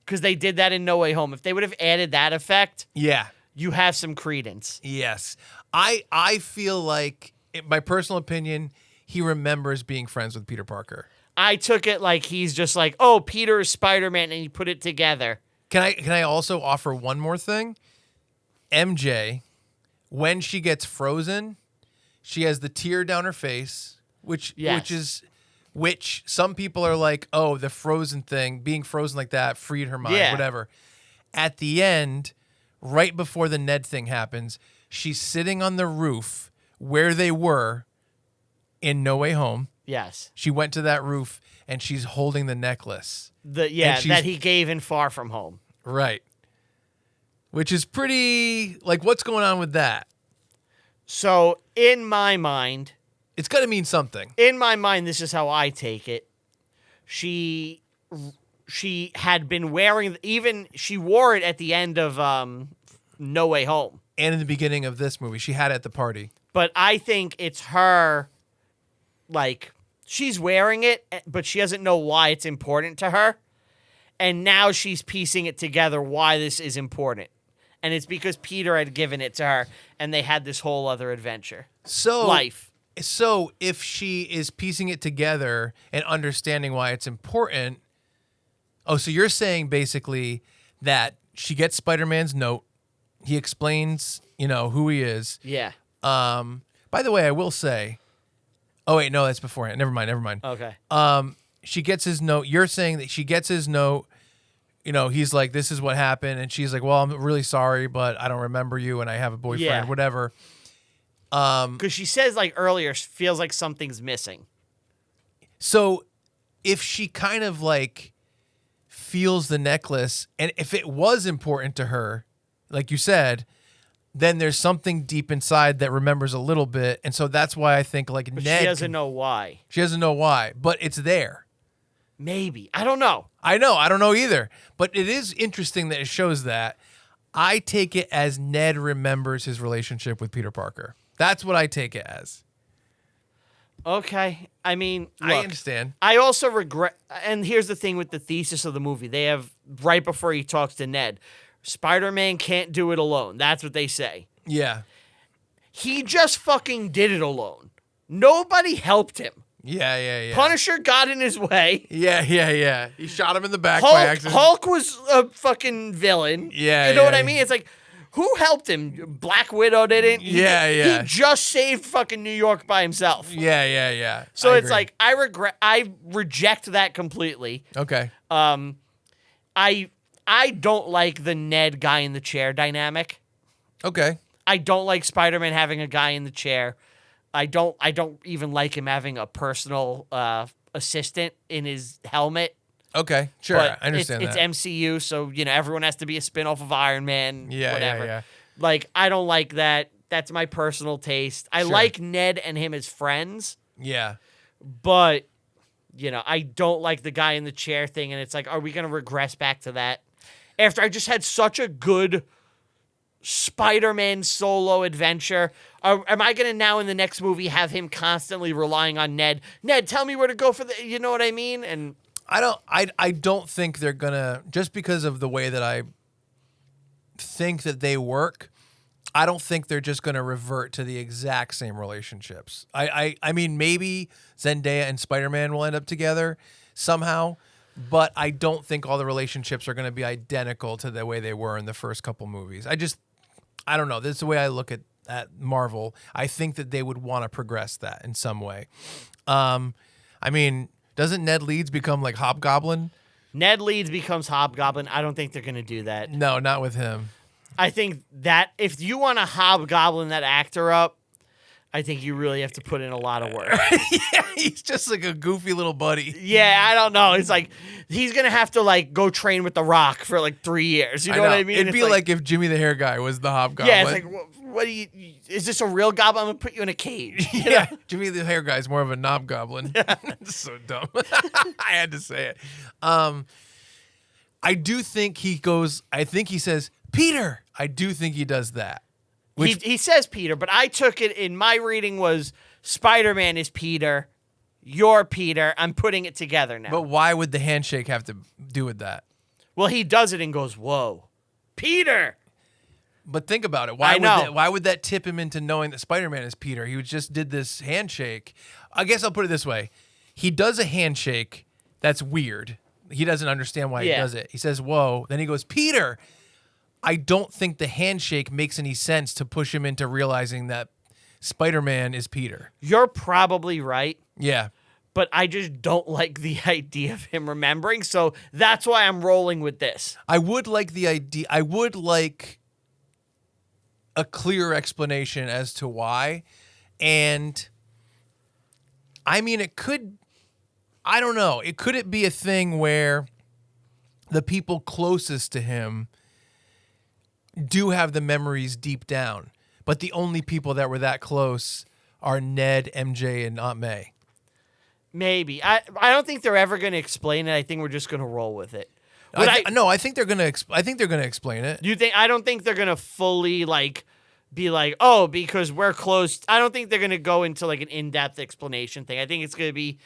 because they did that in No Way Home, if they would have added that effect, Yeah. you have some credence. Yes. I feel like, in my personal opinion, he remembers being friends with Peter Parker. I took it like he's just like, oh, Peter is Spider-Man, and he put it together. Can I also offer one more thing? MJ, when she gets frozen, she has the tear down her face, which some people are like, oh, the frozen thing, being frozen like that freed her mind, whatever. At the end, right before the Ned thing happens, she's sitting on the roof where they were in No Way Home. Yes. She went to that roof and she's holding the necklace. That he gave in Far From Home. Right. Which is pretty, like, what's going on with that? So, in my mind... It's got to mean something. In my mind, this is how I take it. She had been wearing... She wore it at the end of No Way Home. And in the beginning of this movie. She had it at the party. But I think it's her, like, she's wearing it, but she doesn't know why it's important to her. And now she's piecing it together why this is important. And it's because Peter had given it to her, and they had this whole other adventure. Life. So if she is piecing it together and understanding why it's important... Oh, so you're saying basically that she gets Spider-Man's note. He explains, who he is. Yeah. By the way, I will say... Oh, wait, no, that's beforehand. Never mind. Okay. She gets his note. You're saying that she gets his note. He's like, this is what happened. And she's like, well, I'm really sorry, but I don't remember you and I have a boyfriend, whatever. Because she says, like, earlier, feels like something's missing. So if she kind of, like, feels the necklace, and if it was important to her, like you said, then there's something deep inside that remembers a little bit. And so that's why I think, like, But Ned... she doesn't know why. She doesn't know why, but it's there. Maybe. I don't know. I don't know either. But it is interesting that it shows that. I take it as Ned remembers his relationship with Peter Parker. That's what I take it as. Okay. I mean, look, I understand. I also regret, and here's the thing with the thesis of the movie. They have, right before he talks to Ned, Spider-Man can't do it alone. That's what they say. Yeah. He just fucking did it alone. Nobody helped him. Yeah. Punisher got in his way. Yeah. He shot him in the back by accident. Hulk was a fucking villain. Yeah, You know what I mean? It's like, who helped him? Black Widow didn't. Yeah. He just saved fucking New York by himself. Yeah. So I it's agree. like, I reject that completely. Okay. I don't like the Ned guy in the chair dynamic. Okay. I don't like Spider-Man having a guy in the chair. I don't even like him having a personal assistant in his helmet. Okay. Sure. But I understand it's that. MCU, so everyone has to be a spin-off of Iron Man. Yeah, whatever. yeah. Like, I don't like that. That's my personal taste. I Sure. like Ned and him as friends, Yeah. but I don't like the guy in the chair thing. And it's like, are we gonna regress back to that after I just had such a good Spider-Man solo adventure? Am I going to now in the next movie have him constantly relying on Ned? Ned, tell me where to go for the, you know what I mean? And I don't think they're gonna, just because of the way that I think that they work, I don't think they're just gonna revert to the exact same relationships. I mean, maybe Zendaya and Spider-Man will end up together somehow, but I don't think all the relationships are gonna be identical to the way they were in the first couple movies. I don't know. This is the way I look at at Marvel, I think that they would want to progress that in some way. I mean, doesn't Ned Leeds become like Hobgoblin? Ned Leeds becomes Hobgoblin. I don't think they're going to do that. No, not with him. I think that if you want to Hobgoblin that actor up, I think you really have to put in a lot of work. Yeah, he's just like a goofy little buddy. Yeah, I don't know. It's like he's going to have to like go train with The Rock for like 3 years. You know what I mean? It'd be like if Jimmy the Hair Guy was the Hobgoblin. Yeah, it's like, what do you, is this a real goblin? I'm going to put you in a cage. You Yeah, know? Jimmy the Hair Guy is more of a knob goblin. So dumb. I had to say it. I do think he goes, I think he says, Peter. I do think he does that. He says Peter, but I took it in my reading was Spider-Man is Peter. You're Peter. I'm putting it together now. But why would the handshake have to do with that? Well, he does it and goes, whoa, Peter. But think about it. Why would that tip him into knowing that Spider-Man is Peter? He just did this handshake. I guess I'll put it this way. He does a handshake that's weird. He doesn't understand why he does it. He says, whoa. Then he goes, Peter. I don't think the handshake makes any sense to push him into realizing that Spider-Man is Peter. You're probably right. Yeah. But I just don't like the idea of him remembering. So that's why I'm rolling with this. I would like the idea. I would like a clear explanation as to why. And I mean, it could, I don't know. Could it be a thing where the people closest to him do have the memories deep down, but the only people that were that close are Ned, MJ, and Aunt May? Maybe. I don't think they're ever going to explain it. I think we're just going to roll with it. No, I think they're gonna. I think they're gonna explain it. You think? I don't think they're going to fully like be like, oh, because we're close. I don't think they're going to go into like an in-depth explanation thing. I think it's going to be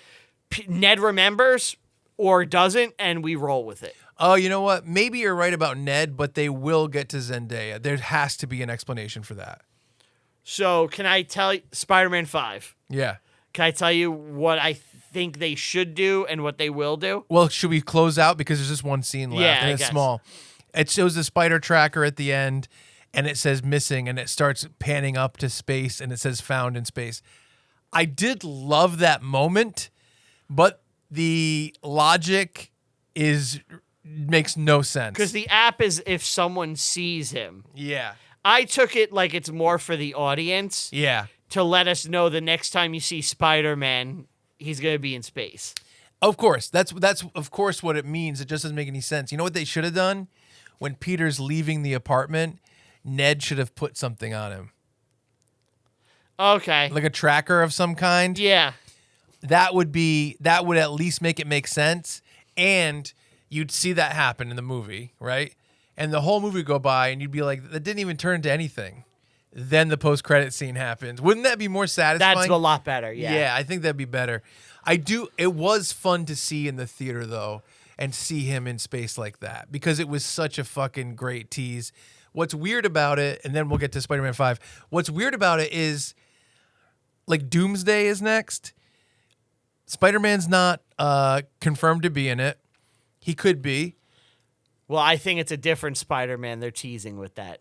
Ned remembers or doesn't, and we roll with it. Oh, you know what? Maybe you're right about Ned, but they will get to Zendaya. There has to be an explanation for that. So can I tell you, Spider-Man 5? Yeah. Can I tell you what I think they should do and what they will do? Well, should we close out because there's just one scene left and it's small. It shows the spider tracker at the end and it says missing and it starts panning up to space and it says found in space. I did love that moment, but the logic makes no sense. Because the app is if someone sees him. Yeah. I took it like it's more for the audience. Yeah. To let us know the next time you see Spider-Man, he's going to be in space. Of course. That's of course what it means. It just doesn't make any sense. You know what they should have done? When Peter's leaving the apartment, Ned should have put something on him. Okay. Like a tracker of some kind. Yeah. That would at least make it make sense. And you'd see that happen in the movie, right? And the whole movie would go by and you'd be like, that didn't even turn into anything. Then the post-credit scene happens. Wouldn't that be more satisfying? That's a lot better, yeah. Yeah, I think that'd be better. It was fun to see in the theater, though, and see him in space like that, because it was such a fucking great tease. What's weird about it, and then we'll get to Spider-Man 5, what's weird about it is, like, Doomsday is next. Spider-Man's not confirmed to be in it. He could be. Well, I think it's a different Spider-Man. They're teasing with that.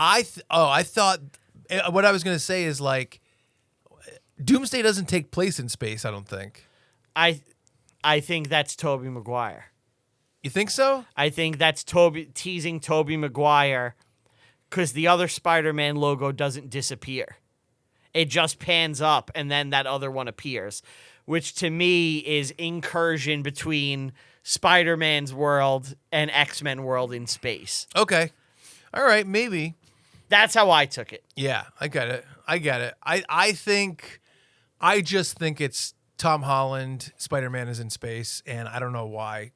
I thought what I was going to say is like Doomsday doesn't take place in space, I don't think. I think that's Tobey Maguire. You think so? I think that's teasing Tobey Maguire because the other Spider-Man logo doesn't disappear. It just pans up and then that other one appears, which to me is incursion between Spider-Man's world and X-Men world in space. Okay. All right, maybe. That's how I took it. Yeah, I get it. I just think it's Tom Holland, Spider-Man is in space, and I don't know why.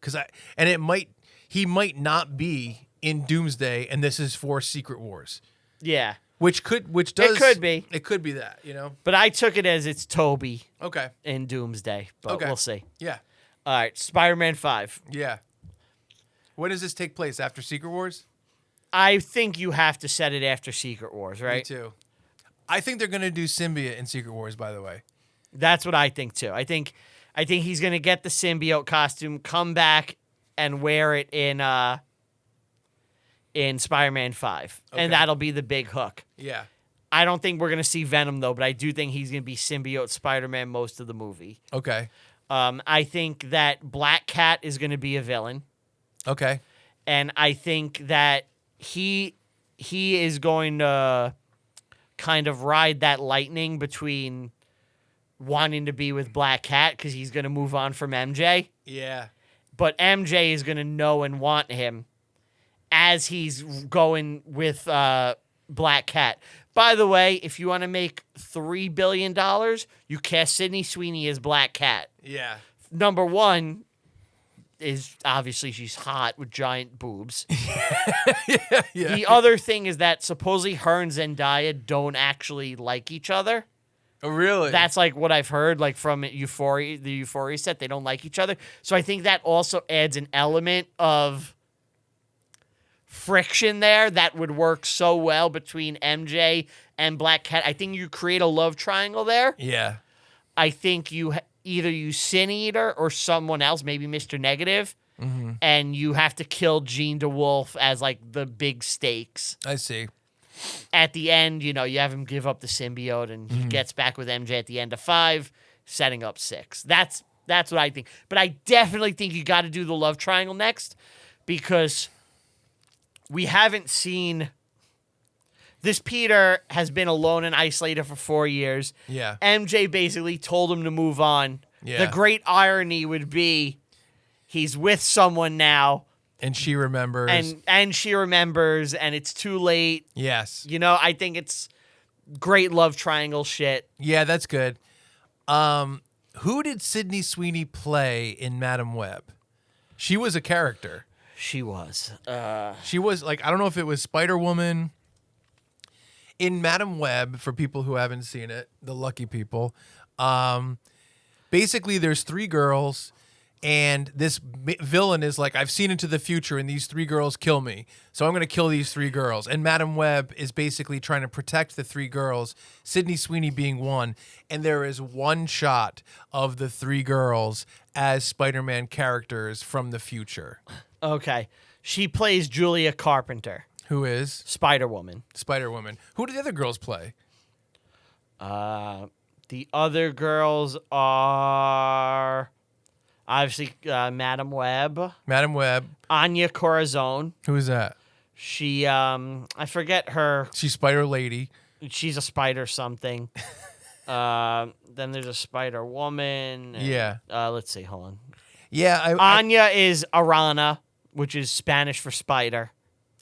He might not be in Doomsday, and this is for Secret Wars. Yeah. It could be. It could be that, you know? But I took it as it's Toby. Okay. In Doomsday, but we'll see. Yeah. All right, Spider-Man 5. Yeah. When does this take place? After Secret Wars? I think you have to set it after Secret Wars, right? Me too. I think they're going to do symbiote in Secret Wars, by the way. That's what I think too. I think he's going to get the symbiote costume, come back and wear it in Spider-Man 5. Okay. And that'll be the big hook. Yeah. I don't think we're going to see Venom, though, but I do think he's going to be symbiote Spider-Man most of the movie. Okay. I think that Black Cat is going to be a villain. Okay. And I think that he is going to kind of ride that lightning between wanting to be with Black Cat because he's going to move on from MJ. Yeah. But MJ is going to know and want him as he's going with Black Cat. By the way, if you want to make $3 billion, you cast Sydney Sweeney as Black Cat. Yeah. Number one is obviously she's hot with giant boobs. Yeah. The other thing is that supposedly her and Zendaya don't actually like each other. Oh, really? That's like what I've heard, like from Euphoria, the Euphoria set. They don't like each other. So I think that also adds an element of friction there that would work so well between MJ and Black Cat. I think you create a love triangle there. Yeah. I think you either use Sin Eater or someone else, maybe Mr. Negative, and you have to kill Jean DeWolf as like the big stakes. I see. At the end, you have him give up the symbiote, and he gets back with MJ at the end of 5, setting up 6. That's what I think. But I definitely think you got to do the love triangle next, because we haven't seen this. Peter has been alone and isolated for 4 years. Yeah. MJ basically told him to move on. Yeah. The great irony would be he's with someone now. And she remembers. And she remembers, and it's too late. Yes. I think it's great love triangle shit. Yeah, that's good. Who did Sydney Sweeney play in Madam Web? She was a character. She was. She was like, I don't know if it was Spider-Woman. In Madam Web, for people who haven't seen it, the lucky people, basically there's 3 girls, and this villain is like, I've seen into the future, and these 3 girls kill me, so I'm going to kill these 3 girls. And Madam Web is basically trying to protect the 3 girls, Sydney Sweeney being one, and there is one shot of the 3 girls as Spider-Man characters from the future. Okay. She plays Julia Carpenter. Who is? Spider-Woman. Spider-Woman. Who do the other girls play? The other girls are obviously Madam Web. Madam Web. Anya Corazon. Who is that? She, I forget her. She's Spider Lady. She's a spider something. Then there's a Spider-Woman. Yeah. Let's see. Hold on. Yeah. Anya is Arana, which is Spanish for spider.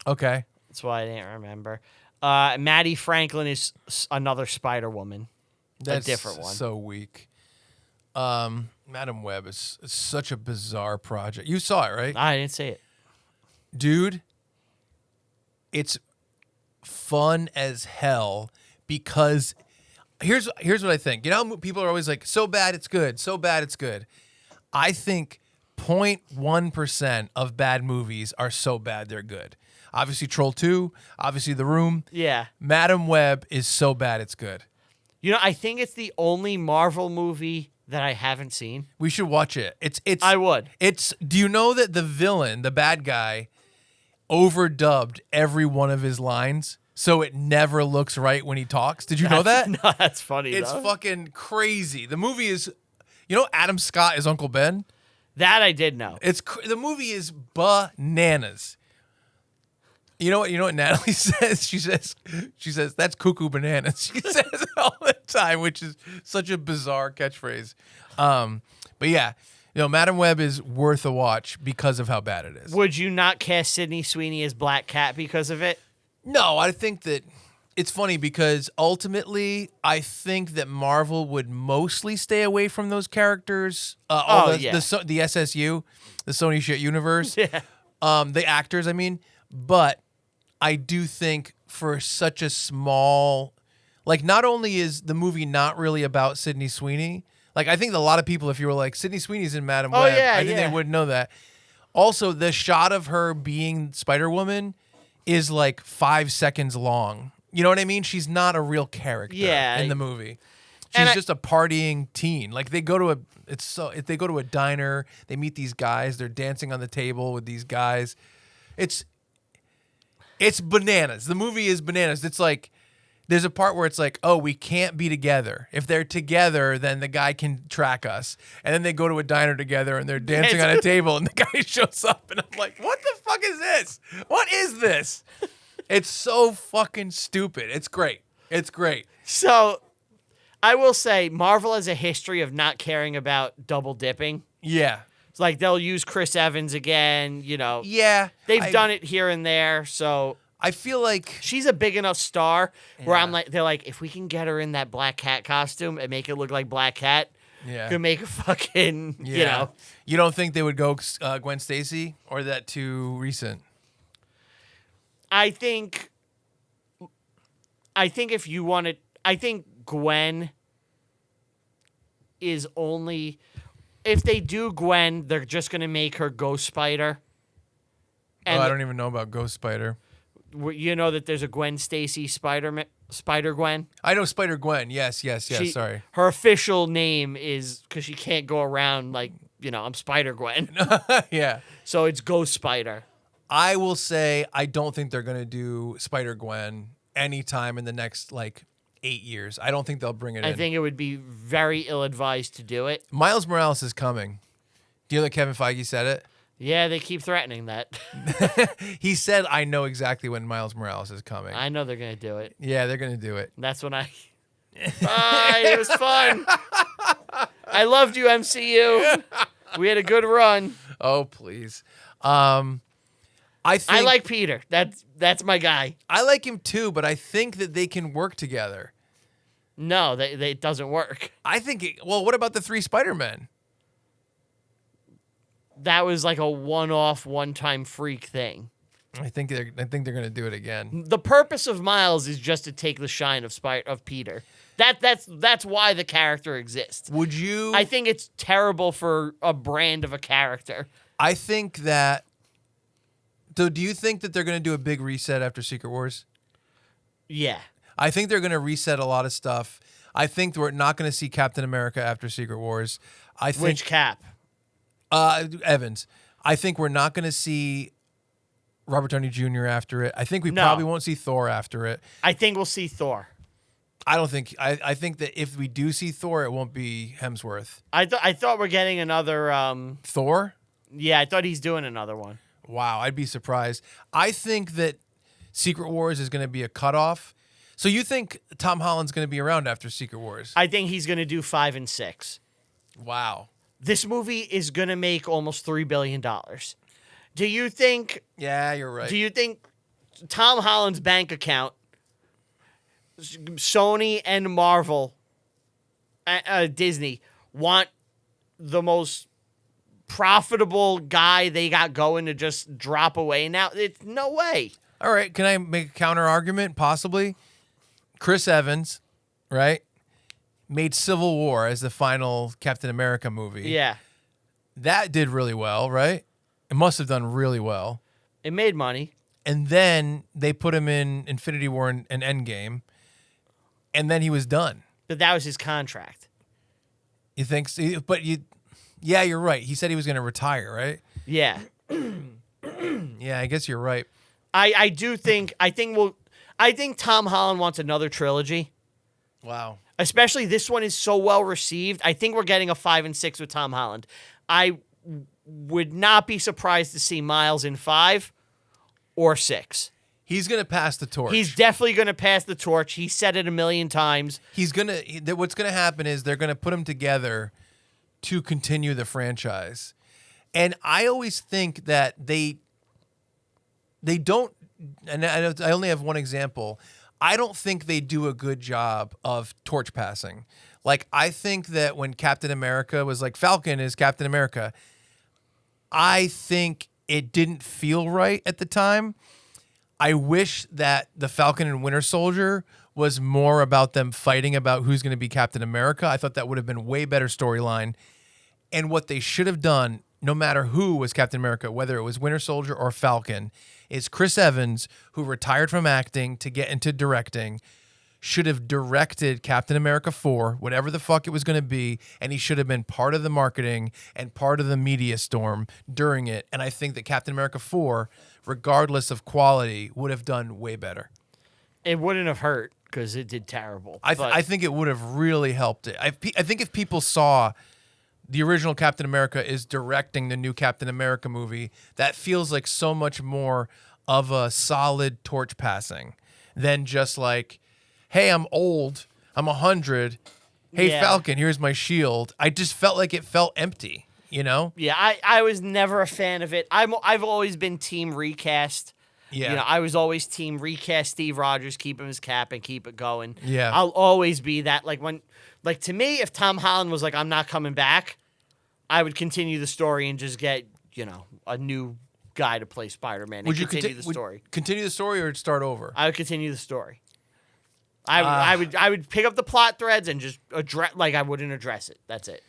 Okay. That's why I didn't remember. Maddie Franklin is another Spider-Woman. That's a different one. So weak. Madam Web is such a bizarre project. You saw it, right? I didn't see it. Dude, it's fun as hell because here's what I think. You know how people are always like, so bad it's good, so bad it's good. I think 0.1% of bad movies are so bad they're good. Obviously Troll 2, obviously The Room. Yeah. Madam Web is so bad it's good. I think it's the only Marvel movie that I haven't seen. We should watch it. It's I would. Do you know that the villain, the bad guy, overdubbed every one of his lines so it never looks right when he talks? Did you know that? No, that's funny. It's though. fucking crazy. The movie is, Adam Scott is Uncle Ben? That I did know. The movie is bananas. You know what Natalie says? She says that's cuckoo bananas. She says it all the time, which is such a bizarre catchphrase. But yeah, Madam Web is worth a watch because of how bad it is. Would you not cast Sydney Sweeney as Black Cat because of it? No, I think that it's funny because ultimately I think that Marvel would mostly stay away from those characters. The SSU, the Sony shit universe. Yeah. The actors, I mean, but I do think for such a small, like, not only is the movie not really about Sydney Sweeney, like, I think a lot of people, if you were like, Sydney Sweeney's in Madam Web, I think they wouldn't know that. Also, the shot of her being Spider-Woman is like 5 seconds long. You know what I mean? She's not a real character in the movie. She's just a partying teen. Like, they go to if they go to a diner, they meet these guys, they're dancing on the table with these guys. It's bananas. The movie is bananas. It's like There's a part where it's like, oh, we can't be together. If they're together, then the guy can track us. And then they go to a diner together and they're dancing on a table and the guy shows up and I'm like, what the fuck is this? What is this? It's so fucking stupid. It's great. It's great. So I will say Marvel has a history of not caring about double dipping. Yeah. It's like they'll use Chris Evans again, you know. Yeah. They've done it here and there, so I feel like she's a big enough star where Yeah. I'm like, they're like, if we can get her in that Black Cat costume and make it look like Black Cat, could make a fucking, you know. You don't think they would go Gwen Stacy, or that too recent? I think if you wanted, I think Gwen is only, if they do Gwen, they're just going to make her Ghost Spider. And I don't even know about Ghost Spider. you know that there's a Gwen Stacy Spider Gwen? I know Spider Gwen. Yes. Sorry. Her official name is, because she can't go around like, you know, I'm Spider Gwen. Yeah. So it's Ghost Spider. I will say I don't think they're going to do Spider Gwen anytime in the next, 8 years. I don't think they'll bring it in. I think it would be very ill-advised to do it. Miles Morales is coming. Do you know that Kevin Feige said it? Yeah, they keep threatening that. He said, I know exactly when Miles Morales is coming. I know they're going to do it. Yeah, they're going to do it. That's when Bye, it was fun. I loved you, MCU. We had a good run. Oh, please. I like Peter. That's my guy. I like him too, but I think that they can work together. No, it doesn't work. I think what about the 3 Spider-Men? That was like a one-off, one-time freak thing. I think they're going to do it again. The purpose of Miles is just to take the shine of Peter. That's why the character exists. Would you? I think it's terrible for a brand of a character. I think that. So, do you think that they're going to do a big reset after Secret Wars? Yeah. I think they're going to reset a lot of stuff. I think we're not going to see Captain America after Secret Wars. I think Which Cap? Evans. I think we're not going to see Robert Downey Jr. after it. I think we probably won't see Thor after it. I think we'll see Thor. I don't think. I think that if we do see Thor, it won't be Hemsworth. I thought we're getting another. Thor? Yeah, I thought he's doing another one. Wow, I'd be surprised. I think that Secret Wars is going to be a cutoff. So you think Tom Holland's going to be around after Secret Wars? I think he's going to do 5 and 6. Wow. This movie is going to make almost $3 billion. Do you think... Yeah, you're right. Do you think Tom Holland's bank account, Sony and Marvel, Disney, want the most profitable guy they got going to just drop away now? It's no way. All right, can I make a counter argument? Possibly. Chris Evans, right, made Civil War as the final Captain America movie. Yeah. That did really well, right? It must have done really well. It made money. And then they put him in Infinity War and Endgame, and then he was done. But that was his contract. You think so? But yeah, you're right. He said he was going to retire, right? Yeah. Yeah, I guess you're right. I think Tom Holland wants another trilogy. Wow. Especially this one is so well received. I think we're getting a 5 and 6 with Tom Holland. I would not be surprised to see Miles in 5 or 6. He's going to pass the torch. He's definitely going to pass the torch. He said it a million times. What's going to happen is they're going to put him together to continue the franchise. And I always think that they don't, and I only have one example. I don't think they do a good job of torch passing. Like, I think that when Captain America was like, Falcon is Captain America, I think it didn't feel right at the time. I wish that the Falcon and Winter Soldier was more about them fighting about who's going to be Captain America. I thought that would have been a way better storyline. And what they should have done, no matter who was Captain America, whether it was Winter Soldier or Falcon, is Chris Evans, who retired from acting to get into directing, should have directed Captain America 4, whatever the fuck it was going to be, and he should have been part of the marketing and part of the media storm during it. And I think that Captain America 4, regardless of quality, would have done way better. It wouldn't have hurt because it did terrible. I think it would have really helped it. I think if people saw the original Captain America is directing the new Captain America movie, that feels like so much more of a solid torch passing than just like, hey, I'm old, I'm 100. Hey, Yeah. Falcon, here's my shield. I just felt like it felt empty, you know? Yeah, I was never a fan of it. I've always been team recast. Yeah. You know, I was always team recast Steve Rogers, keep him his cap and keep it going. Yeah. I'll always be that. Like to me, if Tom Holland was like, I'm not coming back, I would continue the story and just get, you know, a new guy to play Spider-Man. Would you continue the story? Continue the story or start over? I would continue the story. I would pick up the plot threads and just address, like I wouldn't address it. That's it.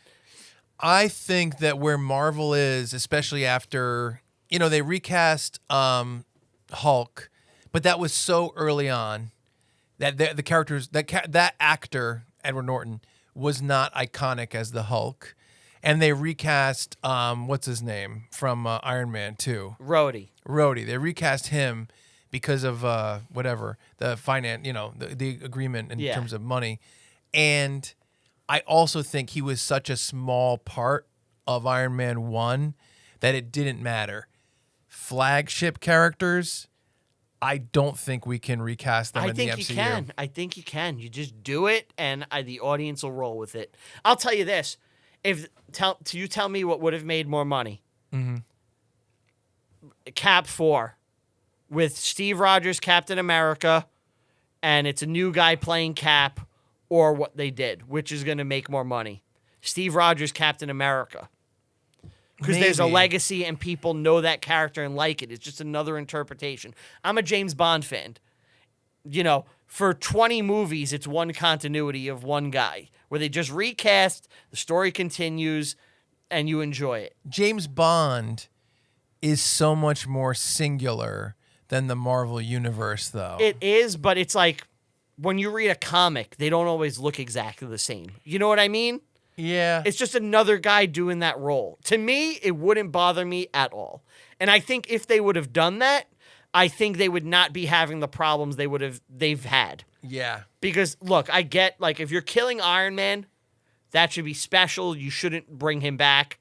I think that where Marvel is, especially after, you know, they recast Hulk, but that was so early on that the characters, that actor, Edward Norton, was not iconic as the Hulk. And they recast, what's his name, from Iron Man 2? Rhodey. They recast him because of whatever, the finance, you know, the agreement in terms of money. And I also think he was such a small part of Iron Man 1 that it didn't matter. Flagship characters, I don't think we can recast them in the MCU. I think you can. I think you can. You just do it, and the audience will roll with it. I'll tell you this. You tell me what would have made more money. Mm-hmm. Cap 4 with Steve Rogers, Captain America, and it's a new guy playing Cap, or what they did, which is going to make more money. Steve Rogers, Captain America. Because there's a legacy and people know that character and like it. It's just another interpretation. I'm a James Bond fan. You know, for 20 movies, it's one continuity of one guy where they just recast, the story continues, and you enjoy it. James Bond is so much more singular than the Marvel universe, though. It is, but it's like when you read a comic, they don't always look exactly the same. You know what I mean? Yeah. It's just another guy doing that role. To me, it wouldn't bother me at all. And I think if they would have done that, I think they would not be having the problems they've had. Yeah. Because look, I get like if you're killing Iron Man, that should be special. You shouldn't bring him back.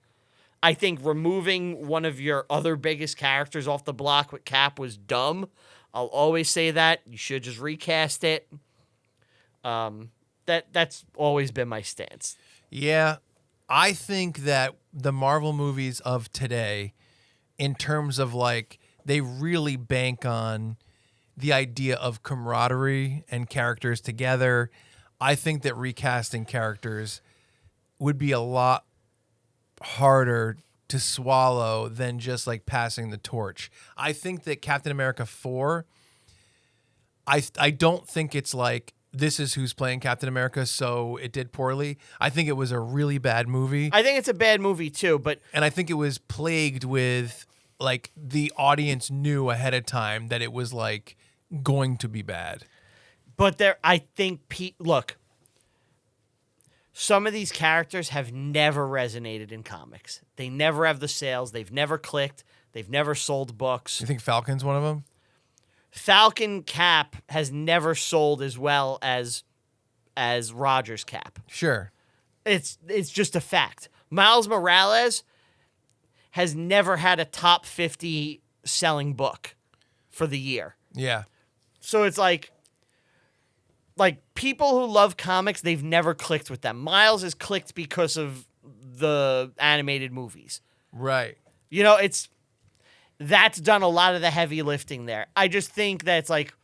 I think removing one of your other biggest characters off the block with Cap was dumb. I'll always say that. You should just recast it. That's always been my stance. Yeah, I think that the Marvel movies of today, in terms of like, they really bank on the idea of camaraderie and characters together. I think that recasting characters would be a lot harder to swallow than just like passing the torch. I think that Captain America 4, I don't think it's like, this is who's playing Captain America, so it did poorly. I think it was a really bad movie. I think it's a bad movie too, and I think it was plagued with like the audience knew ahead of time that it was like going to be bad. But I think look, some of these characters have never resonated in comics. They never have the sales. They've never clicked. They've never sold books. You think Falcon's one of them? Falcon Cap has never sold as well as Rogers Cap. Sure. It's just a fact. Miles Morales has never had a top 50 selling book for the year. Yeah. So it's like people who love comics, they've never clicked with them. Miles has clicked because of the animated movies. Right. You know, that's done a lot of the heavy lifting there. I just think that it's like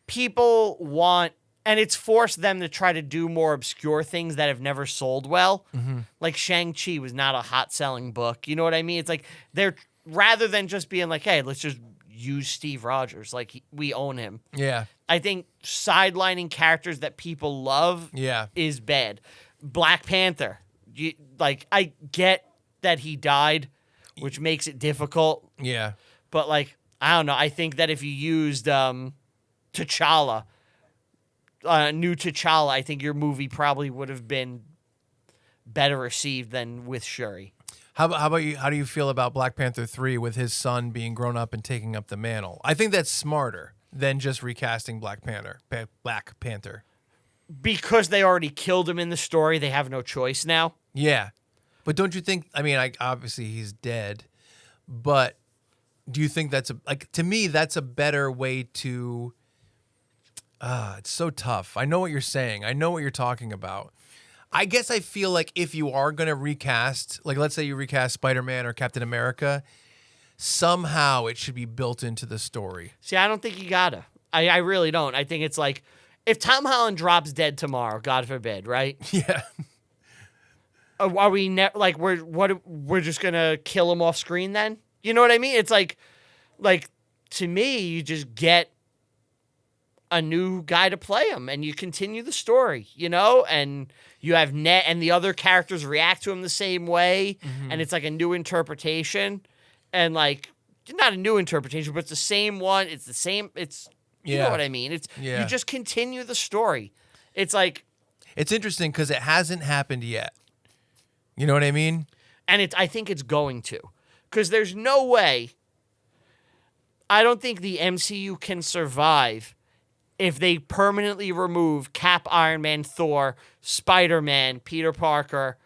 people want, and it's forced them to try to do more obscure things that have never sold well. Mm-hmm. Like Shang-Chi was not a hot selling book. You know what I mean? It's like they're, rather than just being like, hey, let's just use Steve Rogers. Like we own him. Yeah. I think sidelining characters that people love is bad. Black Panther. I get that he died, which makes it difficult. Yeah. But, like, I don't know. I think that if you used T'Challa, new T'Challa, I think your movie probably would have been better received than with Shuri. How about you? How do you feel about Black Panther 3 with his son being grown up and taking up the mantle? I think that's smarter. than just recasting Black Panther. Black Panther. Because they already killed him in the story, they have no choice now. Yeah. But don't you think, I mean, obviously he's dead, but do you think that's to me, that's a better way to, it's so tough. I know what you're saying. I know what you're talking about. I guess I feel like if you are going to recast, like let's say you recast Spider-Man or Captain America, somehow it should be built into the story. See, I don't think you gotta. I really don't. I think it's like, if Tom Holland drops dead tomorrow, God forbid, right? Yeah. Are we we're just gonna kill him off screen then? You know what I mean? It's like to me, you just get a new guy to play him, and you continue the story, and you have Ned and the other characters react to him the same way, and it's like a new interpretation, and like not a new interpretation, but it's the same one. It's the same. You know what I mean? You just continue the story. It's like it's interesting because it hasn't happened yet. You know what I mean? And I think it's going to, because there's no way. I don't think the MCU can survive if they permanently remove Cap, Iron Man, Thor, Spider-Man, Peter Parker,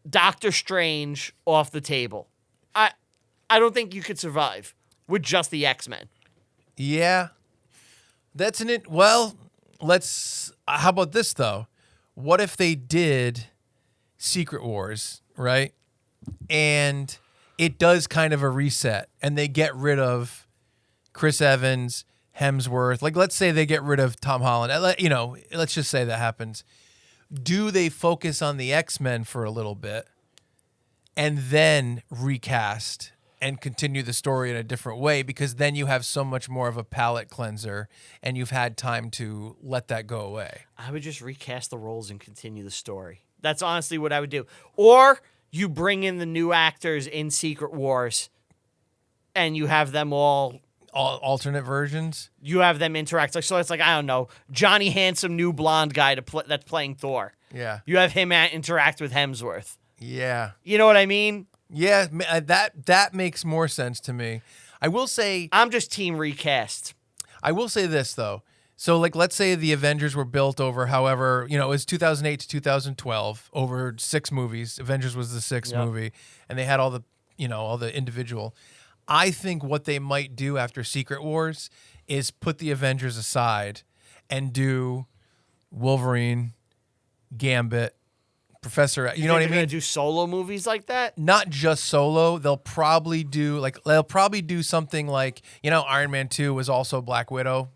Doctor Strange off the table. I don't think you could survive with just the X-Men. Yeah. That's well, how about this though? What if they did Secret Wars, right? And it does kind of a reset and they get rid of Chris Evans, Hemsworth. Like, let's say they get rid of Tom Holland. Let's just say that happens. Do they focus on the X-Men for a little bit and then recast and continue the story in a different way? Because then you have so much more of a palate cleanser and you've had time to let that go away. I would just recast the roles and continue the story. That's honestly what I would do. Or you bring in the new actors in Secret Wars and you have them all alternate versions. You have them interact. So it's like, I don't know, Johnny Handsome, new blonde guy that's playing Thor. Yeah. You have him interact with Hemsworth. Yeah. You know what I mean? Yeah, that makes more sense to me. I will say I'm just team recast. I will say this though. So like, let's say the Avengers were built over, however, it was 2008 to 2012 over 6 movies. Avengers was the 6th movie, and they had all the, all the individual. I think what they might do after Secret Wars is put the Avengers aside and do Wolverine, Gambit, Professor. You know what I mean? They're gonna do solo movies like that? Not just solo. They'll probably do something like, Iron Man 2 was also Black Widow.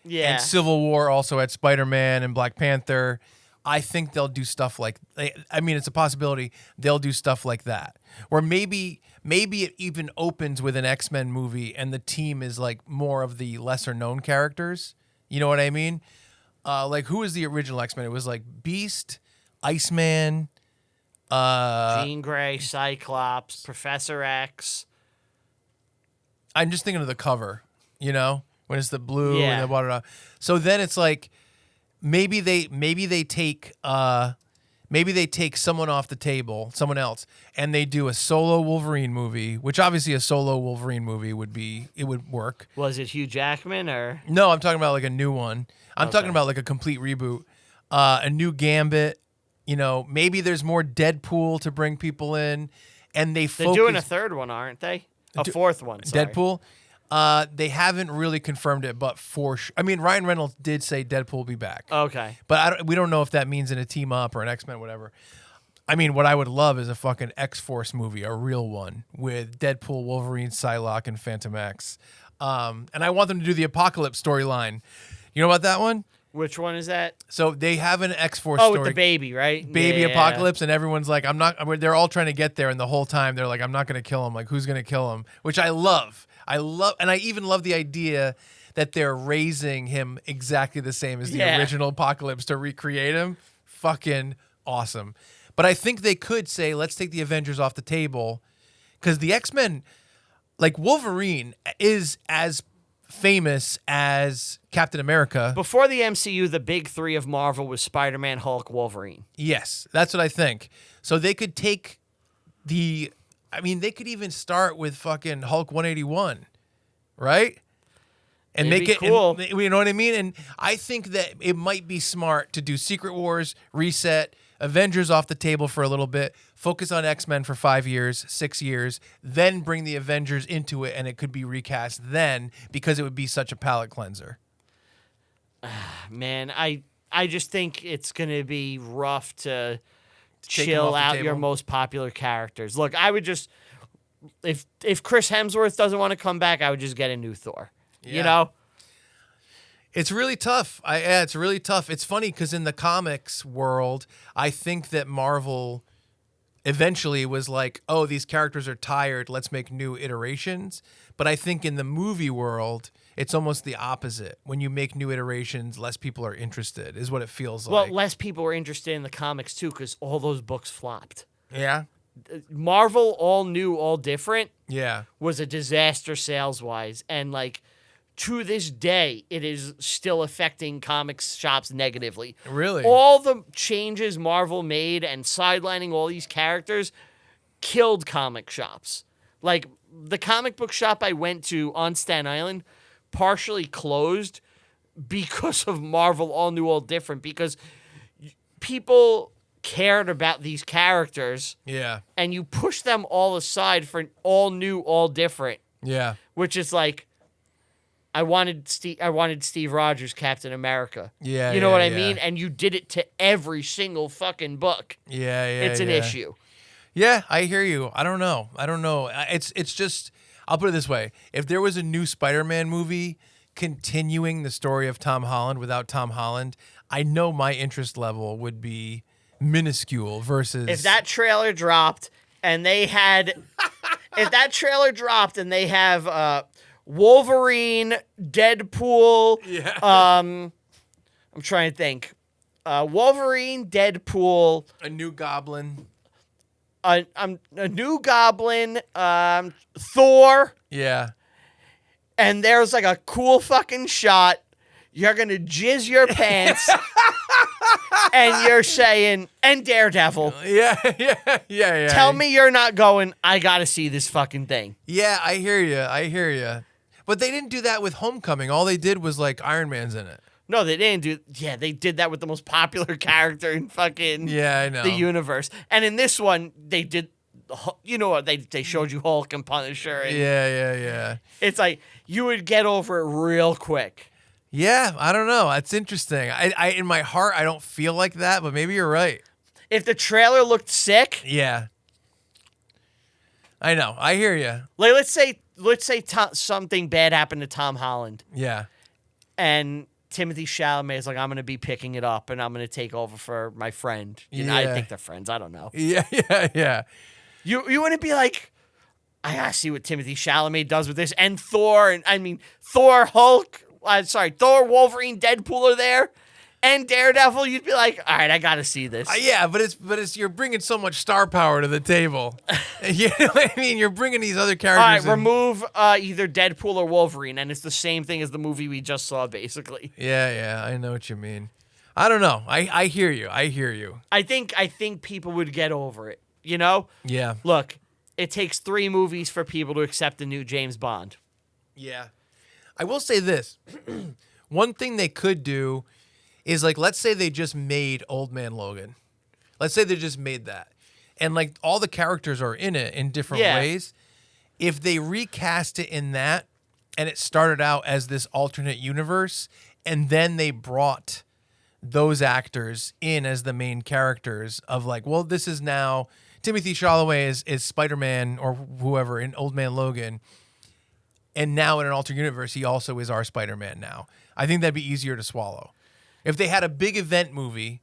Yeah. And Civil War also had Spider-Man and Black Panther. I think they'll do stuff like, it's a possibility they'll do stuff like that. Or maybe it even opens with an X-Men movie and the team is like more of the lesser known characters. You know what I mean? Like, who was the original X-Men? It was like Beast, Iceman, Jean Grey, Cyclops, Professor X. I'm just thinking of the cover, when it's the blue and the water. So then it's like maybe they take someone off the table, someone else, and they do a solo Wolverine movie, which obviously a solo Wolverine movie would work. Was it Hugh Jackman or? No, I'm talking about like a new one. I'm talking about like a complete reboot, a new Gambit. Maybe there's more Deadpool to bring people in, and they're doing a third one, aren't they? A fourth one. Sorry. Deadpool. They haven't really confirmed it, but Ryan Reynolds did say Deadpool will be back. Okay. But we don't know if that means in a team up or an X-Men, whatever. What I would love is a fucking X-Force movie, a real one, with Deadpool, Wolverine, Psylocke, and Phantom X. And I want them to do the Apocalypse storyline. You know about that one? Which one is that? So they have an X-Force story. Oh, with the baby, right? Baby Apocalypse, and everyone's like, they're all trying to get there, and the whole time they're like, I'm not going to kill him. Like, who's going to kill him? Which I love. And I even love the idea that they're raising him exactly the same as the original Apocalypse to recreate him. Fucking awesome. But I think they could say, let's take the Avengers off the table, because the X-Men, like Wolverine, is as famous as Captain America. Before the MCU, the big 3 of Marvel was Spider-Man, Hulk, Wolverine. Yes, that's what I think. So they could take they could even start with fucking Hulk 181, right? and It'd make be it cool. and, you know what I mean? And I think that it might be smart to do Secret Wars, reset, Avengers off the table for a little bit, focus on X-Men for 5 years, 6 years, then bring the Avengers into it, and it could be recast then because it would be such a palate cleanser. Man, I just think it's going to be rough to take 'em chill off the out your table. most popular characters. Look, I would just if Chris Hemsworth doesn't want to come back, I would just get a new Thor. Yeah. You know? It's really tough. It's really tough. It's funny because in the comics world, I think that Marvel eventually was like, oh, these characters are tired. Let's make new iterations. But I think in the movie world, it's almost the opposite. When you make new iterations, less people are interested, is what it feels Well, like. less people were interested in the comics too because all those books flopped. Yeah. Marvel All New, All Different Yeah. was a disaster sales-wise. And, like, to this day, it is still affecting comics shops negatively. Really? All the changes Marvel made and sidelining all these characters killed comic shops. Like, the comic book shop I went to on Staten Island partially closed because of Marvel All New, All Different, because people cared about these characters Yeah. and you push them all aside for an all new, all different, Yeah. which is like, I wanted Steve Rogers, Captain America. Yeah. You know yeah, what I yeah. mean? And you did it to every single fucking book. Yeah. Yeah. It's an yeah. issue. Yeah, I hear you. I don't know. It's just, I'll put it this way. If there was a new Spider-Man movie continuing the story of Tom Holland without Tom Holland, I know my interest level would be minuscule versus If that trailer dropped and they had, Wolverine, Deadpool, Yeah. I'm trying to think, Wolverine, Deadpool, a new Goblin. a new Goblin, Thor, Yeah. and there's like a cool fucking shot. You're gonna jizz your pants, and you're saying, and Daredevil. Yeah. Tell me you're not going, I gotta see this fucking thing. Yeah, I hear you. But they didn't do that with Homecoming. All they did was like Iron Man's in it. No, they didn't do. Yeah, they did that with the most popular character in fucking Yeah, I know. the universe. And in this one, they did. You know what? They showed you Hulk and Punisher. And Yeah. it's like you would get over it real quick. Yeah, I don't know. It's interesting. I in my heart, I don't feel like that, but maybe you're right. If the trailer looked sick, Yeah. I know. I hear you. like let's say something bad happened to Tom Holland, Yeah. and Timothy Chalamet is like, I'm going to be picking it up and I'm going to take over for my friend. You know, I Yeah. think they're friends. I don't know. Yeah. You wouldn't be like, I gotta see what Timothy Chalamet does with this. And Thor, Thor, Hulk, Thor, Wolverine, Deadpool are there, and Daredevil. You'd be like, all right, I gotta see this. Yeah, but it's you're bringing so much star power to the table. You know what I mean? You're bringing these other all characters. right, remove either Deadpool or Wolverine, and it's the same thing as the movie we just saw, basically. Yeah, I know what you mean. I don't know. I hear you. I think people would get over it. You know? Yeah. Look, it takes 3 movies for people to accept a new James Bond. Yeah. I will say this. One thing they could do is, like, let's say they just made Old Man Logan. Let's say they just made that. And, like, all the characters are in it in different ways. If they recast it in that and it started out as this alternate universe and then they brought those actors in as the main characters of, like, well, this is now Timothy Chalamet is Spider-Man or whoever in Old Man Logan. And now in an alternate universe, he also is our Spider-Man now. I think that'd be easier to swallow. If they had a big event movie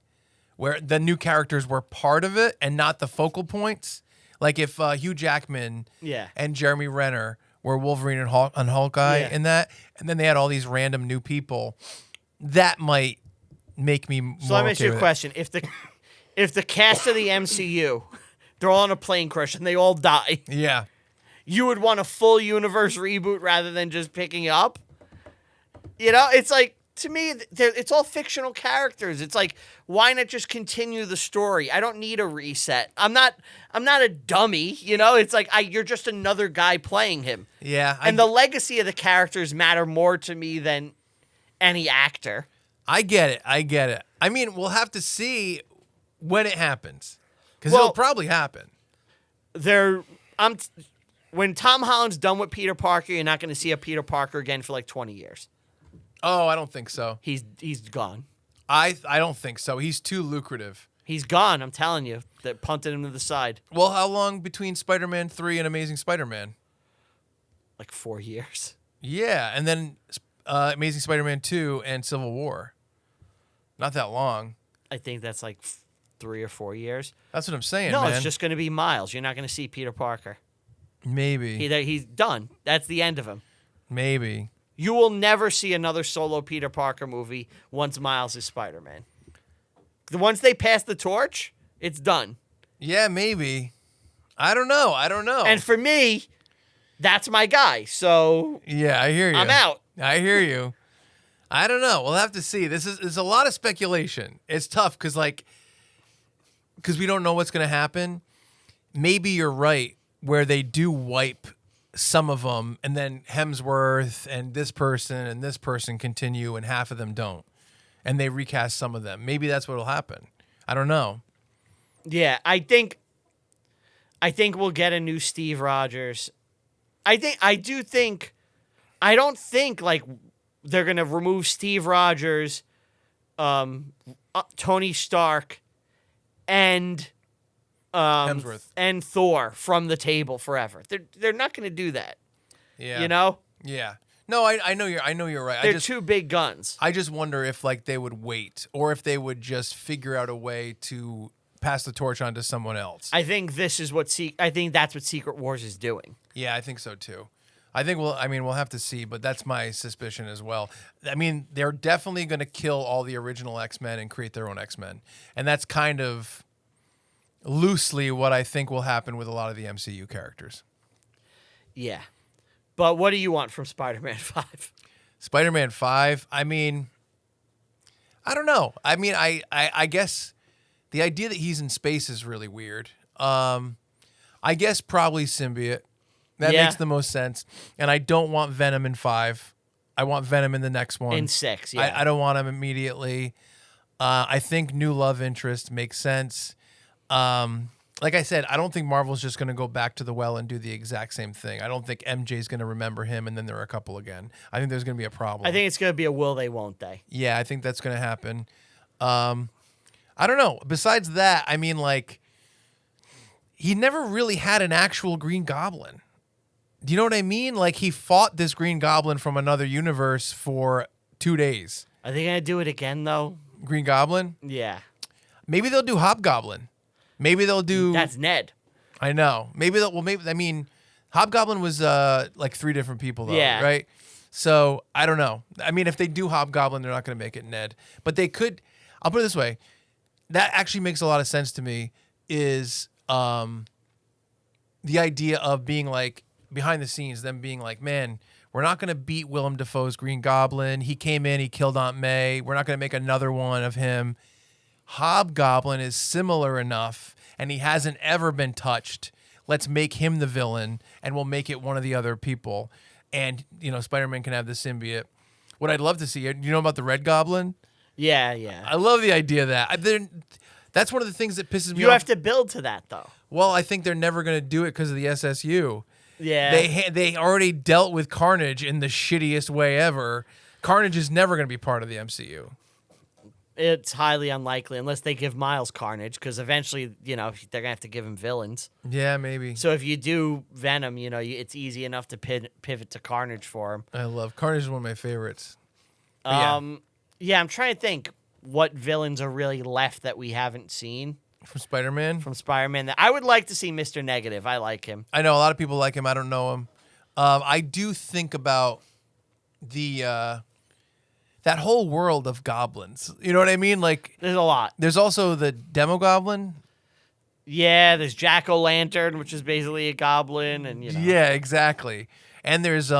where the new characters were part of it and not the focal points, like if Hugh Jackman and Jeremy Renner were Wolverine and Hawkeye in that, and then they had all these random new people, that might make me more So let me ask you okay a with question. If the cast of the MCU, they're all on a plane crash and they all die, it. Yeah. you would want a full universe reboot rather than just picking it up? You know, it's like to me, it's all fictional characters. It's like, why not just continue the story? I don't need a reset. I'm not a dummy, you know? It's like, you're just another guy playing him. Yeah. And the legacy of the characters matter more to me than any actor. I get it. I mean, we'll have to see when it happens. Because it'll probably happen. When Tom Holland's done with Peter Parker, you're not going to see a Peter Parker again for like 20 years. Oh, I don't think so. He's gone. I don't think so. He's too lucrative. He's gone, I'm telling you. They punted him to the side. Well, how long between Spider-Man 3 and Amazing Spider-Man? Like 4 years. Yeah, and then Amazing Spider-Man 2 and Civil War. Not that long. I think that's like 3 or 4 years. That's what I'm saying, no, man. it's just going to be Miles. You're not going to see Peter Parker. Maybe. He's done. That's the end of him. Maybe. You will never see another solo Peter Parker movie once Miles is Spider-Man. Once they pass the torch, it's done. Yeah, maybe. I don't know. And for me, that's my guy. So yeah, I hear you. I'm out. I hear you. I don't know. We'll have to see. There's a lot of speculation. It's tough because we don't know what's going to happen. Maybe you're right where they do wipe some of them, and then Hemsworth and this person continue, and half of them don't, and they recast some of them. Maybe that's what'll happen. I don't know. Yeah, I think we'll get a new Steve Rogers. I don't think like they're gonna remove Steve Rogers, Tony Stark, and Hemsworth and Thor from the table forever. They're not going to do that. Yeah. You know? Yeah. No, I know you're right. They're two big guns. I just wonder if like they would wait, or if they would just figure out a way to pass the torch on to someone else. I think that's what Secret Wars is doing. Yeah, I think so too. We'll have to see, but that's my suspicion as well. I mean, they're definitely going to kill all the original X-Men and create their own X-Men. And that's kind of loosely what I think will happen with a lot of the MCU characters. Yeah. But what do you want from Spider-Man 5? Spider-Man 5, I mean, I don't know. I mean, I guess the idea that he's in space is really weird. I guess probably symbiote. That makes the most sense. And I don't want Venom in 5. I want Venom in the next one. In 6, yeah. I don't want him immediately. I think new love interest makes sense. Like I said, I don't think Marvel's just going to go back to the well and do the exact same thing. I don't think MJ's going to remember him and then there are a couple again. I think there's going to be a problem. I think it's going to be a will they, won't they. Yeah, I think that's going to happen. I don't know. Besides that, I mean, like, he never really had an actual Green Goblin. Do you know what I mean? Like, he fought this Green Goblin from another universe for 2 days. Are they going to do it again, though? Green Goblin? Yeah. Maybe they'll do Hobgoblin. Maybe they'll do... That's Ned. I know. Hobgoblin was like 3 different people, though, right? So, I don't know. I mean, if they do Hobgoblin, they're not going to make it Ned. But they could... I'll put it this way. That actually makes a lot of sense to me, is the idea of being like, behind the scenes, them being like, man, we're not going to beat Willem Dafoe's Green Goblin. He came in, he killed Aunt May. We're not going to make another one of him. Hobgoblin is similar enough, and he hasn't ever been touched. Let's make him the villain, and we'll make it one of the other people. And, you know, Spider-Man can have the symbiote. What I'd love to see, you know about the Red Goblin? Yeah. I love the idea of that. That's one of the things that pisses me off. You have to build to that, though. Well, I think they're never going to do it because of the SSU. Yeah. They already dealt with Carnage in the shittiest way ever. Carnage is never going to be part of the MCU. It's highly unlikely unless they give Miles Carnage, because eventually, you know, they're going to have to give him villains. Yeah, maybe. So if you do Venom, you know, it's easy enough to pivot to Carnage for him. I love Carnage is one of my favorites. Yeah, I'm trying to think what villains are really left that we haven't seen. From Spider-Man? From Spider-Man. I would like to see Mr. Negative. I like him. I know a lot of people like him. I don't know him. I do think about the that whole world of goblins. You know what I mean? Like, there's a lot. There's also the Demogoblin. Yeah, there's Jack-O-Lantern, which is basically a goblin, and you know. Yeah, exactly. And there's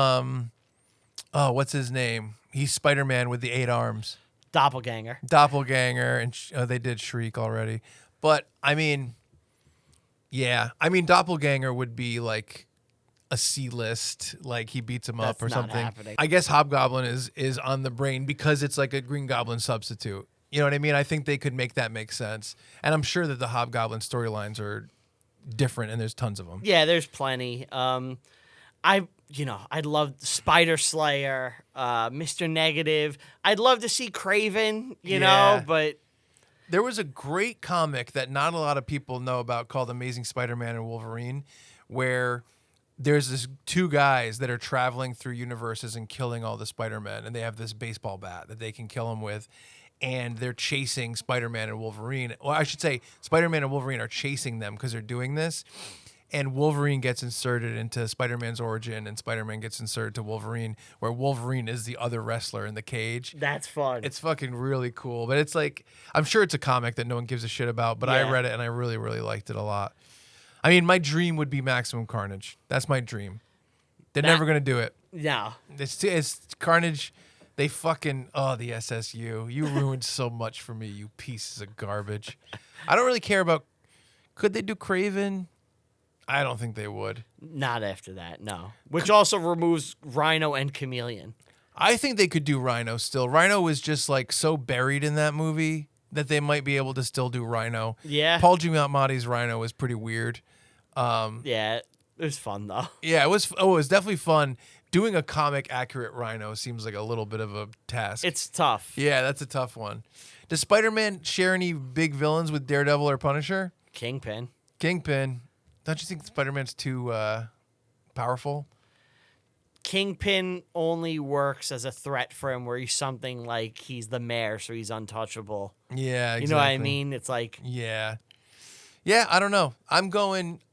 oh, what's his name? He's Spider-Man with the 8 arms. Doppelganger. And they did Shriek already. But, I mean, yeah. I mean, Doppelganger would be like a C-list, like he beats him up or That's not something. happening. I guess Hobgoblin is on the brain because it's like a Green Goblin substitute. You know what I mean? I think they could make that make sense. And I'm sure that the Hobgoblin storylines are different and there's tons of them. Yeah, there's plenty. I'd love Spider Slayer, Mr. Negative. I'd love to see Craven, you know, but there was a great comic that not a lot of people know about called Amazing Spider-Man and Wolverine, where there's this 2 guys that are traveling through universes and killing all the Spider-Men, and they have this baseball bat that they can kill them with, and they're chasing Spider-Man and Wolverine. Well, I should say Spider-Man and Wolverine are chasing them because they're doing this, and Wolverine gets inserted into Spider-Man's origin, and Spider-Man gets inserted to Wolverine, where Wolverine is the other wrestler in the cage. that's fun. It's fucking really cool, but it's like, I'm sure it's a comic that no one gives a shit about, but I Yeah. read it and I really, really liked it a lot. I mean, my dream would be Maximum Carnage. That's my dream. They're never going to do it. No. It's Carnage. They fucking, the SSU. You ruined so much for me, you pieces of garbage. I don't really care about, could they do Craven? I don't think they would. Not after that, no. Which also removes Rhino and Chameleon. I think they could do Rhino still. Rhino was just like so buried in that movie that they might be able to still do Rhino. Yeah. Paul Giamatti's Rhino was pretty weird. Yeah, it was fun, though. Yeah, it was definitely fun. Doing a comic accurate Rhino seems like a little bit of a task. It's tough. Yeah, that's a tough one. Does Spider-Man share any big villains with Daredevil or Punisher? Kingpin. Don't you think Spider-Man's too powerful? Kingpin only works as a threat for him where he's something like he's the mayor, so he's untouchable. Yeah, exactly. You know what I mean? It's like... Yeah, I don't know.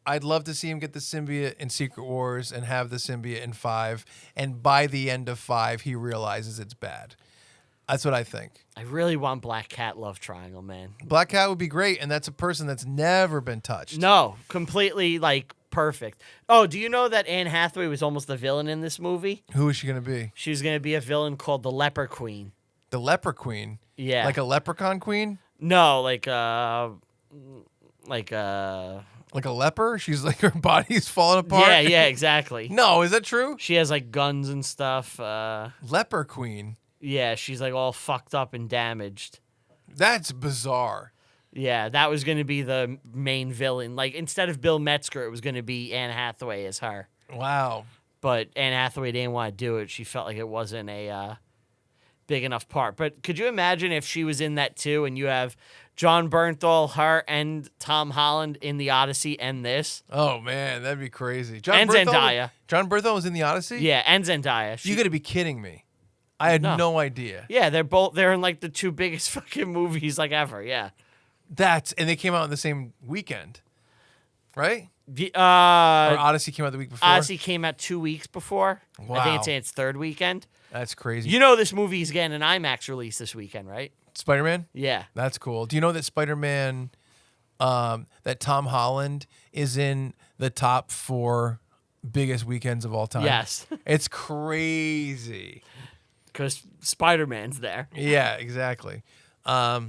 I'd love to see him get the symbiote in Secret Wars and have the symbiote in 5. And by the end of 5, he realizes it's bad. That's what I think. I really want Black Cat love triangle, man. Black Cat would be great, and that's a person that's never been touched. No, completely, like, perfect. Oh, do you know that Anne Hathaway was almost the villain in this movie? Who is she going to be? She was going to be a villain called the Leper Queen. The Leper Queen? Yeah. Like a leprechaun queen? No, like a leper? She's like, her body's falling apart? Yeah, exactly. No, is that true? She has, like, guns and stuff. Leper Queen? Yeah, she's, like, all fucked up and damaged. That's bizarre. Yeah, that was going to be the main villain. Like, instead of Bill Metzger, it was going to be Anne Hathaway as her. Wow. But Anne Hathaway didn't want to do it. She felt like it wasn't a big enough part. But could you imagine if she was in that too, and you have John Bernthal, her, and Tom Holland in the Odyssey and this? Oh, man, that'd be crazy. Zendaya. John Bernthal was in the Odyssey? Yeah, and Zendaya. You got to be kidding me. I had no idea. Yeah, they're in like the 2 biggest fucking movies like ever. Yeah. And they came out on the same weekend, right? Or Odyssey came out the week before? Odyssey came out 2 weeks before. Wow. I think it's in its 3rd weekend. That's crazy. You know this movie is getting an IMAX release this weekend, right? Spider-Man? Yeah. That's cool. Do you know that Spider-Man, that Tom Holland is in the top 4 biggest weekends of all time? Yes. It's crazy. Because Spider-Man's there. Yeah, exactly. But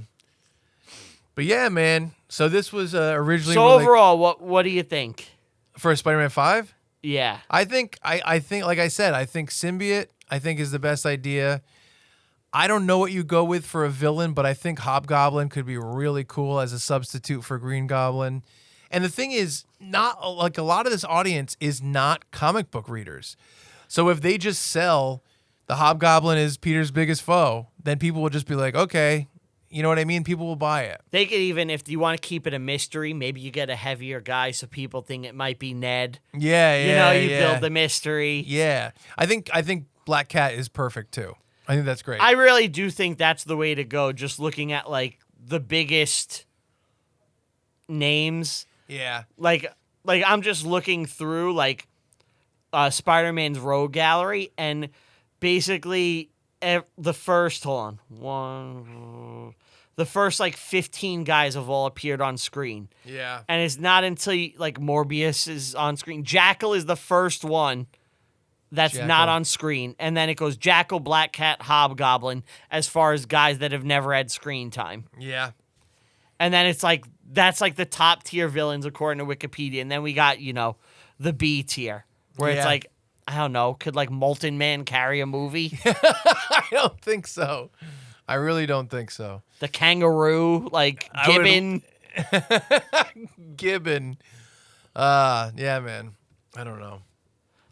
yeah, man. So this was originally... So overall, what do you think? For Spider-Man 5? Yeah. I think, like I said, I think symbiote, is the best idea. I don't know what you go with for a villain, but I think Hobgoblin could be really cool as a substitute for Green Goblin. And the thing is, not like a lot of this audience is not comic book readers. So if they just sell the Hobgoblin is Peter's biggest foe, then people will just be like, okay, you know what I mean? People will buy it. They could even, if you want to keep it a mystery, maybe you get a heavier guy so people think it might be Ned. Yeah, you build the mystery. Yeah. I think Black Cat is perfect too. I think that's great. I really do think that's the way to go, just looking at like the biggest names. Yeah. Like I'm just looking through like Spider-Man's rogue gallery, and basically the first like 15 guys have all appeared on screen. Yeah. And it's not until like Morbius is on screen. Jackal is the first one that's Jackal. not on screen. And then it goes Jackal, Black Cat, Hobgoblin as far as guys that have never had screen time. Yeah. And then it's like, that's like the top tier villains according to Wikipedia. And then we got, the B tier where it's Yeah. like, I don't know, could like Molten Man carry a movie? I don't think so. I really don't think so. The Kangaroo, like Gibbon. Gibbon. Yeah, man. I don't know.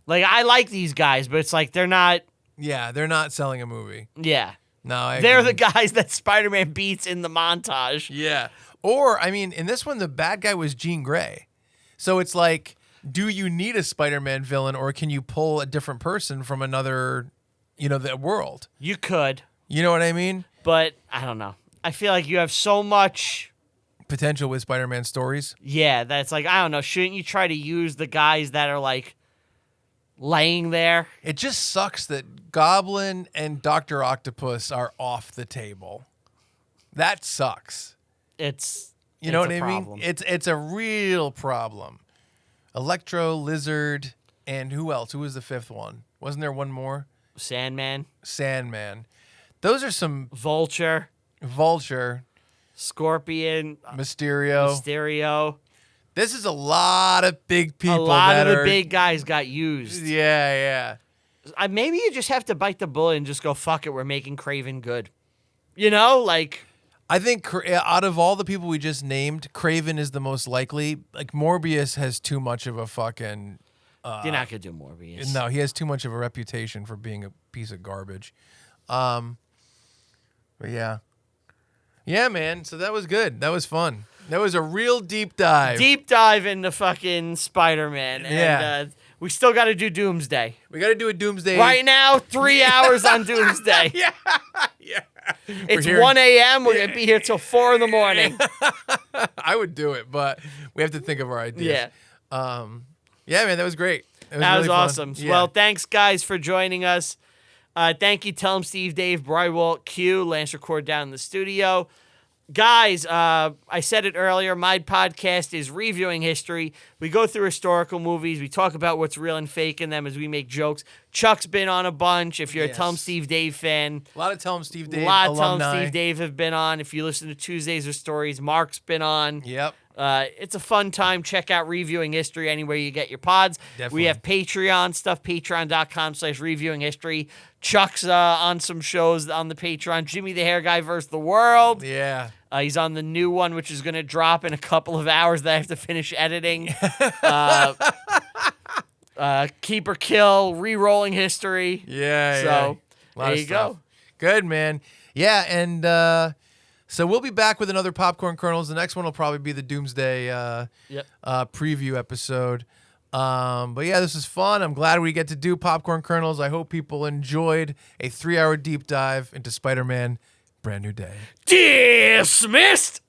Like, I like these guys, but it's like they're not, Yeah, they're not selling a movie. yeah. No, They're agree. the guys that Spider-Man beats in the montage. Yeah. Or, I mean, in this one, the bad guy was Jean Grey. So it's like, do you need a Spider-Man villain, or can you pull a different person from another, the world? You could, You know what I mean? but I don't know. I feel like you have so much, Potential with Spider-Man stories. yeah, that's like, I don't know. Shouldn't you try to use the guys that are like laying there? It just sucks that Goblin and Dr. Octopus are off the table. That sucks. It's You know what a I problem. mean? It's a real problem. Electro, Lizard, and who else? Who was the fifth one? Wasn't there one more? Sandman, Sandman. Those are some Vulture, Vulture, Scorpion, Mysterio. Mysterio. This is a lot of big people. A lot that of the are, big guys got used. Yeah. Maybe you just have to bite the bullet and just go, fuck it, we're making Craven good. Like, I think out of all the people we just named, Craven is the most likely. Like, Morbius has too much of a fucking... you're not going to do Morbius. No, he has too much of a reputation for being a piece of garbage. But yeah. Yeah, man. So that was good. That was fun. That was a real deep dive. Deep dive into fucking Spider-Man. Yeah. And we still got to do Doomsday. We got to do a Doomsday. Right now, 3 hours on Doomsday. Yeah. It's here- 1 a.m. We're going to be here till 4 in the morning. I would do it, but we have to think of our ideas. Yeah. Yeah, man. That was great. It That was really fun. awesome. Yeah. Well, thanks, guys, for joining us. Thank you, Tell 'em Steve, Dave, Brywalt, Q, Lance Record down in the studio. Guys, I said it earlier, my podcast is Reviewing History. We go through historical movies. We talk about what's real and fake in them as we make jokes. Chuck's been on a bunch. If you're a Tell 'em Steve, Dave fan, a lot of Tell 'em Steve Dave a lot of Tell 'em alumni. Steve, Dave have been on. If you listen to Tuesdays or Stories, Mark's been on. Yep. It's a fun time. Check out Reviewing History anywhere you get your pods. Definitely. We have Patreon stuff, patreon.com/reviewing history. Chuck's on some shows on the Patreon. Jimmy the Hair Guy versus the World. Yeah. He's on the new one, which is going to drop in a couple of hours that I have to finish editing. Keep or Kill, Rerolling History. Yeah. So Lot there of you stuff. go. Good, man. Yeah, and so we'll be back with another Popcorn Kernels. The next one will probably be the Doomsday preview episode. But yeah, this is fun. I'm glad we get to do Popcorn Kernels. I hope people enjoyed a 3-hour deep dive into Spider-Man Brand New Day. Dismissed!